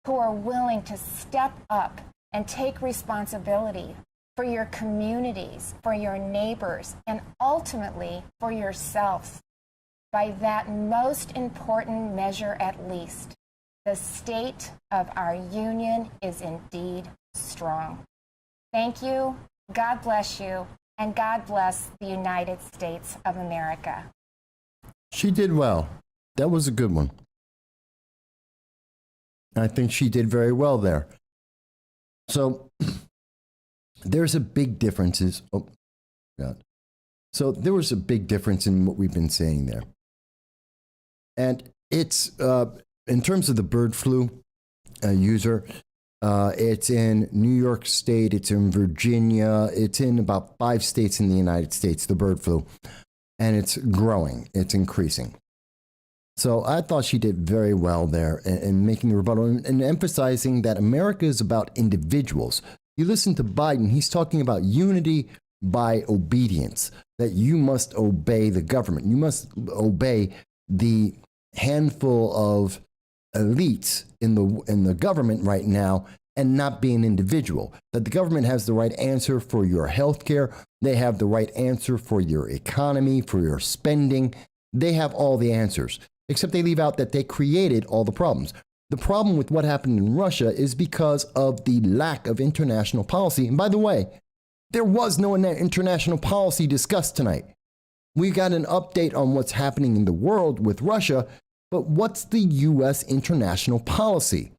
who are willing to step up and take responsibility for your communities, for your neighbors, and ultimately for yourselves. By that most important measure at least, the state of our union is indeed strong. Thank you, God bless you, and God bless the United States of America. She did well. That was a good one. I think she did very well there. So there's a big difference. Oh, God. So there was a big difference in what we've been saying there. And it's, in terms of the bird flu user, it's in New York State, it's in Virginia, it's in about 5 states in the United States, the bird flu. And it's growing, it's increasing. So I thought she did very well there in making the rebuttal and emphasizing that America is about individuals. You listen to Biden, he's talking about unity by obedience, that you must obey the government. You must obey the handful of elites in the government right now and not be an individual. That the government has the right answer for your health care. They have the right answer for your economy, for your spending. They have all the answers, except they leave out that they created all the problems. The problem with what happened in Russia is because of the lack of international policy. And by the way, there was no international policy discussed tonight. We got an update on what's happening in the world with Russia, but what's the U.S. international policy?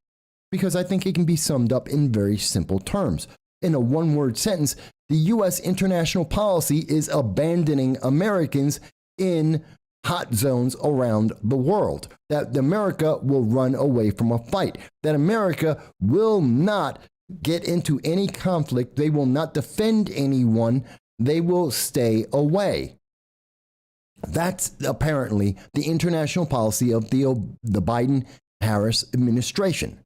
Because I think it can be summed up in very simple terms. In a one-word sentence, the U.S. international policy is abandoning Americans in hot zones around the world. That America will run away from a fight. That America will not get into any conflict. They will not defend anyone. They will stay away. That's apparently the international policy of the Biden-Harris administration.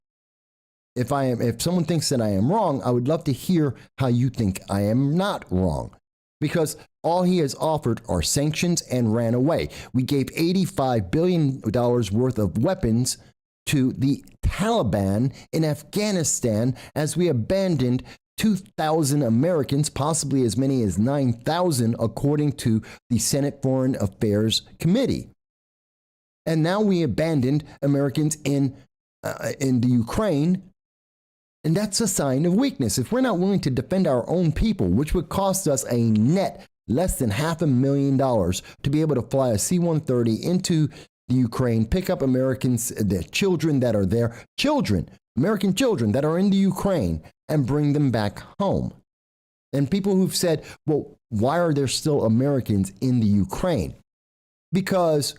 If someone thinks that I am wrong, I would love to hear how you think I am not wrong. Because all he has offered are sanctions and ran away. We gave $85 billion worth of weapons to the Taliban in Afghanistan as we abandoned 2,000 Americans, possibly as many as 9,000, according to the Senate Foreign Affairs Committee. And now we abandoned Americans in the Ukraine. And that's a sign of weakness. If we're not willing to defend our own people, which would cost us a net less than $500,000 to be able to fly a C-130 into the Ukraine, pick up Americans, the children that are there, American children that are in the Ukraine, and bring them back home. And people who've said, well, why are there still Americans in the Ukraine? Because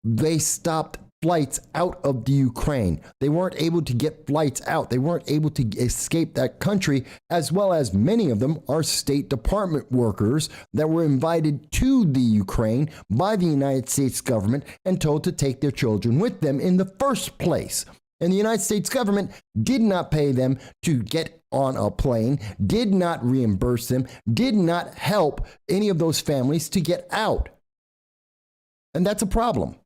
they stopped flights out of the Ukraine. They weren't able to get flights out. They weren't able to escape that country, as well as many of them are State Department workers that were invited to the Ukraine by the United States government and told to take their children with them in the first place. And the United States government did not pay them to get on a plane, did not reimburse them, did not help any of those families to get out. And that's a problem.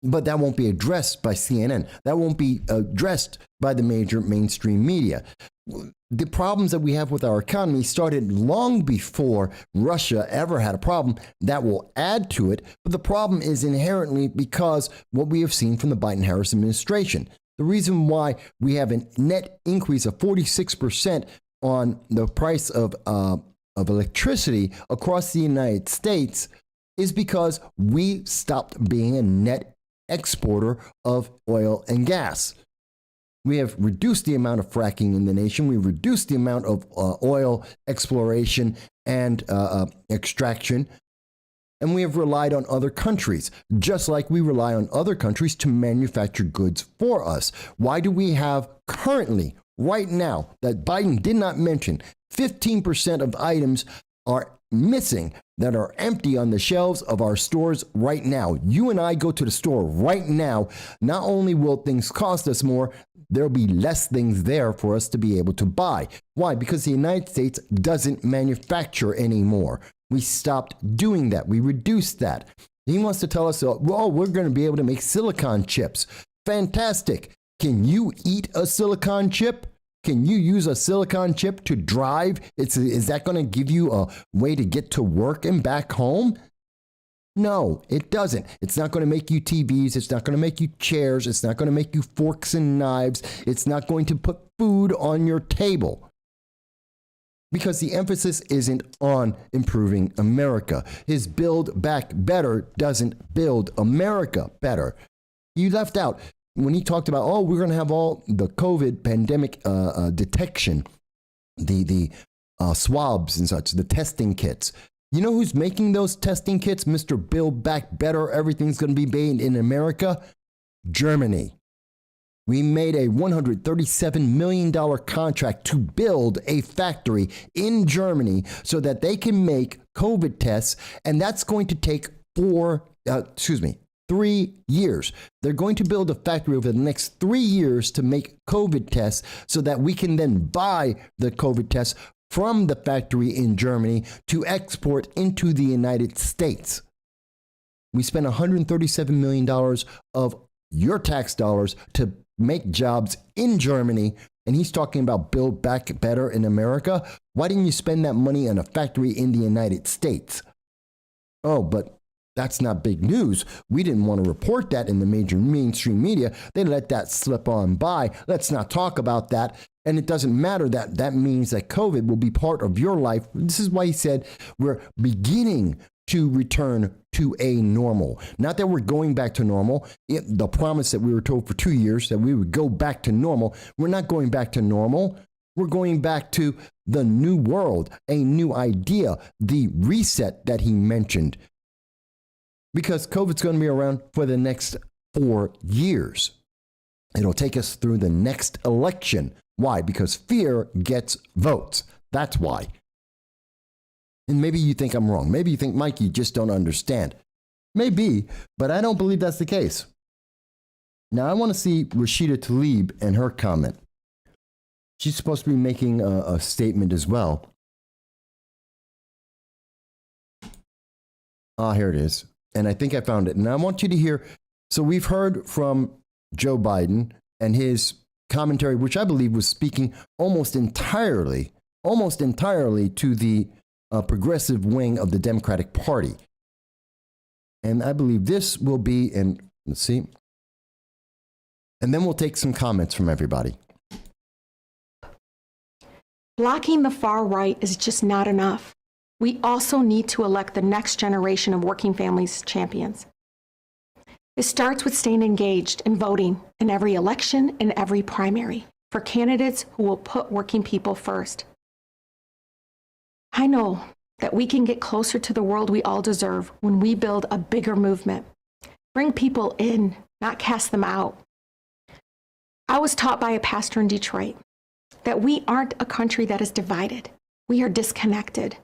But that won't be addressed by CNN. That won't be addressed by the major mainstream media. The problems that we have with our economy started long before Russia ever had a problem. That will add to it. But the problem is inherently because what we have seen from the Biden-Harris administration. The reason why we have a net increase of 46% on the price of electricity across the United States is because we stopped being a net exporter of oil and gas. We have reduced the amount of fracking in the nation. We've reduced the amount of oil exploration and extraction. And we have relied on other countries, just like we rely on other countries to manufacture goods for us. Why do we have currently, right now, that Biden did not mention, 15% of items are missing that are empty on the shelves of our stores right now? You and I go to the store right now. Not only will things cost us more, there'll be less things there for us to be able to buy. Why? Because the United States doesn't manufacture anymore. We stopped doing that. We reduced that. He wants to tell us, well, we're going to be able to make silicon chips. Fantastic. Can you eat a silicon chip? Can you use a silicon chip to drive? Is that going to give you a way to get to work and back home? No, it doesn't. It's not going to make you TVs. It's not going to make you chairs. It's not going to make you forks and knives. It's not going to put food on your table. Because the emphasis isn't on improving America. His Build Back Better doesn't build America better. You left out when he talked about, oh, we're going to have all the COVID pandemic detection, the swabs and such, the testing kits. You know who's making those testing kits? Mr. Build Back Better, everything's going to be made in America? Germany. We made a $137 million contract to build a factory in Germany so that they can make COVID tests, and that's going to take 3 years. They're going to build a factory over the next 3 years to make COVID tests so that we can then buy the COVID tests from the factory in Germany to export into the United States. We spent $137 million of your tax dollars to make jobs in Germany, and he's talking about Build Back Better in America. Why didn't you spend that money on a factory in the United States? Oh, but that's not big news. We didn't want to report that in the major mainstream media. They let that slip on by. Let's not talk about that. And it doesn't matter that means that COVID will be part of your life. This is why he said we're beginning to return to a normal. Not that we're going back to normal. The promise that we were told for 2 years that we would go back to normal. We're not going back to normal. We're going back to the new world, a new idea, the reset that he mentioned. Because COVID's going to be around for the next 4 years. It'll take us through the next election. Why? Because fear gets votes. That's why. And maybe you think I'm wrong. Maybe you think, Mike, you just don't understand. Maybe, but I don't believe that's the case. Now, I want to see Rashida Tlaib and her comment. She's supposed to be making a statement as well. Here it is. And I think I found it. And I want you to hear. So we've heard from Joe Biden and his commentary, which I believe was speaking almost entirely to the progressive wing of the Democratic Party. And I believe this will be, and let's see. And then we'll take some comments from everybody. Blocking the far right is just not enough. We also need to elect the next generation of working families champions. It starts with staying engaged and voting in every election and every primary for candidates who will put working people first. I know that we can get closer to the world we all deserve when we build a bigger movement. Bring people in, not cast them out. I was taught by a pastor in Detroit that we aren't a country that is divided. We are disconnected.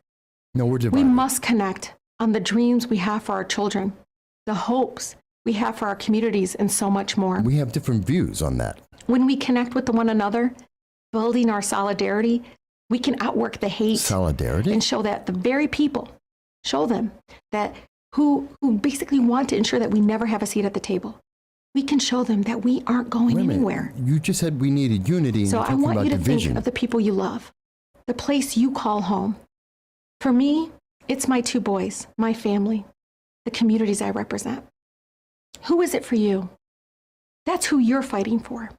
No, we're divided. We must connect on the dreams we have for our children, the hopes we have for our communities, and so much more. We have different views on that. When we connect with one another, building our solidarity, we can outwork the hate. Solidarity? And show that the very people, show them that who basically want to ensure that we never have a seat at the table. We can show them that we aren't going anywhere. You just said we needed unity, and So you're I talking want about you to division. think of the people you love, the place you call home. For me, it's my 2 boys, my family, the communities I represent. Who is it for you? That's who you're fighting for.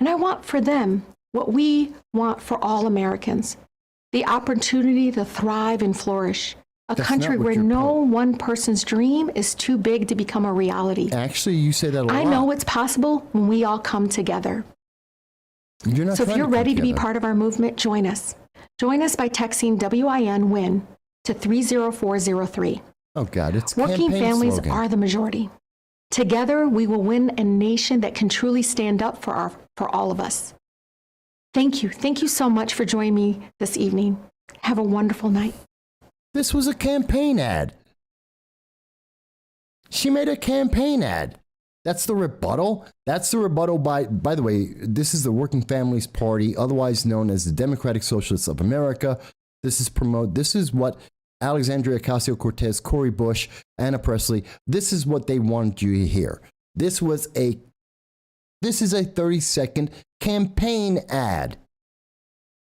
And I want for them what we want for all Americans, the opportunity to thrive and flourish. A That's country not what where you're no one person's dream is too big to become a reality. Actually, you say that a lot. I know it's possible when we all come together. You're not So if trying you're come ready to be together. part of our movement, join us. Join us by texting WIN-WIN to 30403. Oh, God, it's Working campaign families slogan. are the majority. Together, we will win a nation that can truly stand up for all of us. Thank you. Thank you so much for joining me this evening. Have a wonderful night. This was a campaign ad. She made a campaign ad. That's the rebuttal. That's the rebuttal by the way, this is the Working Families Party, otherwise known as the Democratic Socialists of America. This is what Alexandria Ocasio-Cortez, Cori Bush, Anna Presley, this is what they wanted you to hear. This is a 30-second campaign ad.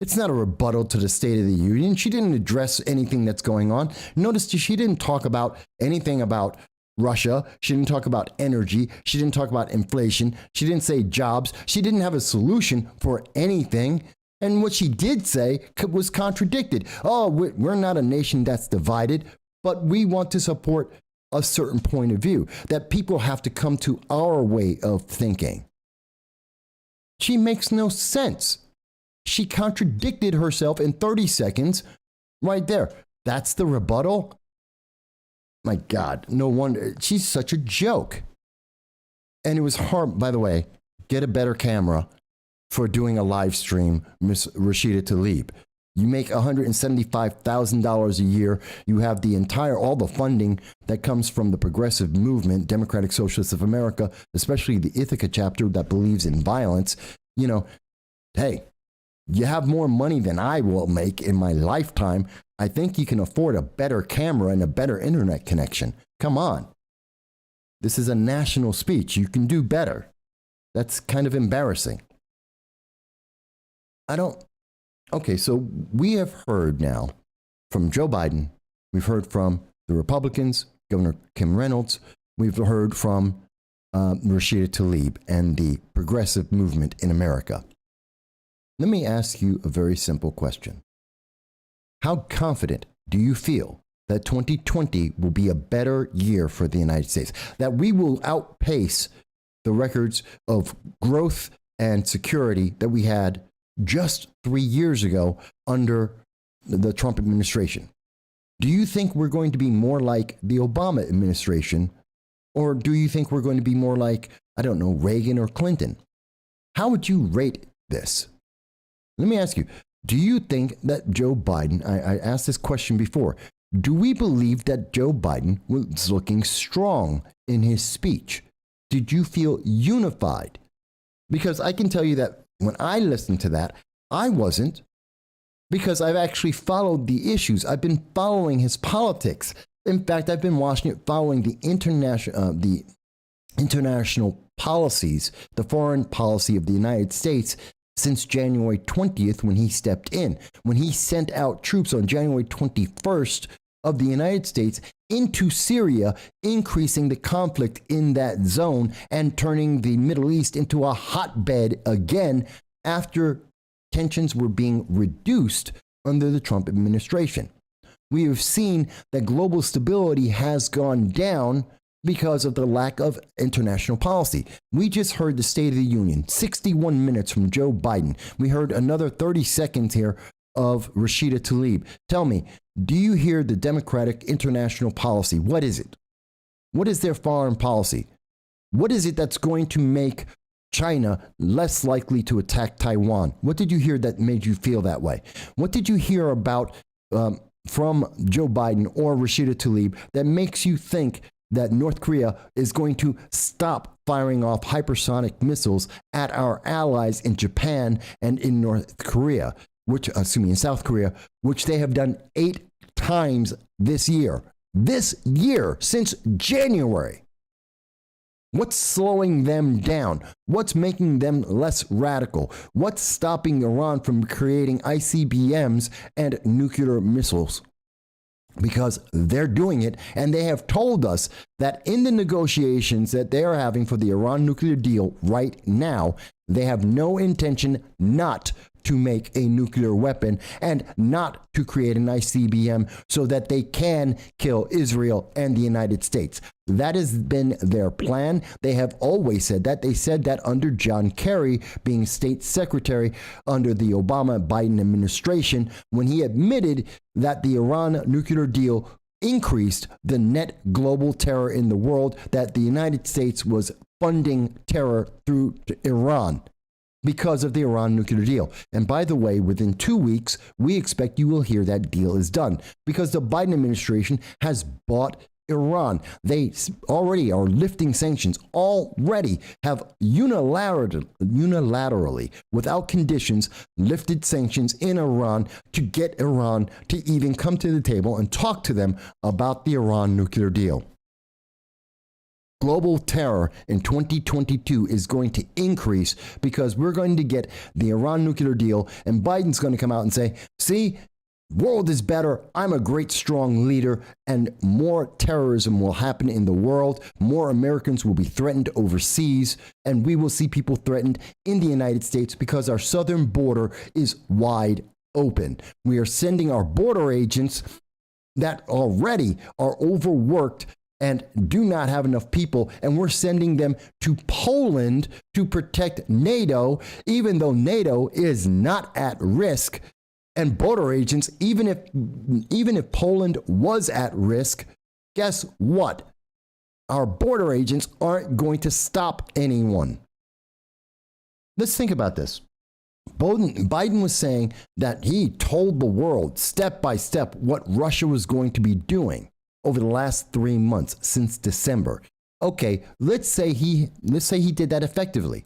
It's not a rebuttal to the State of the Union. She didn't address anything that's going on. Notice she didn't talk about anything about Russia. She didn't talk about energy. She didn't talk about inflation. She didn't say jobs. She didn't have a solution for anything. And what she did say was contradicted. Oh, we're not a nation that's divided, but we want to support a certain point of view, that people have to come to our way of thinking. She makes no sense. She contradicted herself in 30 seconds right there. That's the rebuttal? My God, no wonder. She's such a joke. And it was hard, by the way, get a better camera for doing a live stream, Miss Rashida Tlaib. You make $175,000 a year. You have all the funding that comes from the progressive movement, Democratic Socialists of America, especially the Ithaca chapter that believes in violence. You know, hey, you have more money than I will make in my lifetime. I think you can afford a better camera and a better internet connection. Come on. This is a national speech. You can do better. That's kind of embarrassing. Okay, so we have heard now from Joe Biden. We've heard from the Republicans, Governor Kim Reynolds. We've heard from Rashida Tlaib and the progressive movement in America. Let me ask you a very simple question. How confident do you feel that 2020 will be a better year for the United States? That we will outpace the records of growth and security that we had just 3 years ago under the Trump administration? Do you think we're going to be more like the Obama administration? Or do you think we're going to be more like, I don't know, Reagan or Clinton? How would you rate this? Let me ask you, do you think that Joe Biden, I asked this question before, do we believe that Joe Biden was looking strong in his speech? Did you feel unified? Because I can tell you that when I listened to that, I wasn't, because I've actually followed the issues. I've been following his politics. In fact, I've been following the international policies, the foreign policy of the United States since January 20th when he stepped in, when he sent out troops on January 21st of the United States into Syria, increasing the conflict in that zone and turning the Middle East into a hotbed again after tensions were being reduced under the Trump administration. We have seen that global stability has gone down because of the lack of international policy. We just heard the State of the Union, 61 minutes from Joe Biden. We heard another 30 seconds here of Rashida Tlaib. Tell me, do you hear the Democratic international policy? What is it? What is their foreign policy? What is it that's going to make China less likely to attack Taiwan? What did you hear that made you feel that way? What did you hear about from Joe Biden or Rashida Tlaib that makes you think that North Korea is going to stop firing off hypersonic missiles at our allies in Japan and in North Korea, in South Korea, which they have done 8 times this year. This year, since January. What's slowing them down? What's making them less radical? What's stopping Iran from creating ICBMs and nuclear missiles? Because they're doing it, and they have told us that in the negotiations that they are having for the Iran nuclear deal right now, they have no intention not to make a nuclear weapon and not to create an ICBM so that they can kill Israel and the United States. That has been their plan. They have always said that. They said that under John Kerry being state secretary under the Obama-Biden administration, when he admitted that the Iran nuclear deal increased the net global terror in the world, that the United States was funding terror through Iran because of the Iran nuclear deal. And by the way, within 2 weeks, we expect you will hear that deal is done because the Biden administration has bought Iran. They already are lifting sanctions, already have unilaterally, without conditions, lifted sanctions in Iran to get Iran to even come to the table and talk to them about the Iran nuclear deal. Global terror in 2022 is going to increase because we're going to get the Iran nuclear deal, and Biden's going to come out and say, see, world is better. I'm a great, strong leader, and more terrorism will happen in the world. More Americans will be threatened overseas, and we will see people threatened in the United States because our southern border is wide open. We are sending our border agents that already are overworked and do not have enough people, and we're sending them to Poland to protect NATO, even though NATO is not at risk. And border agents, even if Poland was at risk, guess what? Our border agents aren't going to stop anyone. Let's think about this. Biden was saying that he told the world step by step what Russia was going to be doing over the last 3 months since December. Okay, let's say he did that effectively.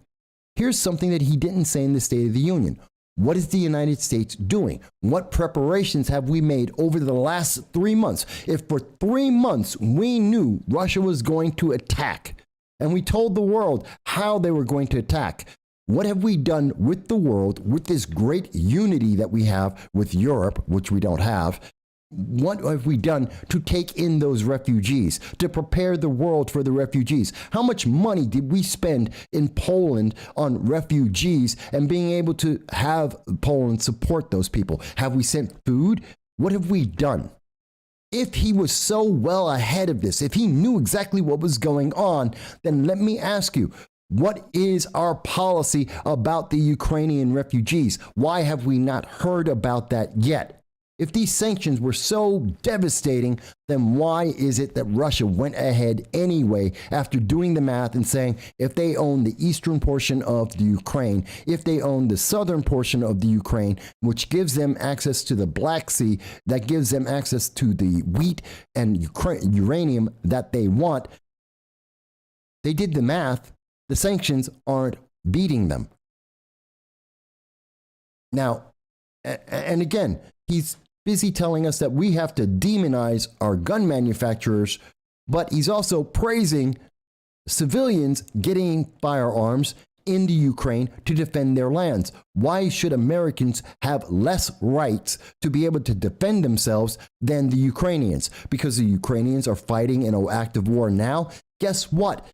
Here's something that he didn't say in the State of the Union. What is the United States doing? What preparations have we made over the last 3 months? If for 3 months we knew Russia was going to attack, and we told the world how they were going to attack, what have we done with the world, with this great unity that we have with Europe, which we don't have? What have we done to take in those refugees, to prepare the world for the refugees? How much money did we spend in Poland on refugees and being able to have Poland support those people? Have we sent food? What have we done? If he was so well ahead of this, if he knew exactly what was going on, then let me ask you, what is our policy about the Ukrainian refugees? Why have we not heard about that yet? If these sanctions were so devastating, then why is it that Russia went ahead anyway after doing the math and saying if they own the eastern portion of the Ukraine, if they own the southern portion of the Ukraine, which gives them access to the Black Sea, that gives them access to the wheat and uranium that they want, they did the math. The sanctions aren't beating them. Now, and again, he's busy telling us that we have to demonize our gun manufacturers, but he's also praising civilians getting firearms in the Ukraine to defend their lands. Why should Americans have less rights to be able to defend themselves than the Ukrainians? Because the Ukrainians are fighting in an active war now. Guess what?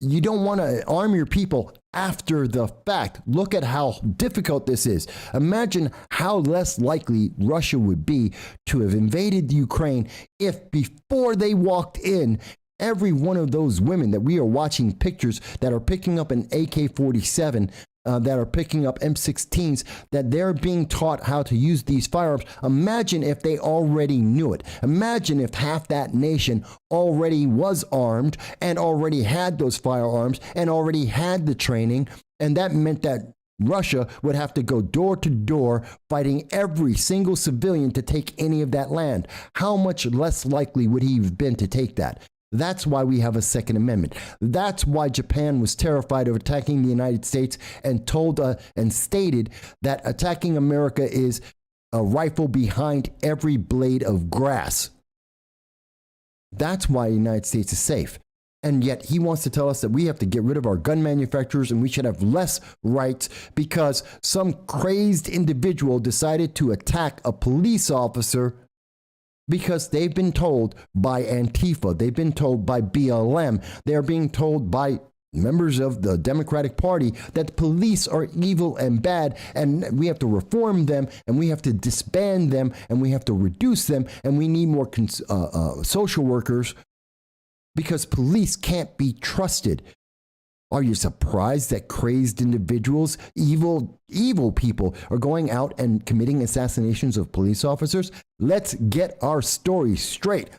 You don't want to arm your people after the fact. Look at how difficult this is. Imagine how less likely Russia would be to have invaded the Ukraine if before they walked in, every one of those women that we are watching pictures that are picking up an AK-47 that are picking up M16s, that they're being taught how to use these firearms. Imagine if they already knew it. Imagine if half that nation already was armed and already had those firearms and already had the training, and that meant that Russia would have to go door to door fighting every single civilian to take any of that land. How much less likely would he have been to take that? That's why we have a Second Amendment. That's why Japan was terrified of attacking the United States and told and stated that attacking America is a rifle behind every blade of grass. That's why the United States is safe. And yet he wants to tell us that we have to get rid of our gun manufacturers and we should have less rights because some crazed individual decided to attack a police officer because they've been told by Antifa, they've been told by BLM, they're being told by members of the Democratic Party that the police are evil and bad and we have to reform them and we have to disband them and we have to reduce them and we need more social workers because police can't be trusted. Are you surprised that crazed individuals, evil people are going out and committing assassinations of police officers? Let's get our story straight.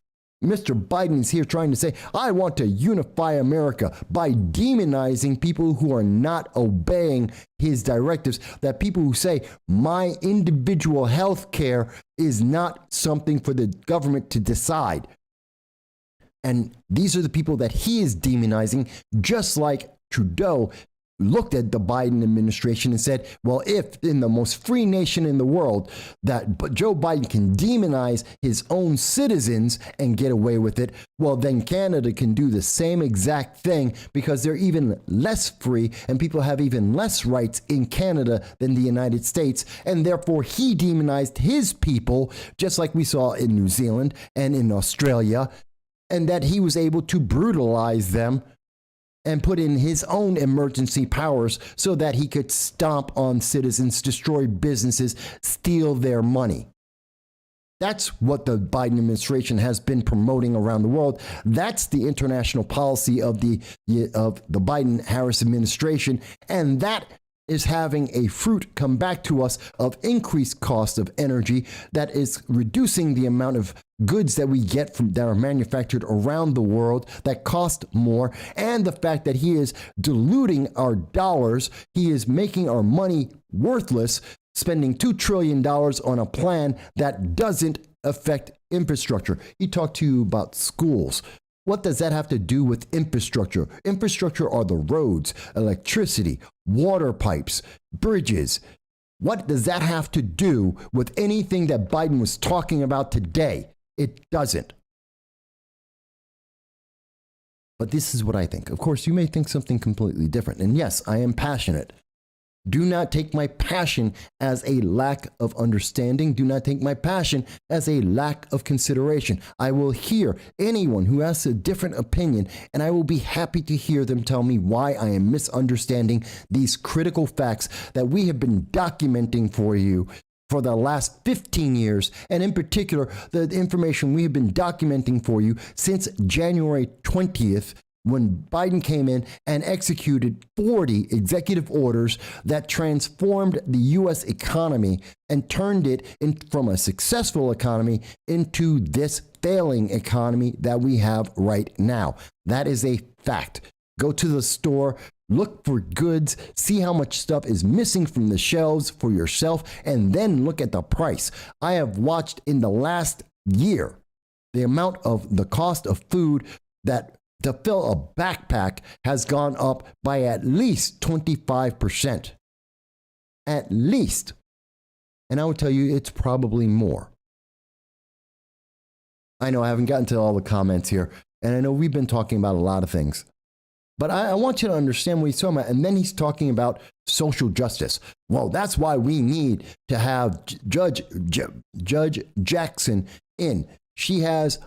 Mr. Biden is here trying to say, I want to unify America by demonizing people who are not obeying his directives, that people who say my individual health care is not something for the government to decide. And these are the people that he is demonizing, just like Trudeau looked at the Biden administration and said, well, if in the most free nation in the world that Joe Biden can demonize his own citizens and get away with it, well, then Canada can do the same exact thing because they're even less free and people have even less rights in Canada than the United States. And therefore, he demonized his people, just like we saw in New Zealand and in Australia, and that he was able to brutalize them and put in his own emergency powers so that he could stomp on citizens, destroy businesses, steal their money. That's what the Biden administration has been promoting around the world. That's the international policy of the Biden-Harris administration, and that is having a fruit come back to us of increased cost of energy that is reducing the amount of goods that we get from that are manufactured around the world that cost more, and the fact that he is diluting our dollars. He is making our money worthless, spending $2 trillion on a plan that doesn't affect infrastructure. He talked to you about schools. What does that have to do with infrastructure? Infrastructure are the roads, electricity, water pipes, bridges. What does that have to do with anything that Biden was talking about today? It doesn't. But this is what I think. Of course, you may think something completely different. And yes, I am passionate. Do not take my passion as a lack of understanding. Do not take my passion as a lack of consideration. I will hear anyone who has a different opinion, and I will be happy to hear them tell me why I am misunderstanding these critical facts that we have been documenting for you for the last 15 years, and in particular, the information we have been documenting for you since January 20th, when Biden came in and executed 40 executive orders that transformed the U.S. economy and turned it from a successful economy into this failing economy that we have right now. That is a fact. Go to the store, look for goods, see how much stuff is missing from the shelves for yourself, and then look at the price. I have watched in the last year the amount of the cost of food that to fill a backpack has gone up by at least 25%. At least. And I would tell you it's probably more. I know I haven't gotten to all the comments here, and I know we've been talking about a lot of things. But I want you to understand what he's talking about. And then he's talking about social justice. Well, that's why we need to have Judge Jackson in. She has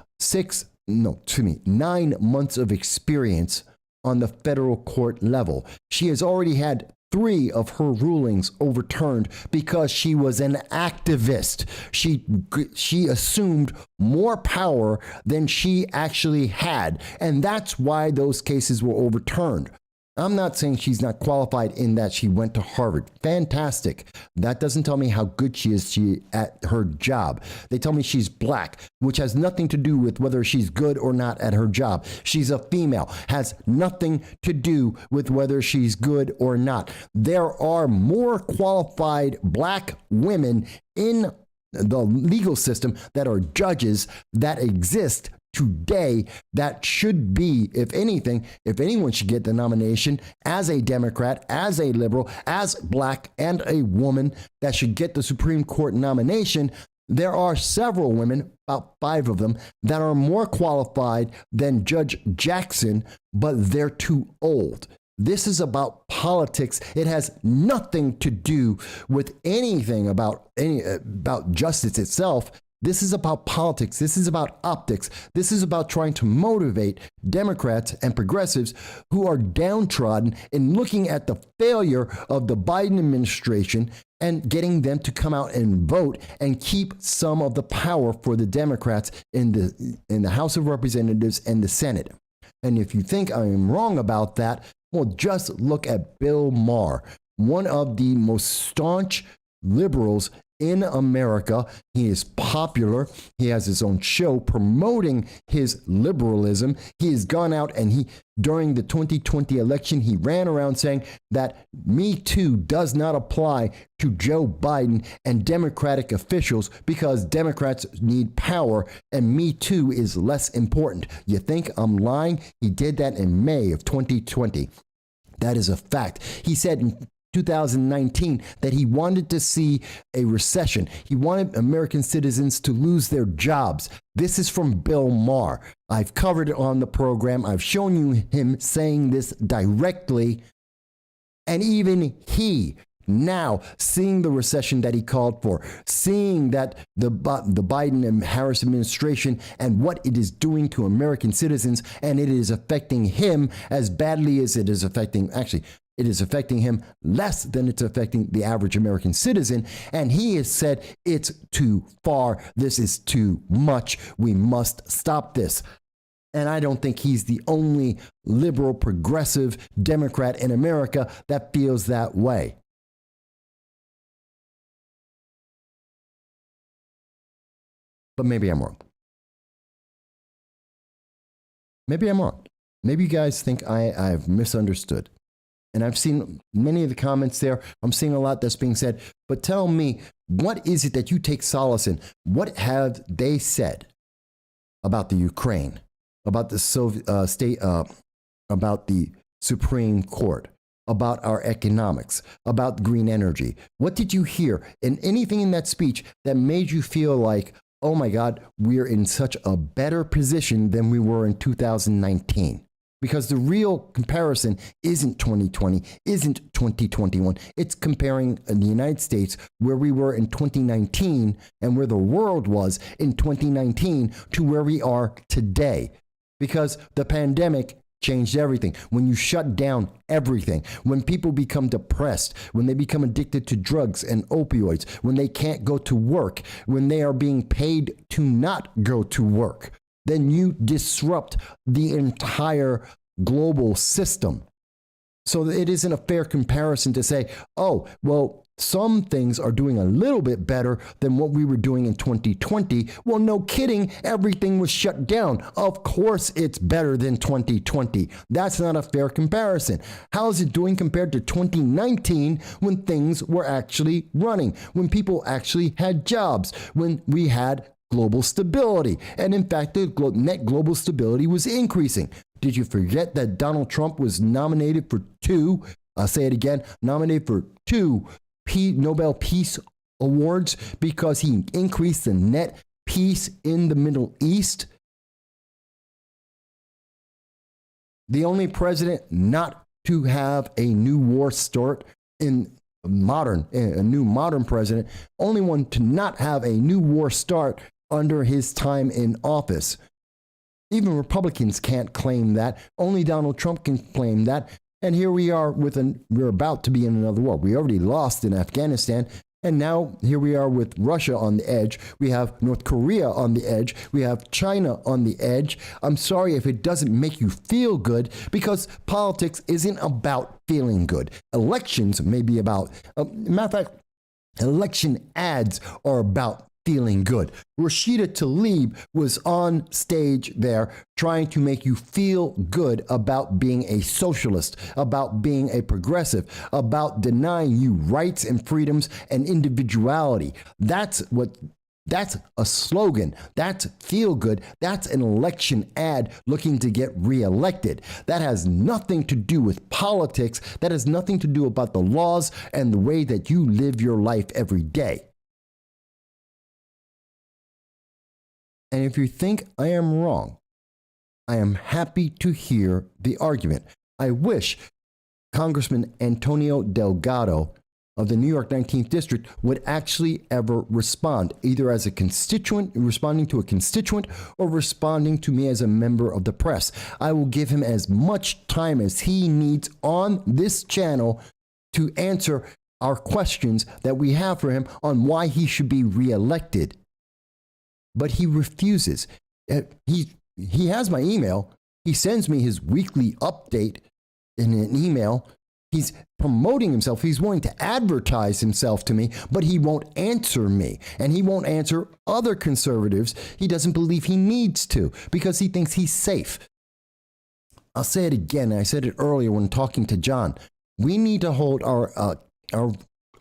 9 months of experience on the federal court level. She has already had 3 of her rulings overturned because she was an activist. She assumed more power than she actually had, and that's why those cases were overturned. I'm not saying she's not qualified in that she went to Harvard. Fantastic. That doesn't tell me how good she is at her job. They tell me she's black, which has nothing to do with whether she's good or not at her job. She's a female, has nothing to do with whether she's good or not. There are more qualified black women in the legal system that are judges that exist today that should be, if anything, if anyone should get the nomination as a Democrat, as a liberal, as black and a woman that should get the Supreme Court nomination, there are several women, about 5 of them, that are more qualified than Judge Jackson, but they're too old. This is about politics. It has nothing to do with anything about justice itself. This is about politics. This is about optics. This is about trying to motivate Democrats and progressives who are downtrodden in looking at the failure of the Biden administration and getting them to come out and vote and keep some of the power for the Democrats in the House of Representatives and the Senate. And if you think I am wrong about that, well, just look at Bill Maher, one of the most staunch liberals in America. He is popular. He has his own show promoting his liberalism. He has gone out and during the 2020 election, he ran around saying that Me Too does not apply to Joe Biden and Democratic officials because Democrats need power and Me Too is less important. You think I'm lying? He did that in May of 2020. That is a fact. He said in 2019 that he wanted to see a recession. He wanted American citizens to lose their jobs. This is from Bill Maher. I've covered it on the program. I've shown you him saying this directly. And even he, now seeing the recession that he called for, seeing that the Biden and Harris administration and what it is doing to American citizens, and it is affecting him as badly as it is affecting, actually, it is affecting him less than it's affecting the average American citizen. And he has said, it's too far. This is too much. We must stop this. And I don't think he's the only liberal, progressive Democrat in America that feels that way. But maybe I'm wrong. Maybe I'm wrong. Maybe you guys think I've misunderstood. And I've seen many of the comments there. I'm seeing a lot that's being said. But tell me, what is it that you take solace in? What have they said about the Ukraine, about the about the Supreme Court, about our economics, about green energy? What did you hear in anything in that speech that made you feel like, oh my God, we're in such a better position than we were in 2019? Because the real comparison isn't 2020, isn't 2021. It's comparing the United States where we were in 2019 and where the world was in 2019 to where we are today. Because the pandemic changed everything. When you shut down everything, when people become depressed, when they become addicted to drugs and opioids, when they can't go to work, when they are being paid to not go to work, then you disrupt the entire global system. So it isn't a fair comparison to say, oh, well, some things are doing a little bit better than what we were doing in 2020. Well, no kidding, everything was shut down. Of course it's better than 2020. That's not a fair comparison. How is it doing compared to 2019 when things were actually running, when people actually had jobs, when we had global stability? And in fact, the net global stability was increasing. Did you forget that Donald Trump was nominated for nominated for 2 Nobel Peace Awards because he increased the net peace in the Middle East? The only president not to have a new war start in a new modern president, only one to not have a new war start under his time in office. Even Republicans can't claim that. Only Donald Trump can claim that. And here we are we're about to be in another war. We already lost in Afghanistan. And now here we are with Russia on the edge. We have North Korea on the edge. We have China on the edge. I'm sorry if it doesn't make you feel good, because politics isn't about feeling good. Elections may be about, matter of fact, election ads are about feeling good. Rashida Tlaib was on stage there trying to make you feel good about being a socialist, about being a progressive, about denying you rights and freedoms and individuality. That's a slogan. That's feel good. That's an election ad looking to get reelected. That has nothing to do with politics. That has nothing to do about the laws and the way that you live your life every day. And if you think I am wrong, I am happy to hear the argument. I wish Congressman Antonio Delgado of the New York 19th District would actually ever respond, either as a constituent, responding to a constituent, or responding to me as a member of the press. I will give him as much time as he needs on this channel to answer our questions that we have for him on why he should be reelected. But he refuses. He has my email. He sends me his weekly update in an email. He's promoting himself. He's wanting to advertise himself to me, but he won't answer me. And he won't answer other conservatives. He doesn't believe he needs to because he thinks he's safe. I'll say it again. I said it earlier when talking to John. We need to hold our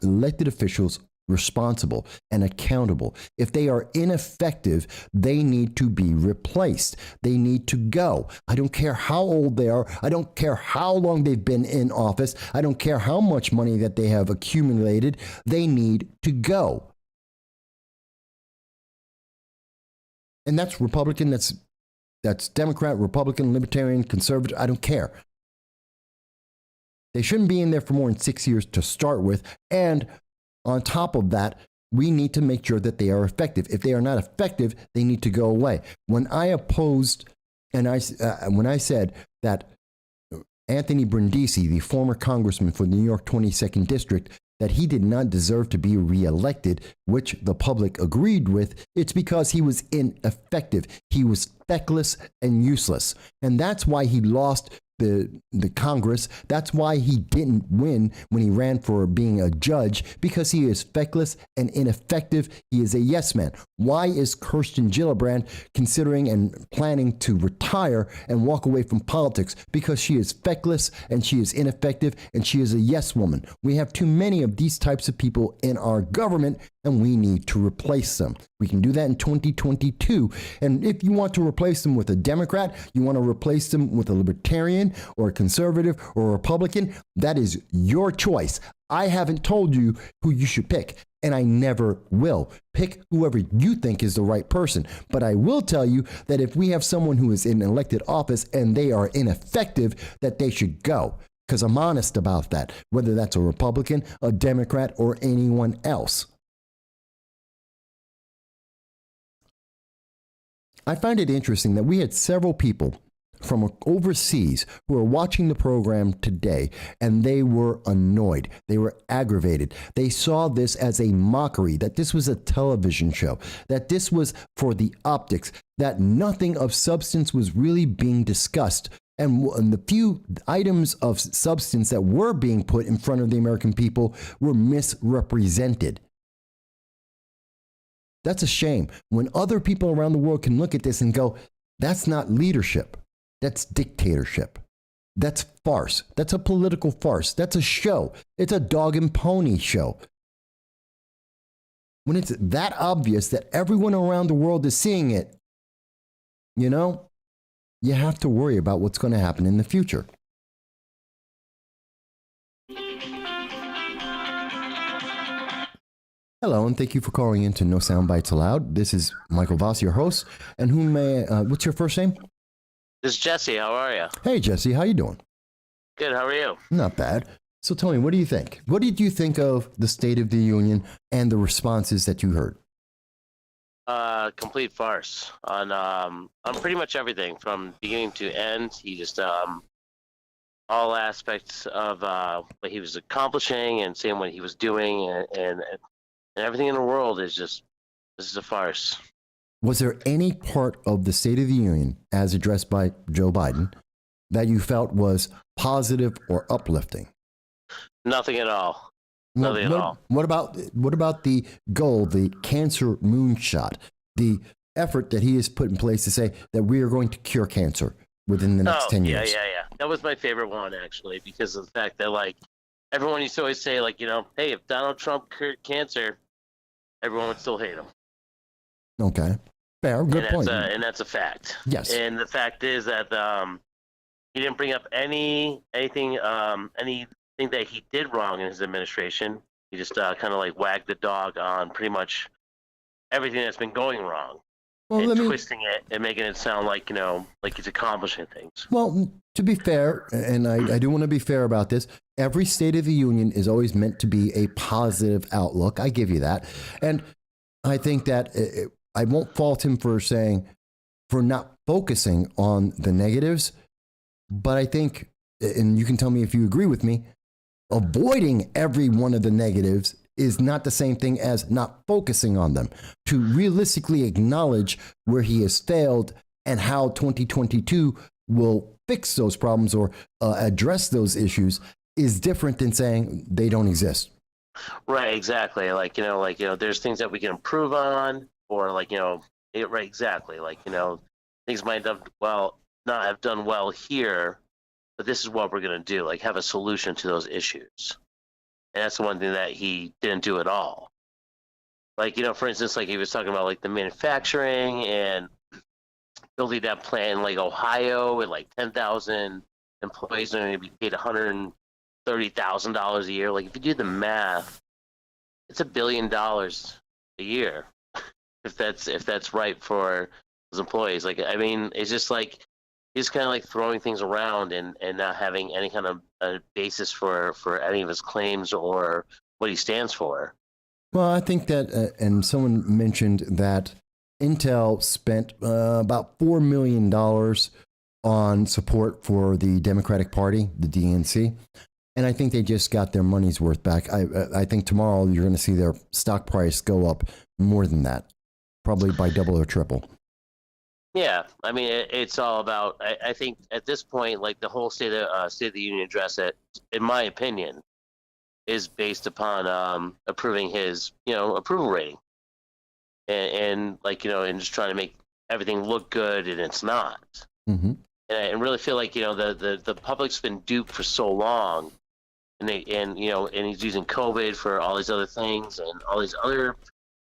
elected officials responsible and accountable. If they are ineffective, they need to be replaced. They need to go. I don't care how old they are. I don't care how long they've been in office. I don't care how much money that they have accumulated. They need to go. And that's Republican, that's Democrat, Republican, Libertarian, Conservative. I don't care. They shouldn't be in there for more than 6 years to start with. And on top of that, we need to make sure that they are effective. If they are not effective, they need to go away. When I opposed, and when I said that Anthony Brindisi, the former congressman for the New York 22nd District, that he did not deserve to be reelected, which the public agreed with, it's because he was ineffective. He was feckless and useless. And that's why he lost the Congress. That's why he didn't win when he ran for being a judge, because he is feckless and ineffective. He is a yes man. Why is Kirsten Gillibrand considering and planning to retire and walk away from politics? Because she is feckless and she is ineffective and she is a yes woman. We have too many of these types of people in our government, and we need to replace them. We can do that in 2022. And if you want to replace them with a Democrat, you want to replace them with a Libertarian or a Conservative or a Republican, that is your choice. I haven't told you who you should pick, and I never will. Pick whoever you think is the right person. But I will tell you that if we have someone who is in elected office and they are ineffective, that they should go. Because I'm honest about that, whether that's a Republican, a Democrat, or anyone else. I find it interesting that we had several people from overseas who are watching the program today, and they were annoyed. They were aggravated. They saw this as a mockery, that this was a television show, that this was for the optics, that nothing of substance was really being discussed. And the few items of substance that were being put in front of the American people were misrepresented. That's a shame. When other people around the world can look at this and go, that's not leadership. That's dictatorship. That's farce. That's a political farce. That's a show. It's a dog and pony show. When it's that obvious that everyone around the world is seeing it, you know, you have to worry about what's going to happen in the future. Hello, and thank you for calling in to No Soundbites Allowed. This is Michael Voss, your host. And who may, what's your first name? This is Jesse. How are you? Hey, Jesse, how you doing? Good. How are you? Not bad. So tell me, what do you think? What did you think of the State of the Union and the responses that you heard? Complete farce on pretty much everything from beginning to end. He just all aspects of what he was accomplishing and saying what he was doing, and And everything in the world is just, this is a farce. Was there any part of the State of the Union, as addressed by Joe Biden, that you felt was positive or uplifting? Nothing at all. Nothing at all. What about the goal, the cancer moonshot, the effort that he has put in place to say that we are going to cure cancer within the next 10 years? Yeah. That was my favorite one, actually, because of the fact that, like, everyone used to always say, like, hey, if Donald Trump cured cancer, everyone would still hate him. Okay. Fair. Good point. And that's a fact. Yes. And the fact is that he didn't bring up anything that he did wrong in his administration. He just kind of like wagged the dog on pretty much everything that's been going wrong. Well, and twisting it and making it sound like, like he's accomplishing things. Well, to be fair, and I do want to be fair about this, every State of the Union is always meant to be a positive outlook. I give you that. And I think that I won't fault him for not focusing on the negatives, but I think, and you can tell me if you agree with me, avoiding every one of the negatives is not the same thing as not focusing on them. To realistically acknowledge where he has failed and how 2022 will fix those problems or address those issues is different than saying they don't exist. Right, exactly. There's things that we can improve on, or right, exactly. Things might not have done well here, but this is what we're going to do, like have a solution to those issues. And that's the one thing that he didn't do at all. For instance, like he was talking about like the manufacturing and building that plant in like Ohio with like 10,000 employees and going to be paid $130,000 a year. Like if you do the math, it's $1 billion a year. if that's right for those employees. It's just like he's kind of like throwing things around and not having any kind of a basis for any of his claims or what he stands for. Well, I think that, and someone mentioned that Intel spent about $4 million on support for the Democratic Party, the DNC. And I think they just got their money's worth back. I think tomorrow you're going to see their stock price go up more than that, probably by double or triple. Yeah, it's all about. I think at this point, like the whole State of the Union address, in my opinion, is based upon approving his, approval rating, and just trying to make everything look good, and it's not. Mm-hmm. And I really feel like the public's been duped for so long, and he's using COVID for all these other things and all these other,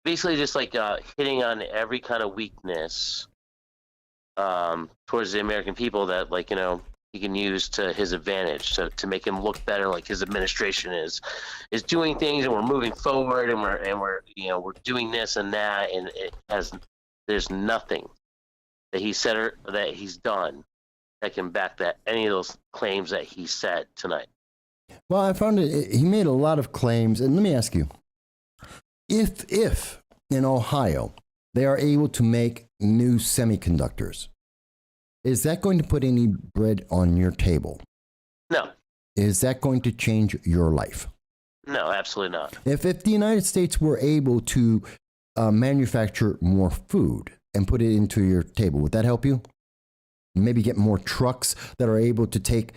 basically just like hitting on every kind of weakness towards the American people that he can use to his advantage to make him look better, like his administration is doing things and we're moving forward and we're doing this and that, and there's nothing that he said or that he's done that can back that any of those claims that he said tonight. Well, I found he made a lot of claims, and let me ask you, if in Ohio they are able to make new semiconductors, is that going to put any bread on your table? No. Is that going to change your life? No, absolutely not. If the United States were able to manufacture more food and put it into your table, would that help you? Maybe get more trucks that are able to take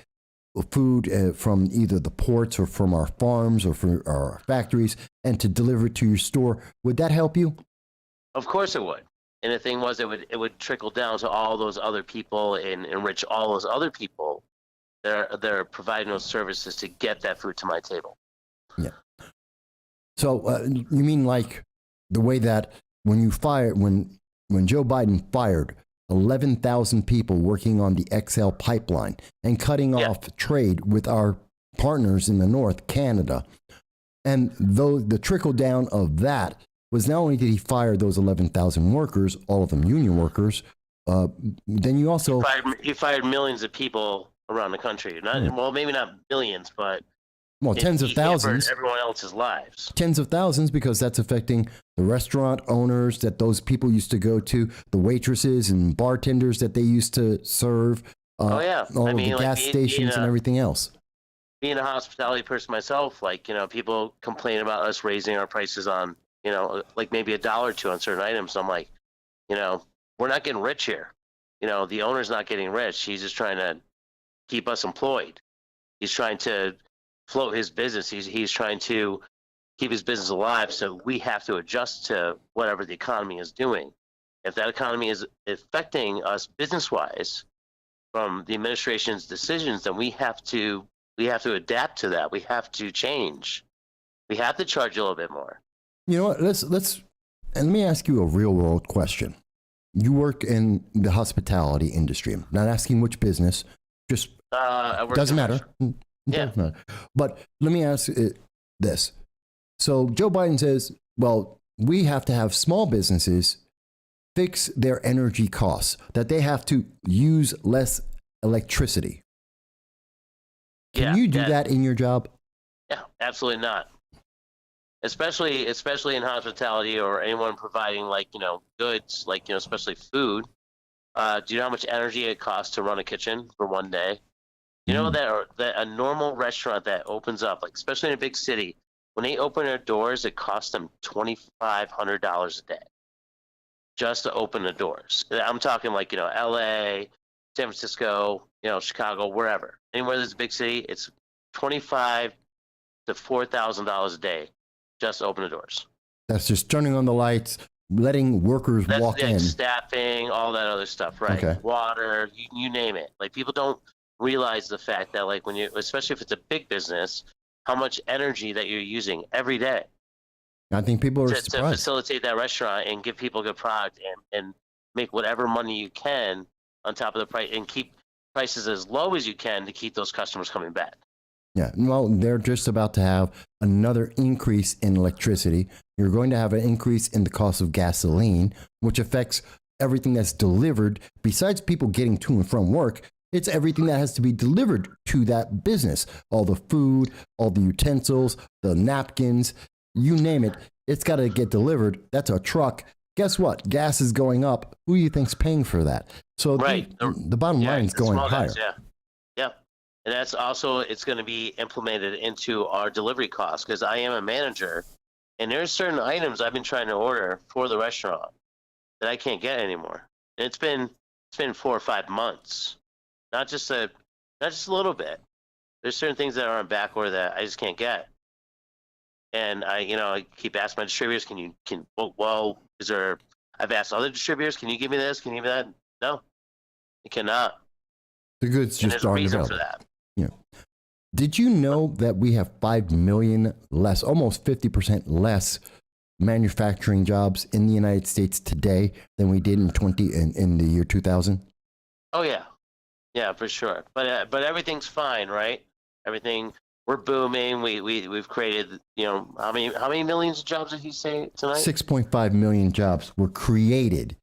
food from either the ports or from our farms or from our factories and to deliver it to your store. Would that help you? Of course it would. And the thing was, it would trickle down to all those other people and enrich all those other people that are providing those services to get that food to my table. Yeah. So you mean like the way that when Joe Biden fired 11,000 people working on the XL pipeline and cutting off trade with our partners in the North, Canada, and though the trickle down of that was not only did he fire those 11,000 workers, all of them union workers, then you also... He fired millions of people around the country. Well, maybe not millions, but... Well, tens of thousands. Everyone else's lives. Tens of thousands, because that's affecting the restaurant owners that those people used to go to, the waitresses and bartenders that they used to serve, all of the gas stations and everything else. Being a hospitality person myself, people complain about us raising our prices on like maybe $1 or $2 on certain items. I'm like, we're not getting rich here. The owner's not getting rich. He's just trying to keep us employed. He's trying to float his business. He's trying to keep his business alive. So we have to adjust to whatever the economy is doing. If that economy is affecting us business-wise from the administration's decisions, then we have to adapt to that. We have to change. We have to charge a little bit more. You know what? And let me ask you a real world question. You work in the hospitality industry. I'm not asking which business. Just doesn't matter. Yeah. Doesn't matter. But let me ask this. So Joe Biden says, well, we have to have small businesses fix their energy costs, that they have to use less electricity. Can you do that in your job? Yeah, absolutely not. Especially in hospitality or anyone providing goods, especially food. Do you know how much energy it costs to run a kitchen for one day? You know that a normal restaurant that opens up, especially in a big city, when they open their doors, it costs them $2,500 a day just to open the doors. I'm talking LA, San Francisco, Chicago, wherever. Anywhere that's a big city, it's $2,500 to $4,000 a day just to open the doors. That's just turning on the lights, letting workers walk in. Staffing, all that other stuff, right? Okay. Water, you name it. People don't realize the fact that when you, especially if it's a big business, how much energy that you're using every day. I think people are to surprised. facilitate that restaurant and give people a good product and make whatever money you can on top of the price and keep prices as low as you can to keep those customers coming back. Yeah, well, they're just about to have another increase in electricity. You're going to have an increase in the cost of gasoline, which affects everything that's delivered. Besides people getting to and from work, it's everything that has to be delivered to that business. All the food, all the utensils, the napkins, you name it. It's got to get delivered. That's a truck. Guess what? Gas is going up. Who do you think's paying for that? So the bottom line is going higher. Yeah. And that's also, it's going to be implemented into our delivery costs because I am a manager and there's certain items I've been trying to order for the restaurant that I can't get anymore. And it's been 4 or 5 months, not just a little bit. There's certain things that are on back order that I just can't get. And I keep asking my distributors, I've asked other distributors, can you give me this? Can you give me that? No, you cannot. The goods just aren't available. For that. Yeah. Did you know that we have 5 million less, almost 50% less manufacturing jobs in the United States today than we did in the year 2000? Oh yeah, for sure. But everything's fine, right? Everything. We're booming. We've created, how many millions of jobs did he say tonight? 6.5 million jobs were created.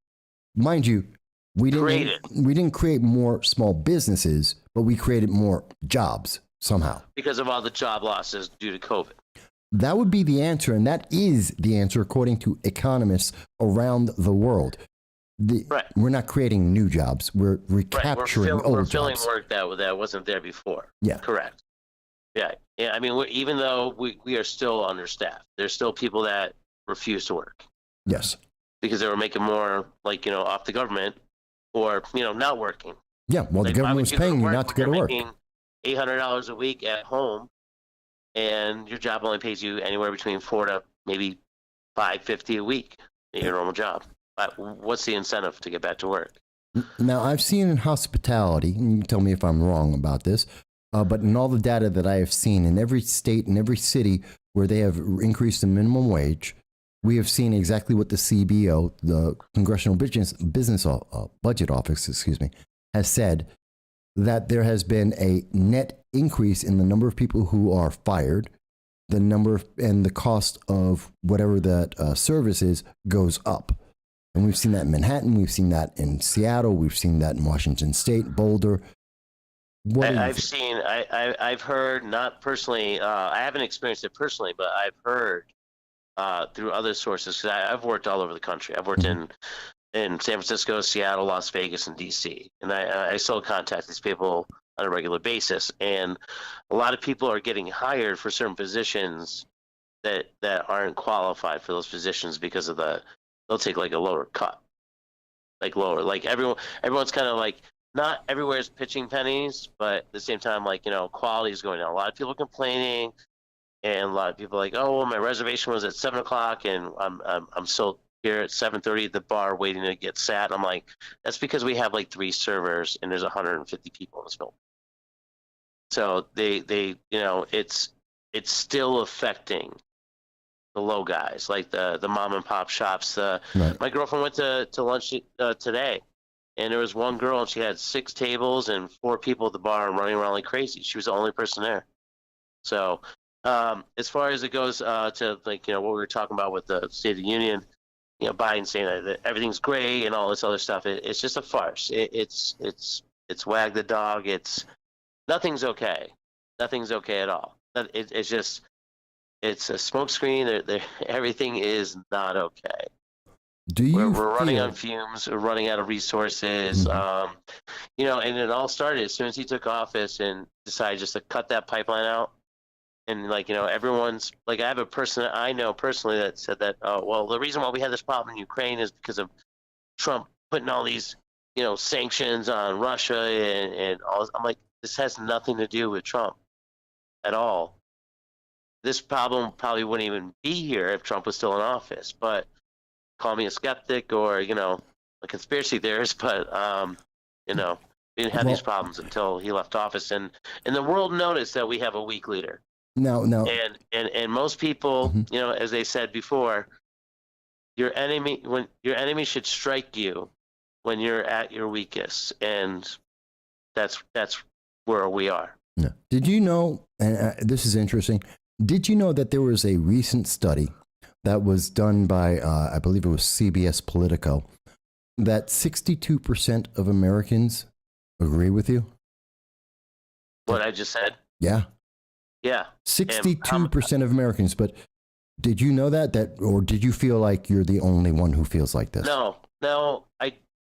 Mind you, we didn't create more small businesses, but we created more jobs somehow. Because of all the job losses due to COVID. That would be the answer, and that is the answer according to economists around the world. We're not creating new jobs. We're recapturing old jobs. We're filling work that wasn't there before. Yeah. Correct. Yeah. I mean, even though we are still understaffed, there's still people that refuse to work. Yes. Because they were making more, off the government or, not working. Yeah. Well, the government was paying you not to go to work. Making $800 a week at home, and your job only pays you anywhere between $4 to maybe $5.50 a week in your normal job. What's the incentive to get back to work? Now, I've seen in hospitality, and you can tell me if I'm wrong about this, but in all the data that I have seen in every state and every city where they have increased the minimum wage, we have seen exactly what the CBO, the Congressional Business Budget Office, has said, that there has been a net increase in the number of people who are fired, the number and the cost of whatever that service is goes up. And we've seen that in Manhattan, we've seen that in Seattle, we've seen that in Washington State, Boulder. I've heard, not personally, I haven't experienced it personally, but I've heard through other sources, because I've worked all over the country. I've worked in San Francisco, Seattle, Las Vegas, and DC. And I still contact these people on a regular basis. And a lot of people are getting hired for certain positions that aren't qualified for those positions because of they'll take like a lower cut, like lower, like everyone's kind of like, not everywhere's pitching pennies, but at the same time, like, quality is going down. A lot of people complaining, and a lot of people are like, oh, well, my reservation was at 7:00 and I'm still here at 7:30 at the bar waiting to get sat. I'm like, that's because we have like 3 servers and there's 150 people in this building. So they it's still affecting the low guys, like the mom and pop shops. Right. My girlfriend went to lunch today, and there was one girl and she had 6 tables and 4 people at the bar and running around like crazy. She was the only person there. So as far as it goes to like, what we were talking about with the State of the Union, Biden saying that everything's great and all this other stuff, it's just a farce. It's wag the dog. Nothing's okay. Nothing's okay at all. It's a smokescreen. Everything is not okay. We're running on fumes. We're running out of resources. And it all started as soon as he took office and decided just to cut that pipeline out. And everyone's like, I have a person that I know personally that said that, oh, well, the reason why we had this problem in Ukraine is because of Trump putting all these, sanctions on Russia and all this. I'm like, this has nothing to do with Trump at all. This problem probably wouldn't even be here if Trump was still in office. But call me a skeptic or, a conspiracy theorist, but, we didn't have these problems until he left office. And the world noticed that we have a weak leader. No. And most people, as they said before, your enemy should strike you when you're at your weakest, and that's where we are. No. Did you know? And this is interesting. Did you know that there was a recent study that was done by, I believe it was CBS Politico, that 62% of Americans agree with you? What I just said? Yeah. Yeah. 62% of Americans. But did you know that, or did you feel like you're the only one who feels like this? No.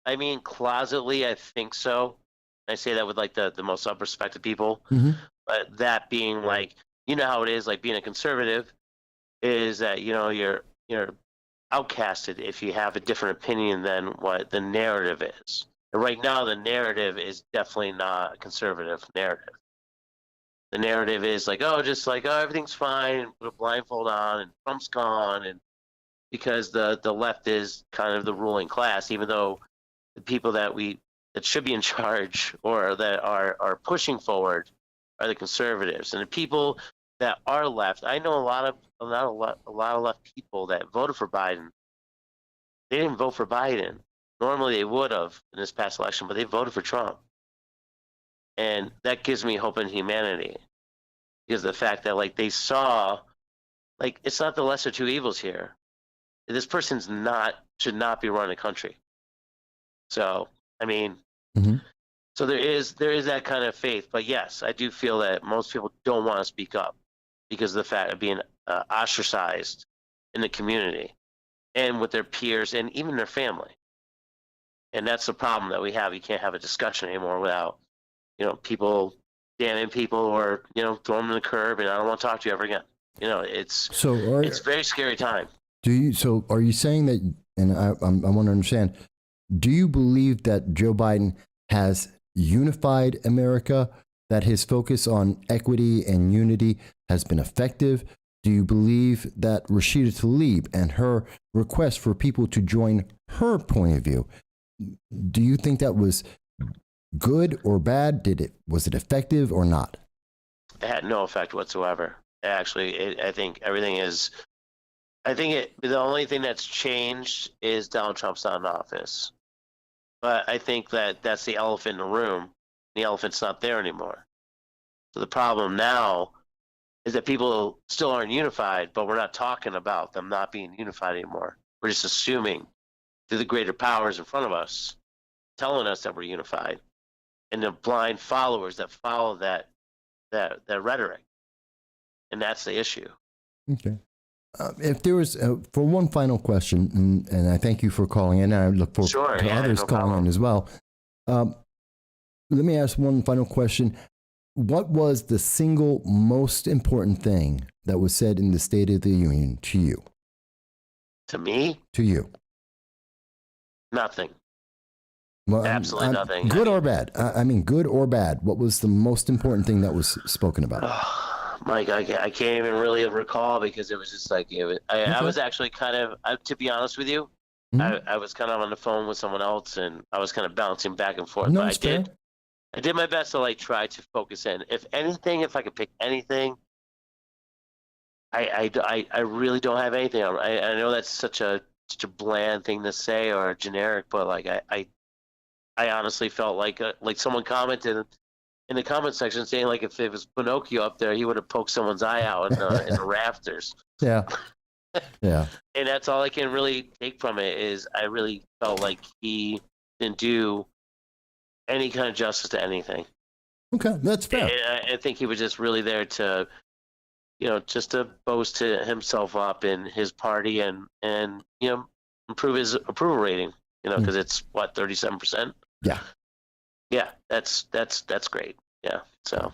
I mean, closetly, I think so. I say that with like the most unrespected people. Mm-hmm. But that being like, how it is, like being a conservative is that, you're outcasted if you have a different opinion than what the narrative is. And right now, the narrative is definitely not a conservative narrative. The narrative is like, everything's fine, put a blindfold on, and Trump's gone, and because the left is kind of the ruling class, even though the people that should be in charge or that are pushing forward are the conservatives. And the people that are left, I know a lot of left people that voted for Biden. They didn't vote for Biden. Normally they would have in this past election, but they voted for Trump. And that gives me hope in humanity, because the fact that they saw, it's not the lesser two evils here. This person's should not be running a country. So, I mean, so there is that kind of faith. But yes, I do feel that most people don't want to speak up because of the fact of being ostracized in the community and with their peers and even their family. And that's the problem that we have. You can't have a discussion anymore without, people damning people or, throwing them in the curb and I don't want to talk to you ever again. It's a very scary time. So are you saying that, and I want to understand, do you believe that Joe Biden has unified America, that his focus on equity and unity has been effective? Do you believe that Rashida Tlaib and her request for people to join her point of view, do you think that was good or bad? Was it effective or not? It had no effect whatsoever. Actually, I think everything is. The only thing that's changed is Donald Trump's not in office. But I think that's the elephant in the room. The elephant's not there anymore. So the problem now is that people still aren't unified, but we're not talking about them not being unified anymore. We're just assuming through the greater powers in front of us, telling us that we're unified, and the blind followers that follow that rhetoric. And that's the issue. Okay. If there was, for one final question, and I thank you for calling in, and I look forward to others calling in as well. Let me ask one final question. what was the single most important thing that was said in the State of the Union to you? To me, To you? nothing. Well, Absolutely nothing. Good or bad? I mean, good or bad? What was the most important thing that was spoken about? Mike, I can't even really recall because it was just like I was actually kind of, to be honest with you, I was kind of on the phone with someone else and I was kind of bouncing back and forth. No, but it's fair. I did my best to like try to focus in. If anything, if I could pick anything, I really don't have anything. I know that's such a bland thing to say or generic, but like I honestly felt like someone commented in the comment section saying like if it was Pinocchio up there, he would have poked someone's eye out in the rafters. Yeah. Yeah. And that's all I can really take from it is I really felt like he didn't do any kind of justice to anything. Okay, that's fair. And I think he was just really there to, just to boast to himself up in his party and improve his approval rating. Because it's what 37%. Yeah. Yeah, that's great. Yeah. So,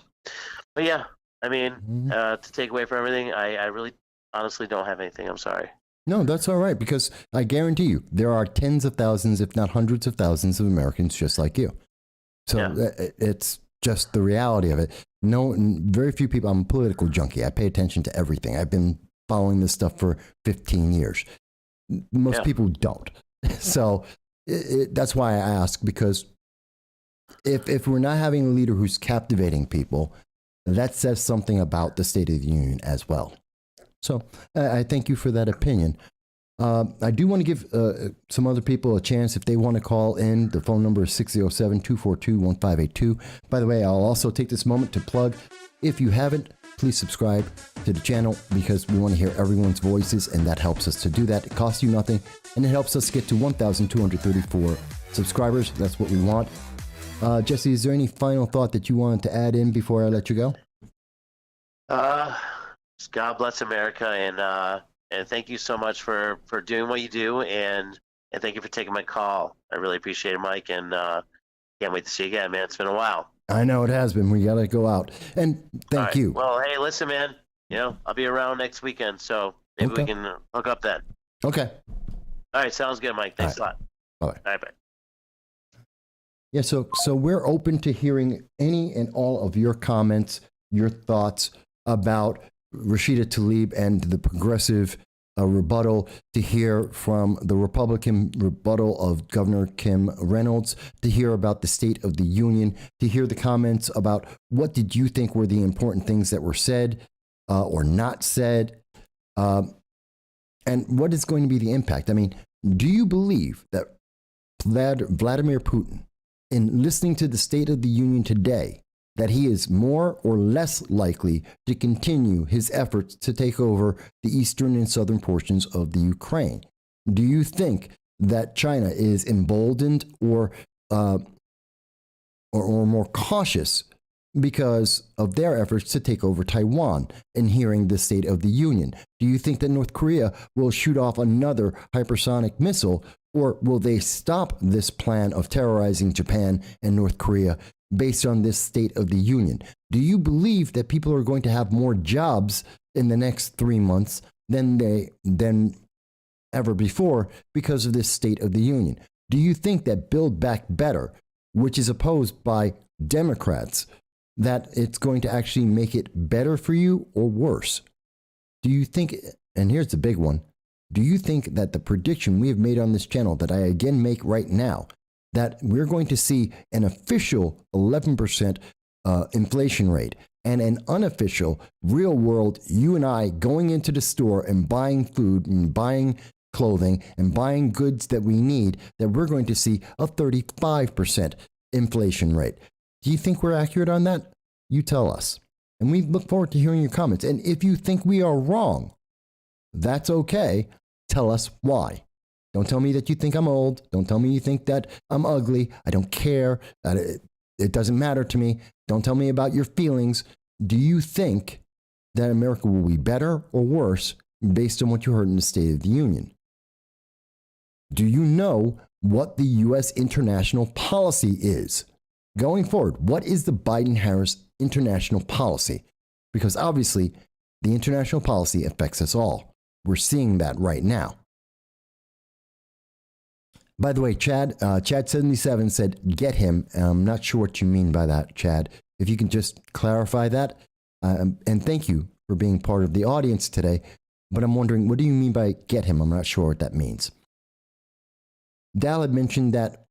but yeah, I mean, to take away from everything, I really honestly don't have anything. I'm sorry. No, that's all right, because I guarantee you there are tens of thousands, if not hundreds of thousands of Americans just like you. So it's just the reality of it. No, very few people. I'm a political junkie. I pay attention to everything. I've been following this stuff for 15 years. Most people don't. So that's why I ask, because if we're not having a leader who's captivating people, that says something about the State of the Union as well. So I thank you for that opinion. I do want to give some other people a chance if they want to call in. The phone number is 607-242-1582. By the way, I'll also take this moment to plug, if you haven't, please subscribe to the channel because we want to hear everyone's voices, and that helps us to do that. It costs you nothing, and it helps us get to 1,234 subscribers. That's what we want. Jesse, is there any final thought that you wanted to add in before I let you go? God bless America, and thank you so much for doing what you do, and thank you for taking my call. I really appreciate it, Mike, and can't wait to see you again, man. It's been a while. I know it has been. We got to go out. And thank you. Well, hey, listen, man, I'll be around next weekend, so maybe we can hook up then. Okay. All right, sounds good, Mike. Thanks a lot. Bye. All right, bye. Yeah, so we're open to hearing any and all of your comments, your thoughts about Rashida Tlaib and the progressive rebuttal, to hear from the Republican rebuttal of Governor Kim Reynolds, to hear about the State of the Union, to hear the comments about what did you think were the important things that were said or not said, and what is going to be the impact. I mean, do you believe that Vladimir Putin, in listening to the State of the Union today, that he is more or less likely to continue his efforts to take over the eastern and southern portions of the Ukraine? Do you think that China is emboldened or more cautious because of their efforts to take over Taiwan in hearing the State of the Union? Do you think that North Korea will shoot off another hypersonic missile, or will they stop this plan of terrorizing Japan and North Korea based on this State of the Union? Do you believe that people are going to have more jobs in the next 3 months than ever before because of this State of the Union? Do you think that Build Back Better, which is opposed by Democrats, that it's going to actually make it better for you or worse? Do you think, and here's the big one, do you think that the prediction we have made on this channel, that I again make right now, that we're going to see an official 11% inflation rate and an unofficial, real world, you and I going into the store and buying food and buying clothing and buying goods that we need, that we're going to see a 35% inflation rate? Do you think we're accurate on that? You tell us. And we look forward to hearing your comments. And if you think we are wrong, that's okay. Tell us why. Don't tell me that you think I'm old. Don't tell me you think that I'm ugly. I don't care. It doesn't matter to me. Don't tell me about your feelings. Do you think that America will be better or worse based on what you heard in the State of the Union? Do you know what the U.S. international policy is going forward? What is the Biden-Harris international policy, because obviously the international policy affects us all. We're seeing that right now. By the way, Chad77 said, get him. I'm not sure what you mean by that, Chad. If you can just clarify that. And thank you for being part of the audience today. But I'm wondering, what do you mean by get him? I'm not sure what that means. Dal had mentioned that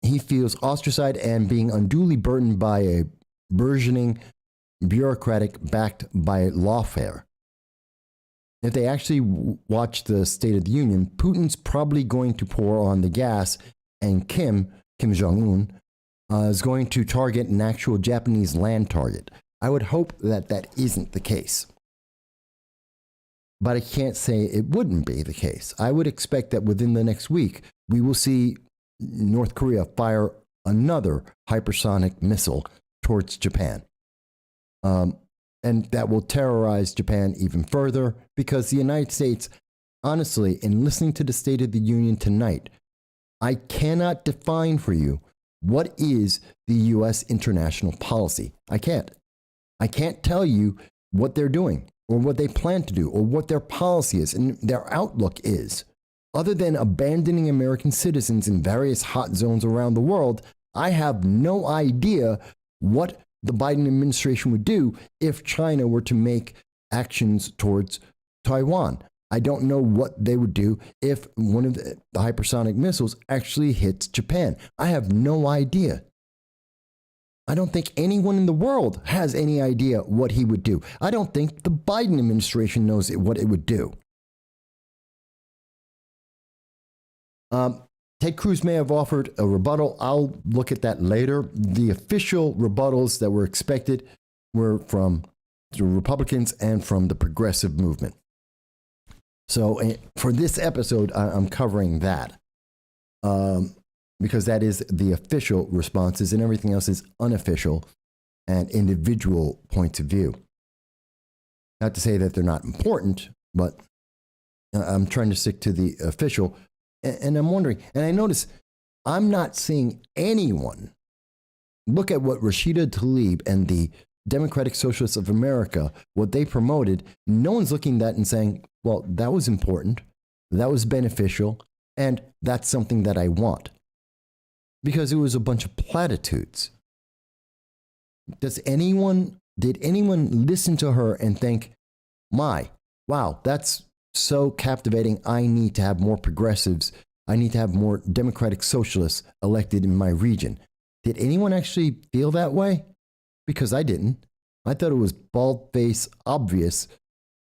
he feels ostracized and being unduly burdened by a burgeoning bureaucratic backed by lawfare. If they actually watch the State of the Union, Putin's probably going to pour on the gas, and Kim Jong-un, is going to target an actual Japanese land target. I would hope that that isn't the case. But I can't say it wouldn't be the case. I would expect that within the next week, we will see North Korea fire another hypersonic missile towards Japan. And that will terrorize Japan even further, because the United States, honestly, in listening to the State of the Union tonight, I cannot define for you what is the U.S. international policy. I can't. I can't tell you what they're doing or what they plan to do or what their policy is and their outlook is. Other than abandoning American citizens in various hot zones around the world, I have no idea what the Biden administration would do if China were to make actions towards Taiwan. I don't know what they would do if one of the hypersonic missiles actually hits Japan. I have no idea. I don't think anyone in the world has any idea what he would do. I don't think the Biden administration knows what it would do. Ted Cruz may have offered a rebuttal. I'll look at that later. The official rebuttals that were expected were from the Republicans and from the progressive movement. So for this episode, I'm covering that because that is the official responses, and everything else is unofficial and individual points of view. Not to say that they're not important, but I'm trying to stick to the official. And I'm wondering, and I notice I'm not seeing anyone look at what Rashida Tlaib and the Democratic Socialists of America, what they promoted. No one's looking at that and saying, well, that was important, that was beneficial, and that's something that I want. Because it was a bunch of platitudes. Did anyone listen to her and think, wow, that's so captivating. I need to have more progressives. I need to have more Democratic Socialists elected in my region. Did anyone actually feel that way? Because I didn't. I thought it was bald-faced obvious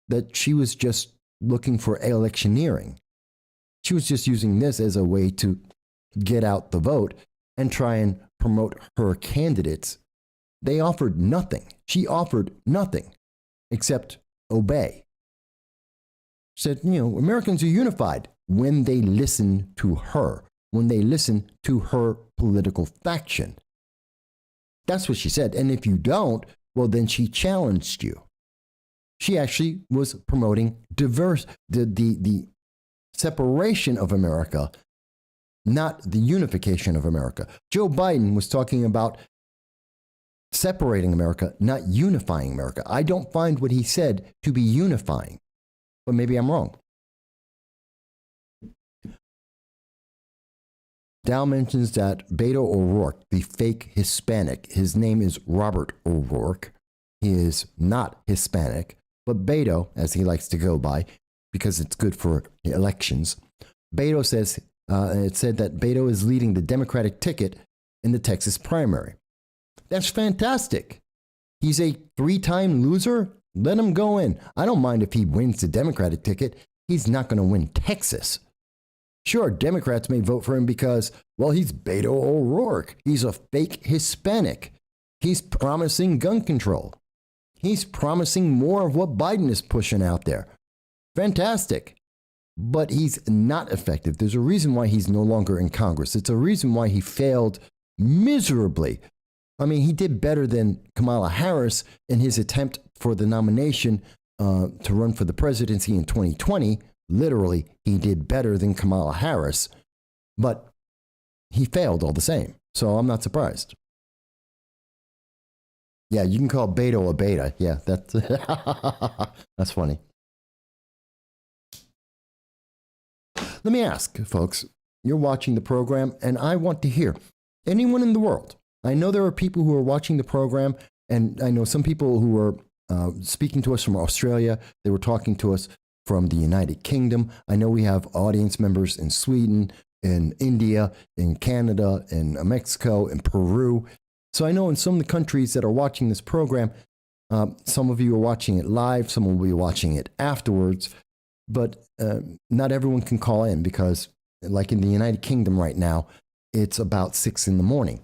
that she was just looking for electioneering. She was just using this as a way to get out the vote and try and promote her candidates. They offered nothing. She offered nothing except obey. Said, Americans are unified when they listen to her, when they listen to her political faction. That's what she said. And if you don't, well, then she challenged you. She actually was promoting the separation of America, not the unification of America. Joe Biden was talking about separating America, not unifying America. I don't find what he said to be unifying. But maybe I'm wrong. Dow mentions that Beto O'Rourke, the fake Hispanic, his name is Robert O'Rourke. He is not Hispanic, but Beto, as he likes to go by, because it's good for elections. Beto says, it said that Beto is leading the Democratic ticket in the Texas primary. That's fantastic. He's a 3-time loser. Let him go in. I don't mind if he wins the Democratic ticket. He's not going to win Texas. Sure, Democrats may vote for him because, well, he's Beto O'Rourke. He's a fake Hispanic. He's promising gun control. He's promising more of what Biden is pushing out there. Fantastic. But he's not effective. There's a reason why he's no longer in Congress. It's a reason why he failed miserably. I mean, he did better than Kamala Harris in his attempt for the nomination to run for the presidency in 2020. Literally, he did better than Kamala Harris, but he failed all the same. So I'm not surprised. Yeah, you can call Beto a beta. Yeah, that's that's funny. Let me ask, folks, you're watching the program, and I want to hear anyone in the world. I know there are people who are watching the program, and I know some people who are speaking to us from Australia. They were talking to us from the United Kingdom. I know we have audience members in Sweden, in India, in Canada, in Mexico, in Peru. So I know in some of the countries that are watching this program, some of you are watching it live, some will be watching it afterwards, but not everyone can call in because, like in the United Kingdom right now, it's about 6 in the morning.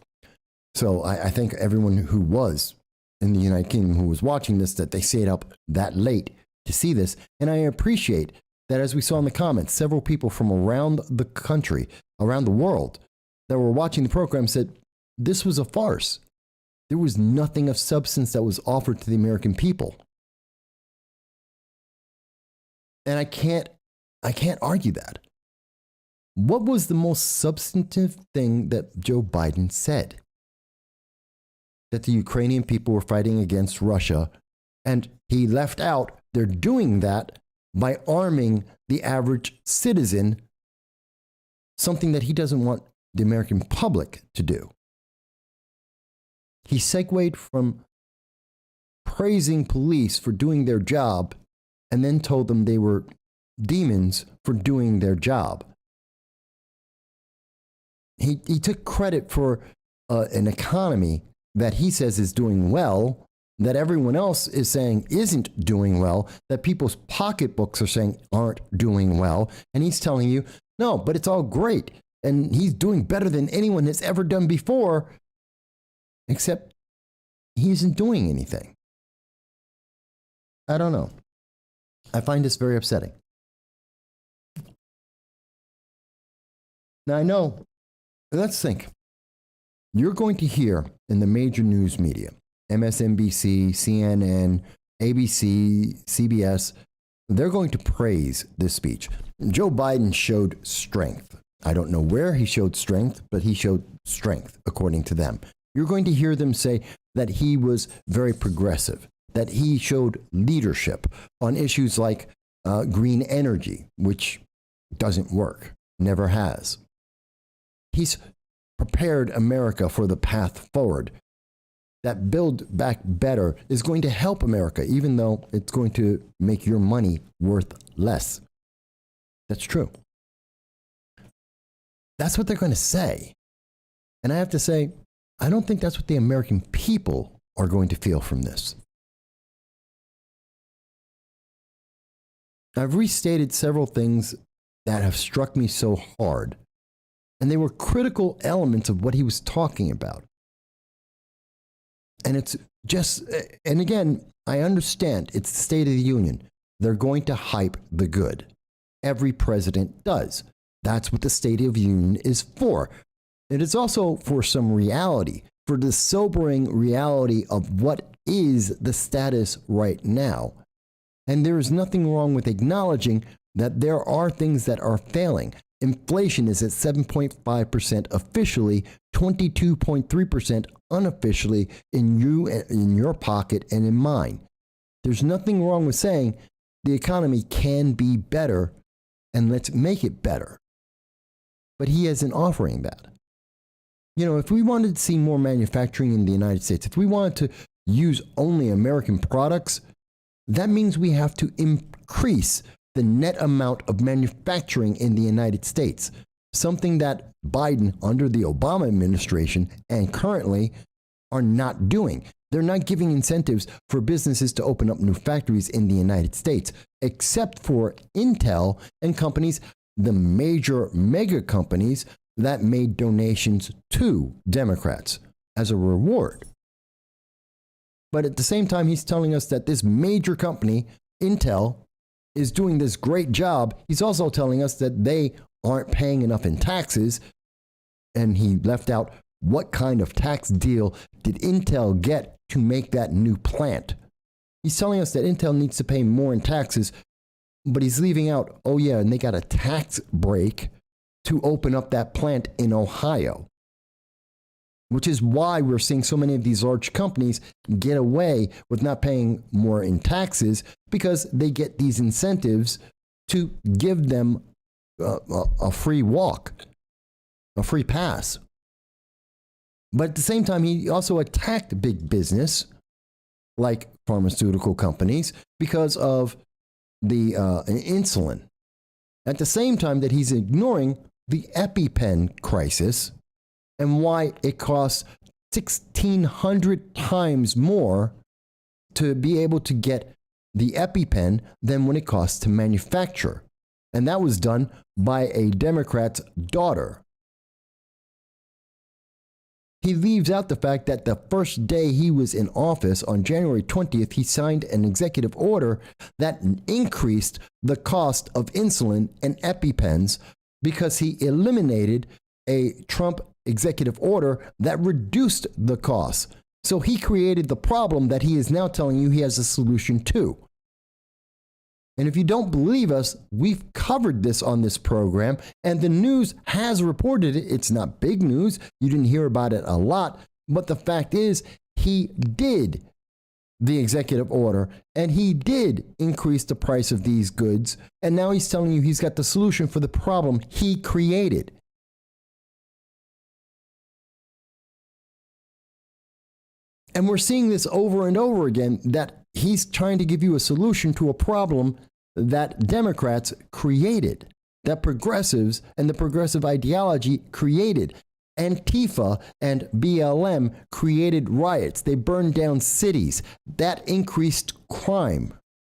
So I think everyone who was in the United Kingdom who was watching this, that they stayed up that late to see this. And I appreciate that, as we saw in the comments, several people from around the country, around the world, that were watching the program said this was a farce. There was nothing of substance that was offered to the American people. And I can't argue that. What was the most substantive thing that Joe Biden said? That the Ukrainian people were fighting against Russia, and he left out they're doing that by arming the average citizen, something that he doesn't want the American public to do. He segued from praising police for doing their job and then told them they were demons for doing their job. He took credit for an economy that he says is doing well, that everyone else is saying isn't doing well, that people's pocketbooks are saying aren't doing well. And he's telling you, no, but it's all great. And he's doing better than anyone has ever done before, except he isn't doing anything. I don't know. I find this very upsetting. Now I know, let's think. You're going to hear in the major news media, MSNBC, CNN, ABC, CBS, they're going to praise this speech. Joe Biden showed strength. I don't know where he showed strength, but he showed strength, according to them. You're going to hear them say that he was very progressive, that he showed leadership on issues like green energy, which doesn't work, never has. He's prepared America for the path forward. That Build Back Better is going to help America, even though it's going to make your money worth less. That's true. That's what they're going to say. And I have to say, I don't think that's what the American people are going to feel from this. I've restated several things that have struck me so hard, and they were critical elements of what he was talking about. And it's just, and again, I understand it's the State of the Union. They're going to hype the good. Every president does. That's what the State of the Union is for. It is also for some reality, for the sobering reality of what is the status right now. And there is nothing wrong with acknowledging that there are things that are failing. Inflation is at 7.5% officially, 22.3% unofficially in your pocket and in mine. There's nothing wrong with saying the economy can be better and let's make it better. But he isn't offering that. You know, if we wanted to see more manufacturing in the United States, if we wanted to use only American products, that means we have to increase the net amount of manufacturing in the United States, something that Biden, under the Obama administration and currently, are not doing. They're not giving incentives for businesses to open up new factories in the United States, except for Intel and companies, the major mega companies that made donations to Democrats as a reward. But at the same time, he's telling us that this major company, Intel, is doing this great job. He's also telling us that they aren't paying enough in taxes. And he left out what kind of tax deal did Intel get to make that new plant. He's telling us that Intel needs to pay more in taxes, but he's leaving out, oh yeah, and they got a tax break to open up that plant in Ohio. which is why we're seeing so many of these large companies get away with not paying more in taxes, because they get these incentives to give them a free walk, a free pass. But at the same time, he also attacked big business, like pharmaceutical companies, because of the insulin. At the same time that he's ignoring the EpiPen crisis and why it costs 1,600 times more to be able to get the EpiPen than when it costs to manufacture. And that was done by a Democrat's daughter. He leaves out the fact that the first day he was in office, on January 20th, he signed an executive order that increased the cost of insulin and EpiPens because he eliminated a Trump executive order that reduced the cost. So he created the problem that he is now telling you he has a solution to. And if you don't believe us, we've covered this on this program, and the news has reported it. It's not big news. You didn't hear about it a lot, but the fact is he did the executive order, and he did increase the price of these goods, and now he's telling you he's got the solution for the problem he created. And we're seeing this over and over again, that he's trying to give you a solution to a problem that Democrats created, that progressives and the progressive ideology created. Antifa and BLM created riots. They burned down cities. That increased crime.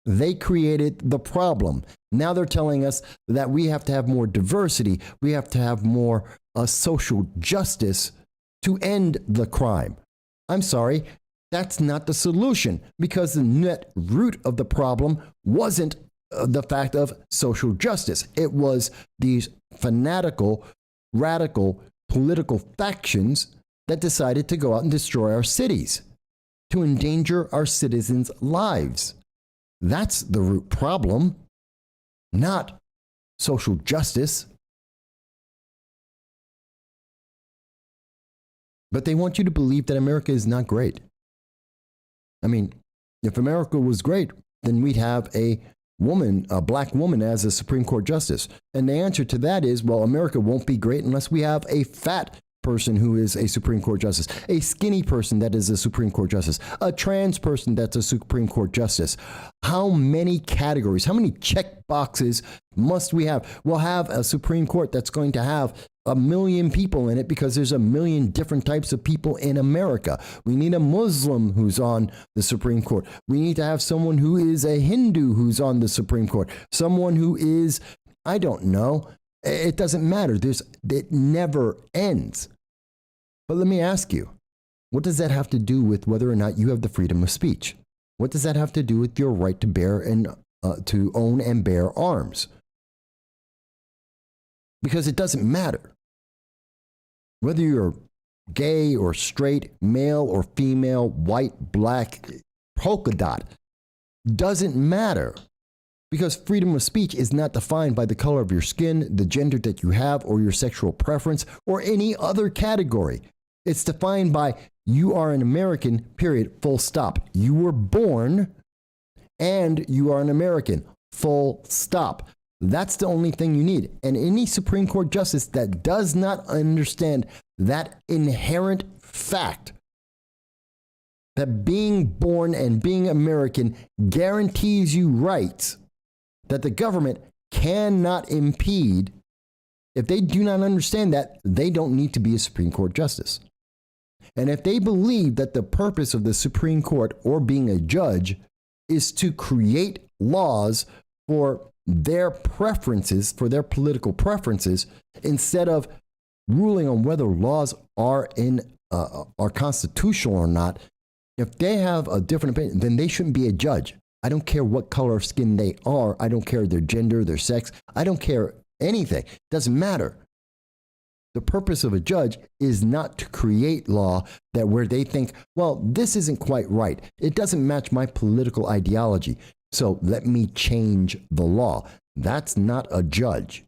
They created the problem. Now they're telling us that we have to have more diversity. We have to have more social justice to end the crime. I'm sorry, that's not the solution, because the net root of the problem wasn't the fact of social justice. It was these fanatical, radical political factions that decided to go out and destroy our cities, to endanger our citizens' lives. That's the root problem, not social justice. But they want you to believe that America is not great. I mean, if America was great, then we'd have a woman, a black woman, as a Supreme Court justice. And the answer to that is, well, America won't be great unless we have a fat person who is a Supreme Court justice, a skinny person that is a Supreme Court justice, a trans person that's a Supreme Court justice. How many categories, how many check boxes must we have? We'll have a Supreme Court that's going to have 1 million people in it because there's 1 million different types of people in America. We need a Muslim who's on the Supreme Court. We need to have someone who is a Hindu who's on the Supreme Court. Someone who is, I don't know. It doesn't matter. It never ends. But let me ask you, what does that have to do with whether or not you have the freedom of speech? What does that have to do with your right to bear and to own and bear arms? Because it doesn't matter. Whether you're gay or straight, male or female, white, black, polka dot, doesn't matter. Because freedom of speech is not defined by the color of your skin, the gender that you have, or your sexual preference, or any other category. It's defined by you are an American, period, full stop. You were born and you are an American, full stop. That's the only thing you need. And any Supreme Court justice that does not understand that inherent fact, that being born and being American guarantees you rights that the government cannot impede, if they do not understand that, they don't need to be a Supreme Court justice. And if they believe that the purpose of the Supreme Court or being a judge is to create laws for their preferences, for their political preferences, instead of ruling on whether laws are constitutional or not, if they have a different opinion, then they shouldn't be a judge. I don't care what color of skin they are. I don't care their gender, their sex. I don't care anything. It doesn't matter. The purpose of a judge is not to create law that where they think, well, this isn't quite right. It doesn't match my political ideology. So let me change the law. That's not a judge.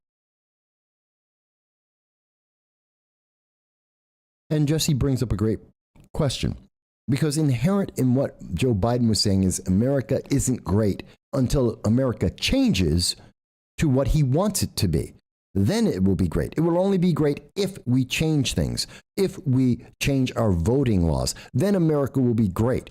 And Jesse brings up a great question, because inherent in what Joe Biden was saying is America isn't great until America changes to what he wants it to be. Then it will be great. It will only be great if we change things, if we change our voting laws. Then America will be great.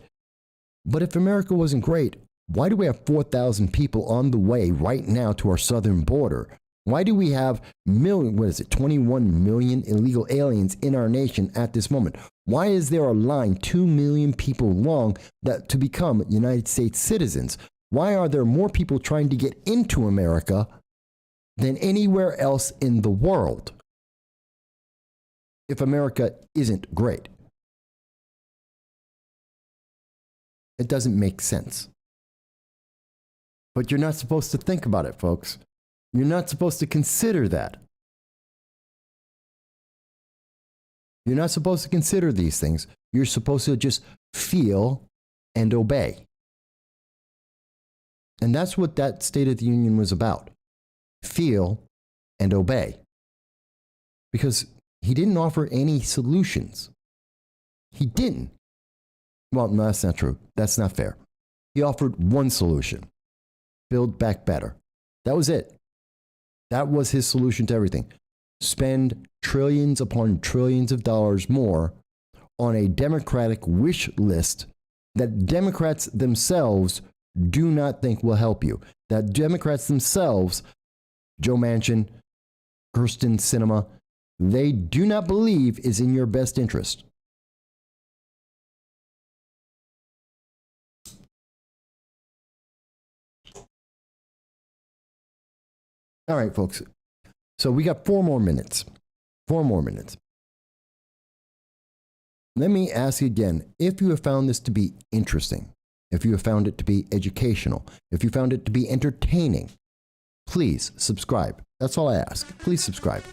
But if America wasn't great, why do we have 4,000 people on the way right now to our southern border? Why do we have 21 million illegal aliens in our nation at this moment? Why is there a line 2 million people long to become United States citizens? Why are there more people trying to get into America than anywhere else in the world if America isn't great? It doesn't make sense. But you're not supposed to think about it, folks. You're not supposed to consider that. You're not supposed to consider these things. You're supposed to just feel and obey. And that's what that State of the Union was about. Feel and obey. Because he didn't offer any solutions. He didn't. Well, no, that's not true. That's not fair. He offered one solution. Build back better. That was it. That was his solution to everything. Spend trillions upon trillions of dollars more on a Democratic wish list that Democrats themselves do not think will help you. That Democrats themselves, Joe Manchin, Kirsten Sinema, they do not believe is in your best interest. All right, folks. So we got 4 more minutes. 4 more minutes. Let me ask you again, if you have found this to be interesting, if you have found it to be educational, if you found it to be entertaining, please subscribe. That's all I ask. Please subscribe.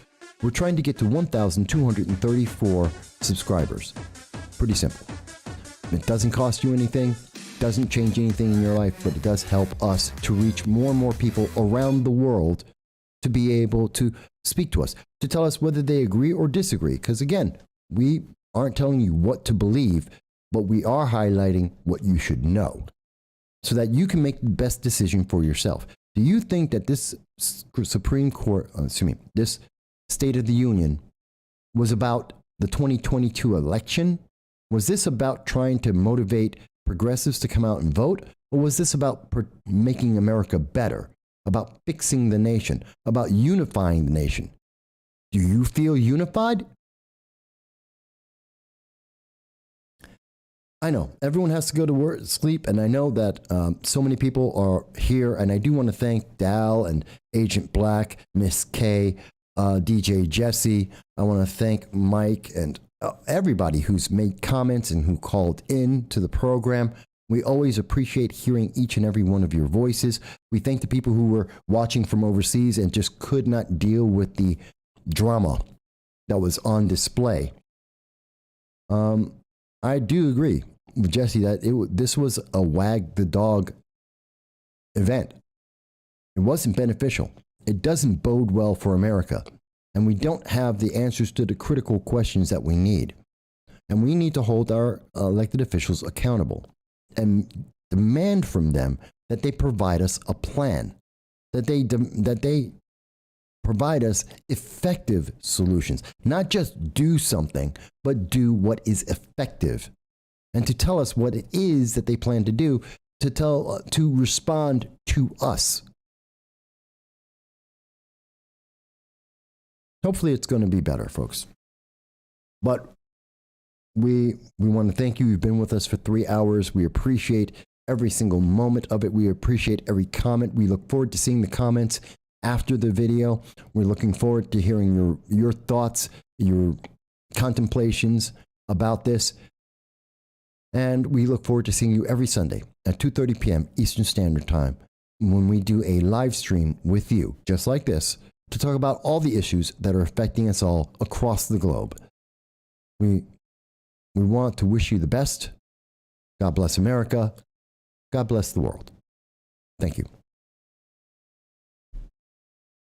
We're trying to get to 1,234 subscribers. Pretty simple. It doesn't cost you anything, doesn't change anything in your life, but it does help us to reach more and more people around the world to be able to speak to us, to tell us whether they agree or disagree. Because again, we aren't telling you what to believe, but we are highlighting what you should know so that you can make the best decision for yourself. Do you think that this Supreme Court, this State of the Union was about the 2022 election? Was this about trying to motivate progressives to come out and vote? Or was this about making America better? About fixing the nation, about unifying the nation? Do you feel unified? I know everyone has to go to sleep, and I know that so many people are here, and I do want to thank Dal and Agent Black, Miss K, DJ Jesse. I want to thank Mike and everybody who's made comments and who called in to the program. We always appreciate hearing each and every one of your voices. We thank the people who were watching from overseas and just could not deal with the drama that was on display. I do agree with Jesse that this was a wag the dog event. It wasn't beneficial. It doesn't bode well for America. And we don't have the answers to the critical questions that we need. And we need to hold our elected officials accountable and demand from them that they provide us a plan, that they provide us effective solutions, not just do something, but do what is effective, and to tell us what it is that they plan to do to respond to us. Hopefully it's going to be better, folks. But we want to thank you. You've been with us for 3 hours. We appreciate every single moment of it. We appreciate every comment. We look forward to seeing the comments after the video. We're looking forward to hearing your thoughts, your contemplations about this. And we look forward to seeing you every Sunday at 2:30 p.m. Eastern Standard Time when we do a live stream with you, just like this, to talk about all the issues that are affecting us all across the globe. We want to wish you the best. God bless America. God bless the world. Thank you.